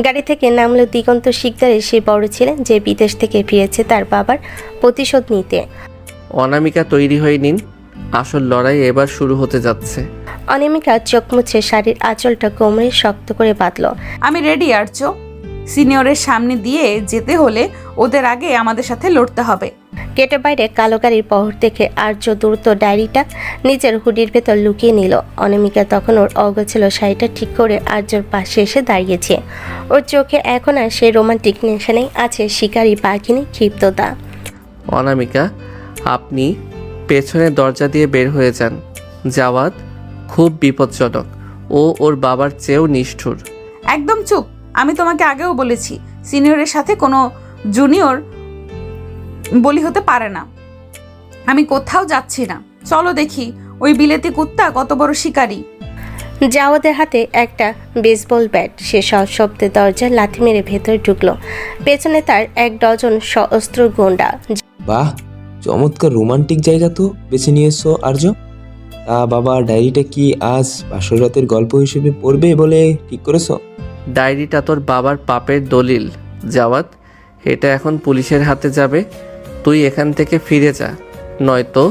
Speaker 3: গাড়ি থেকে নামলো দিগন্ত শিকদারের সেই বড় ছেলে, যে বিদেশ থেকে ফিরেছে তার বাবার প্রতিশোধ নিতে।
Speaker 1: অনামিকা তৈরি হয়ে নিন, আসল লড়াই এবার শুরু হতে যাচ্ছে।
Speaker 3: অনামিকা চোখ মুছে শাড়ির আঁচলটা কোমরে শক্ত করে বাঁধল।
Speaker 2: আমি রেডি আর্য, সিনিয়রের সামনে দিয়ে যেতে হলে ওদের আগে আমাদের সাথে লড়তে হবে।
Speaker 3: গেটের বাইরে কালো গাড়ির পহর দেখে আর্য দ্রুত ডায়েরিটা নিজের হুডির ভেতর লুকিয়ে নিল। অনামিকা তখন ওর অগোছালো শাড়িটা ঠিক করে আর্যর পাশে এসে দাঁড়িয়েছে। ওর চোখে এখন আর সেই রোমান্টিক নেশানেই আছে শিকারী বাঘিনী ক্ষিপ্ততা।
Speaker 1: অনামিকা, আপনি পেছনের দরজা দিয়ে বের হয়ে যান। জাওয়াদ খুব বিপজ্জনক, ও ওর বাবার চেয়েও নিষ্ঠুর।
Speaker 2: একদম চুপ, আমি তোমাকে আগেও বলেছি সিনিয়রের সাথে কোনো জুনিয়র বলি হতে পারে না। আমি কোথাও যাচ্ছি না, চলো দেখি ওই বিলেতি কুত্তা কত বড় শিকারী।
Speaker 3: জাওয়াদের হাতে একটা বেসবল ব্যাট। সে সশব্দে দরজার লাথি মেরে ভেতরে ঢুকলো। পেছনে তার 1 ডজন সশস্ত্র গোন্ডা।
Speaker 11: বাহ, চমৎকার রোমান্টিক জায়গা তো বেছে নিয়েছো আর্য। তা বাবা, ডায়েরিটা কি আজ বাসর রাতের গল্প হিসেবে পড়বে বলে ঠিক করেছো?
Speaker 1: ডায়েরিটা তোর বাবার পাপের দলিল জাওয়াত। এটা এখন পুলিশের হাতে যাবে। তুই এখান থেকে ফিরে যা, নয়তো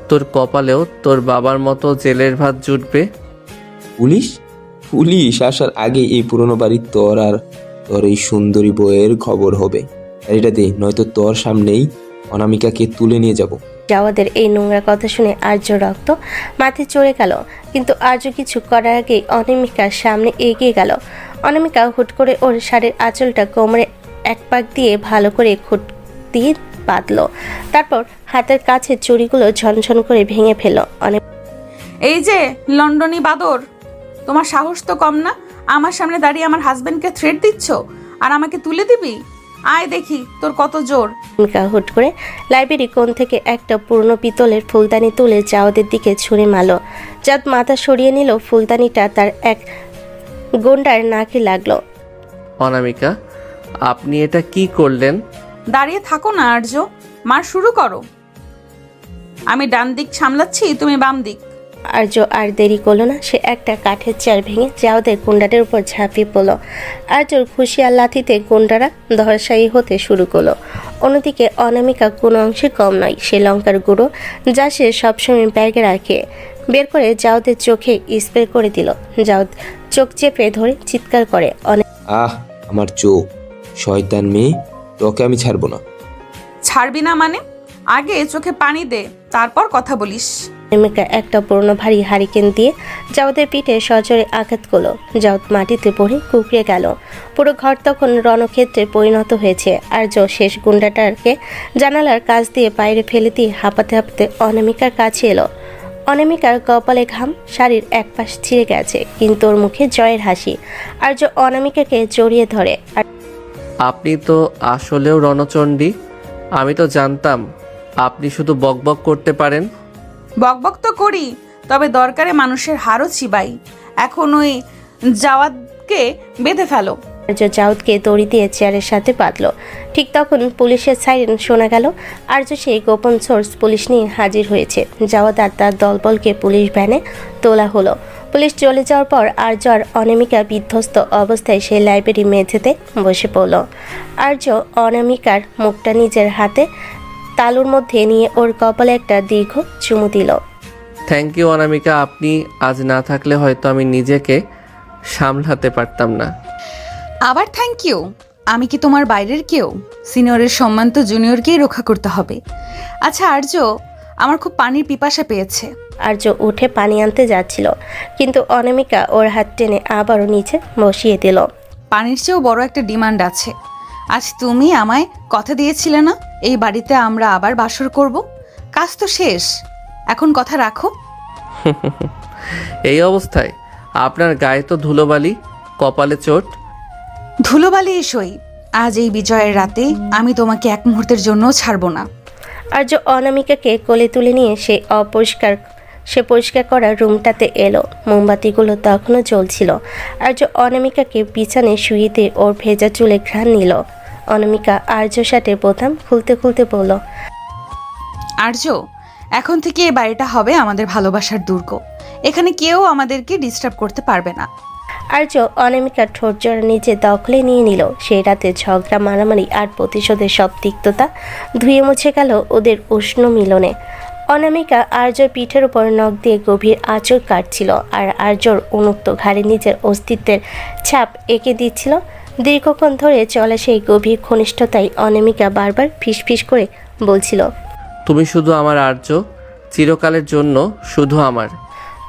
Speaker 1: তোর কপালেও তোর বাবার মতো জেলের ভাত জুটবে।
Speaker 11: পুলিশ? পুলিশ আসার আগে এই পুরনো বাড়ির তোর এই সুন্দরী বইয়ের খবর হবে। ডায়েরিটা দে, নয়তো তোর সামনেই অনামিকাকে তুলে নিয়ে যাব।
Speaker 3: জাওয়াদের এই নোংরা কথা শুনে আর্য রক্ত মাথায় চড়ে গেল, কিন্তু আর্য কিছু করার আগেই অনামিকার সামনে এগিয়ে গেল। অনামিকা হুট করে ওর শাড়ির আঁচলটা কোমরে 1 পাক দিয়ে ভালো করে খুঁট দিয়ে বাঁধলো। তারপর হাতের কাছে চুড়িগুলো ঝনঝন করে ভেঙে ফেলল।
Speaker 2: এই যে লন্ডনী বাদর, তোমার সাহস তো কম না। আমার সামনে দাঁড়িয়ে আমার হাজবেন্ডকে থ্রেট দিচ্ছ আর আমাকে তুলে দিবি? আয় দেখি তোর কত জোর।
Speaker 3: অনামিকা হুট করে লাইব্রেরি কোণ থেকে একটা পুরনো পিতলের ফুলদানি তুলে জাওয়াদের দিকে ছুঁড়ে মারল। জাওয়াদ মাথা সরিয়ে নিল। ফুলদানিটা তার এক গোন্ডার নাকে লাগলো।
Speaker 1: অনামিকা, আপনি এটা কি করলেন?
Speaker 2: দাঁড়িয়ে থাকো না আর্য, মার শুরু করো। আমি ডান দিক সামলাচ্ছি, তুমি বাম দিক।
Speaker 3: আর্য আর দেরি করলো না। সে একটা কাঠের চেয়ার ভেঙে জাওয়াদের গুন্ডাদের উপর ঝাঁপিয়ে পড়ল। আর্যর খুশি আর লাথিতে গুন্ডারা ধরাশায়ী হতে শুরু করলো। অন্যদিকে অনামিকা কোনো অংশে কম নয়। সে লঙ্কার গুঁড়ো, যা সে সবসময় ব্যাগে রাখে, বের করে জাওয়াদের চোখে স্প্রে করে দিল। জাওয়াদ চোখ চেপে ধরে চিৎকার করে,
Speaker 11: আহ, আমার চোখ! শয়তান মেয়ে, তোকে আমি ছাড়বো না।
Speaker 2: ছাড়বি না মানে? আগে চোখে পানি দে, তারপর কথা বলিস।
Speaker 3: অনামিকা একটা পুরনো ভারী হারিকেন দিয়ে জাওয়াদের পিঠে সজোরে আঘাত করলো। জাওয়াদ মাটিতে পড়ে কুঁকড়ে গেল। পুরো ঘর তখন রণক্ষেত্রে পরিণত হয়েছে। আর্য শেষ গুন্ডাটাকে জানালার কাছ দিয়ে বাইরে ফেলে দিয়ে হাঁপাতে হাঁপাতে অনামিকার কাছে এলো। অনামিকার কপালে ঘাম, শাড়ির 1 পাশ ছিঁড়ে গেছে, কিন্তু ওর মুখে জয়ের হাসি। আর্য অনামিকাকে জড়িয়ে ধরে।
Speaker 1: আপনি তো আসলেও রণচণ্ডী। আমি তো জানতাম আপনি শুধু বকবক করতে পারেন।
Speaker 2: বকবক তো করি, তবে দরকারে মানুষের হাড়ও চিবাই। এখন ওই জাওয়াদকে বেঁধে ফেলো।
Speaker 3: আর্য জাওয়াদকে দড়ি দিয়ে চেয়ারের সাথে বাঁধল। ঠিক তখন পুলিশের সাইরেন শোনা গেল। আর্য সেই গোপন সোর্স পুলিশ নিয়ে হাজির হয়েছে। জাওয়াদ আর তার দলবলকে পুলিশ ভ্যানে তোলা হলো। পুলিশ চলে যাওয়ার পর আর্য আর অনামিকা বিধ্বস্ত অবস্থায় সেই লাইব্রেরি মেঝেতে বসে পড়ল। আর্য অনামিকার মুখটা নিজের হাতে তালুর মধ্যে নিয়ে ওর কপালে একটা দীর্ঘ চুমু দিল।
Speaker 1: থ্যাংক ইউ অনামিকা, আপনি আজ না থাকলে হয়তো আমি নিজেকে সামলাতে পারতাম না।
Speaker 2: আবার থ্যাংক ইউ? আমি কি তোমার বাইরের কেউ? সিনিয়রের সম্মান তো জুনিয়রকেই রক্ষা করতে হবে। আচ্ছা আর্য, আমার খুব পানির পিপাসা পেয়েছে।
Speaker 3: আর্য উঠে পানি আনতে যাচ্ছিল, কিন্তু অনামিকা ওর হাত টেনে আবারও নিচে বসিয়ে দিল।
Speaker 2: পানির চেয়েও বড় একটা ডিমান্ড আছে। আজ তুমি আমায় কথা দিয়েছিলে না, এই বাড়িতে আমরা আবার বাসর করব? কাজ তো শেষ, এখন কথা রাখো।
Speaker 1: এই অবস্থায় আপনার গায়ে তো ধুলোবালি, কপালে চোট।
Speaker 2: ধুলোবালি সই, আজ এই বিজয়ের রাতে আমি তোমাকে 1 মুহূর্তের জন্য ছাড়বো না।
Speaker 3: আর্য অনামিকাকে কোলে তুলে নিয়ে সে পরিষ্কার করা রুমটাতে এলো। মোমবাতিগুলো তখনও জ্বলছিল। আর্য অনামিকাকে বিছানায় শুয়ে দিয়ে ওর ভেজা চুলে ঘ্রাণ নিল। অনামিকা আর্যর সাথে বোতাম খুলতে খুলতে বলল,
Speaker 2: আর্য, এখন থেকে এই বাড়িটা হবে আমাদের ভালোবাসার দুর্গ। এখানে কেউ আমাদেরকে ডিস্টার্ব করতে পারবে না।
Speaker 3: আর্য অনামিকার ঠোঁট জোড়া নিজে দখলে নিয়ে নিল। সেই রাতে ঝগড়া, মারামারি আর প্রতিশোধের সব তিক্ততা ধুয়ে মুছে গেল ওদের উষ্ণ মিলনে। অনামিকা আর্যর পিঠের উপর নখ দিয়ে গভীর আঁচড় কাটছিল, আর আর্যর উন্মুক্ত ঘাড়ে নিজের অস্তিত্বের ছাপ এঁকে দিচ্ছিল। দীর্ঘক্ষণ ধরে চলা সেই গভীর ঘনিষ্ঠতায় অনামিকা বারবার ফিসফিস করে বলছিল,
Speaker 1: তুমি শুধু আমার আর্য, চিরকালের জন্য শুধু আমার।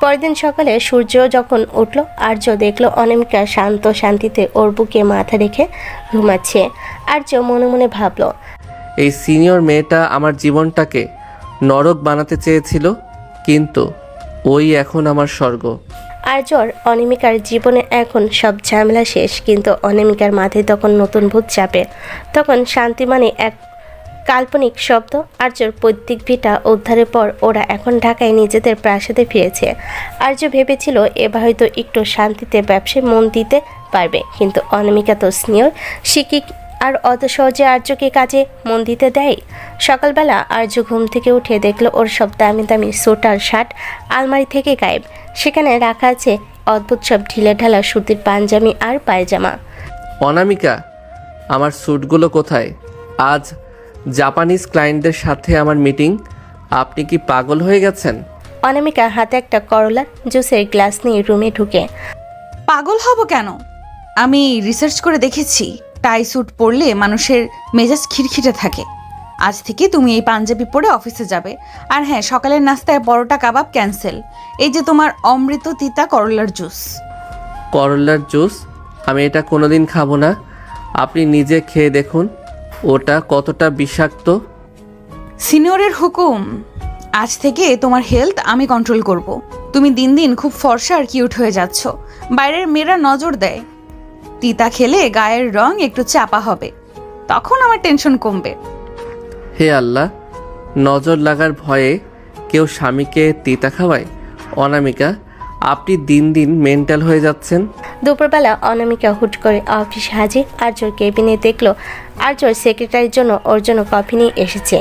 Speaker 3: পরদিন সকালে সূর্য যখন উঠল, আর্য দেখল অনামিকা শান্ত শান্তিতে ওর বুকে মাথা রেখে ঘুমাচ্ছে। আর্য মনে মনে ভাবল,
Speaker 1: এই সিনিয়র মেয়েটা আমার জীবনটাকে নরক বানাতে চেয়েছিল, কিন্তু ওই এখন আমার স্বর্গ।
Speaker 3: আর্যর অনামিকার জীবনে এখন সব ঝামেলা শেষ, কিন্তু অনামিকার মাথায় তখন নতুন ভূত চাপে। তখন শান্তি মানে এক কাল্পনিক শব্দ। আর্যর পৈতৃক ভিটা উদ্ধারের পর ওরা এখন ঢাকায় নিজেদের প্রাসাদে ফিরেছে। আর্য ভেবেছিল এবার হয়তো একটু শান্তিতে ব্যবসায় মন দিতে পারবে, কিন্তু অনামিকা তো সিনিয়র শিক্ষিক আর অত সহজে আর্যকে কাজে মন দিতে দেয়। সকালবেলা আর্য ঘুম থেকে উঠে দেখলো ওর সব দামি দামি স্যুট আর শার্ট আলমারি থেকে গায়েব। সেখানে রাখা আছে অদ্ভুত সব ঢিলেঢালা সুতির পাঞ্জাবি আর পায়জামা।
Speaker 1: অনামিকা, আমার স্যুটগুলো কোথায়? আজ জাপানিজ ক্লায়েন্টদের সাথে আমার মিটিং। আপনি কি পাগল হয়ে গেছেন?
Speaker 3: অনামিকা হাতে একটা করলার জুসের গ্লাস নিয়ে রুমে ঢুকে,
Speaker 2: পাগল হব কেন? আমি রিসার্চ করে দেখেছি টাই স্যুট পরলে মানুষের মেজাজ খিটখিটে থাকে। আজ থেকে তুমি এই পাঞ্জাবি পরে অফিসে যাবে। আর হ্যাঁ, সকালের নাস্তায় পরোটা কাবাব ক্যান্সেল। এই যে তোমার অমৃত তিতা করলার জুস।
Speaker 1: করলার জুস? আমি এটা কোনোদিন খাবো না। আপনি নিজে খেয়ে দেখুন ওটা কতটা বিষাক্ত।
Speaker 2: সিনিয়রের হুকুম। আজ থেকে তোমার হেলথ আমি কন্ট্রোল করব। তুমি দিন দিন খুব ফর্সা আর কিউট হয়ে যাচ্ছ। বাইরের মেয়েরা নজর দেয়। তিতা খেলে গায়ের রং একটু চাপা হবে, তখন আমার টেনশন কমবে।
Speaker 1: হে আল্লাহ, নজর লাগার ভয়ে কেউ স্বামীকে তিতা খাওয়ায়? অনামিকা, আপনি দিন দিন মেন্টাল হয়ে যাচ্ছেন।
Speaker 3: দুপুরবেলা অনামিকা হুট করে অফিস হাজির। আর্যর কেবিনে দেখলো আর্যর সেক্রেটারির জন্য ওর জন্য কফি নিয়ে এসেছে।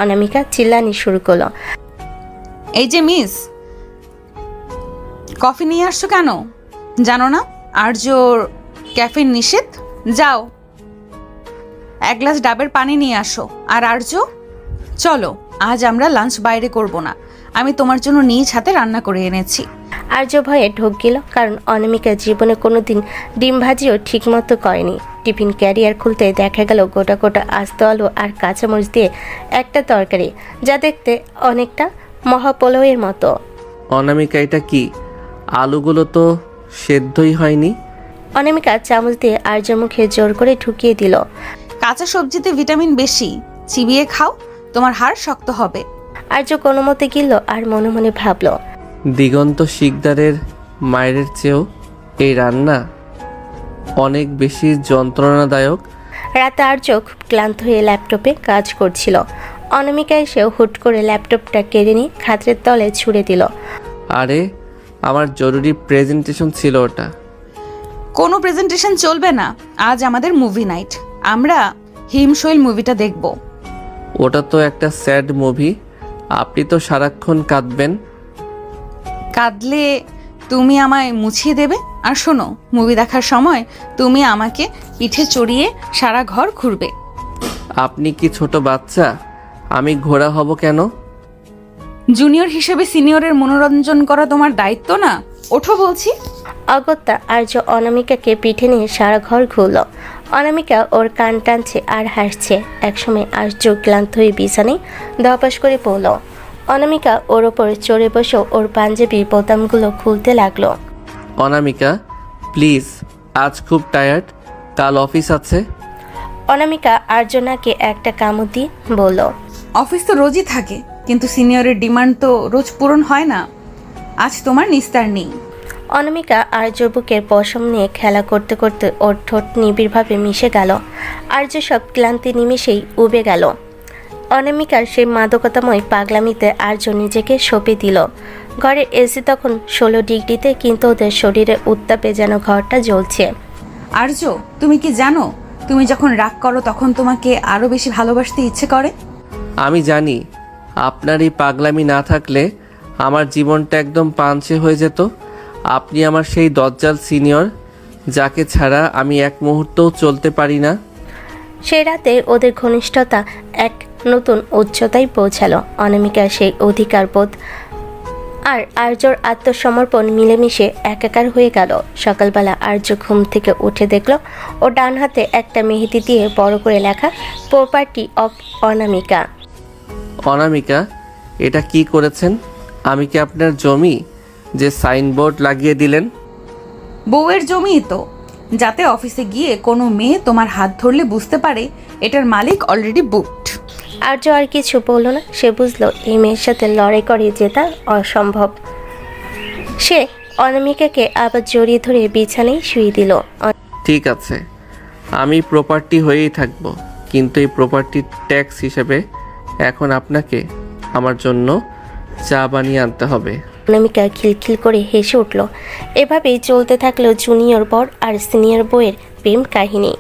Speaker 3: অনামিকা চিল্লানি শুরু করলো,
Speaker 2: এই যে মিস, কফি নিয়ে আসছো কেন? জানো না আর্যর ক্যাফেন নিষেধ? যাও এক গ্লাস ডাবের পানি নিয়ে আসো। আর আর্য, চলো আজ আমরা লাঞ্চ বাইরে করব না, আমি তোমার জন্য নিজ হাতে রান্না করে এনেছি।
Speaker 3: আর্য ভয়ে ঢোক গেল, কারণ অনামিকা জীবনে কোনোদিন ডিম ভাজিও ঠিকমতো করেনি। টিফিন ক্যারিয়ার খুলতে দেখা গেল গোটা গোটা আস্ত আলু আর কাঁচামরিচ দিয়ে একটা তরকারি, যা দেখতে অনেকটা মহাপোলাওয়ের মতো।
Speaker 1: অনামিকা, এটা কি? আলুগুলো তো সেদ্ধই হয়নি।
Speaker 3: অনামিকা চামচ দিয়ে আর্যর মুখে জোর করে ঢুকিয়ে দিল।
Speaker 2: কাঁচা সবজিতে ভিটামিন বেশি, চিবিয়ে খাও, তোমার হাড় শক্ত হবে।
Speaker 3: আর্য কোনো মতে গিলল আর মনে মনে ভাবল,
Speaker 1: দিগন্ত শিকদারের মায়ের চেয়েও এই রান্না অনেক বেশি যন্ত্রণাদায়ক।
Speaker 3: রাতে আর্য খুব ক্লান্ত হয়ে ল্যাপটপে কাজ করছিল। অনামিকা এসেও হুট করে ল্যাপটপটা কেড়ে নিয়ে খাটের তলে ছুঁড়ে দিল।
Speaker 1: আরে, আমার জরুরি প্রেজেন্টেশন ছিল ওটা।
Speaker 2: কোনো প্রেজেন্টেশন চলবে না, আজ আমাদের মুভি নাইট। আমরা হিমশৈল মুভিটা দেখব।
Speaker 1: ওটা তো একটা স্যাড মুভি, আপনি তো সারাক্ষণ কাঁদবেন।
Speaker 2: কাঁদলে তুমি আমায় মুছিয়ে দেবে। আর শোনো, মুভি দেখার সময় তুমি আমাকে পিঠে চড়িয়ে সারা ঘর ঘুরবে।
Speaker 1: আপনি কি ছোট বাচ্চা? আমি ঘোড়া হব কেন?
Speaker 2: জুনিয়র হিসেবে সিনিয়রের মনোরঞ্জন করা তোমার দায়িত্ব না? ওঠো বলছি।
Speaker 3: অগত্যা আর্য অনামিকাকে পিঠে নিয়ে সারা ঘর ঘুরল। অনামিকা ওর কান টানছে আর হাসছে। একসময় আর্য ক্লান্ত হয়ে বিছানায় ধপাস করে পড়ল। অনামিকা ওর ওপর চড়ে বসেও ওর পাঞ্জাবির বোতামগুলো খুলতে লাগলো।
Speaker 1: অনামিকা, প্লিজ, আজ খুব টায়ার্ড, কাল অফিস আছে।
Speaker 3: অনামিকা আর্যনাকে একটা কামড় দিয়ে বলল,
Speaker 2: অফিস তো রোজই থাকে, কিন্তু সিনিয়রের ডিমান্ড তো রোজ পূরণ হয় না। আজ তোমার নিস্তার নেই।
Speaker 3: অনামিকা আর্য বুকের পশম নিয়ে খেলা করতে করতে ওর ঠোঁট নিবিড়ভাবে মিশে গেল। আর্য সব ক্লান্তি নিমিষেই উবে গেল। অনামিকার সেই মাদকতাময় পাগলামিতে আর্য নিজেকে সঁপে দিল। ঘরের এসি তখন 16 ডিগ্রিতে, কিন্তু ওদের শরীরে উত্তাপে যেন ঘরটা জ্বলছে।
Speaker 2: আর্য, তুমি কি জানো, তুমি যখন রাগ করো তখন তোমাকে আরো বেশি ভালোবাসতে ইচ্ছে করে।
Speaker 1: আমি জানি, আপনার এই পাগলামি না থাকলে আমার জীবনটা একদম পাঞ্চে হয়ে যেত। আপনি আমার সেই দজ্জাল সিনিয়র, যাকে ছাড়া আমি এক মুহূর্তও চলতে পারি না।
Speaker 3: সেই রাতে ওদের ঘনিষ্ঠতা এক নতুন উচ্চতায় পৌঁছালো। অনামিকার সেই অধিকার বোধ আর আর্যর আত্মসমর্পণ মিলেমিশে একাকার হয়ে গেল। সকালবেলা আর্য ঘুম থেকে উঠে দেখল ও ডান হাতে একটা মেহেদি দিয়ে বড় করে লেখা প্রপার্টি অফ অনামিকা।
Speaker 1: অনামিকা, এটা কি করেছেন? আমি কি আপনার জমি যে সাইনবোর্ড লাগিয়ে দিলেন?
Speaker 2: বউয়ের জমি তো, যাতে অফিসে গিয়ে কোনো মেয়ে তোমার হাত ধরলে বুঝতে পারে এটার মালিক অলরেডি বুকড।
Speaker 3: আর্য আর কিছু বলল না। সে বুঝলো এই মেয়ের সাথে লড়াই করে জেতা অসম্ভব। সে অনামিকাকে আবার জড়িয়ে ধরে বিছানায় শুয়ে দিল।
Speaker 1: ঠিক আছে, আমি প্রপার্টি হয়েই থাকবো, কিন্তু এই প্রপার্টি ট্যাক্স হিসেবে এখন আপনাকে আমার জন্য চা বানিয়ে আনতে হবে।
Speaker 3: অনামিকা খিলখিল করে হেসে উঠল। এভাবেই চলতে থাকলো জুনিয়র বর আর সিনিয়র বউয়ের প্রেম কাহিনী।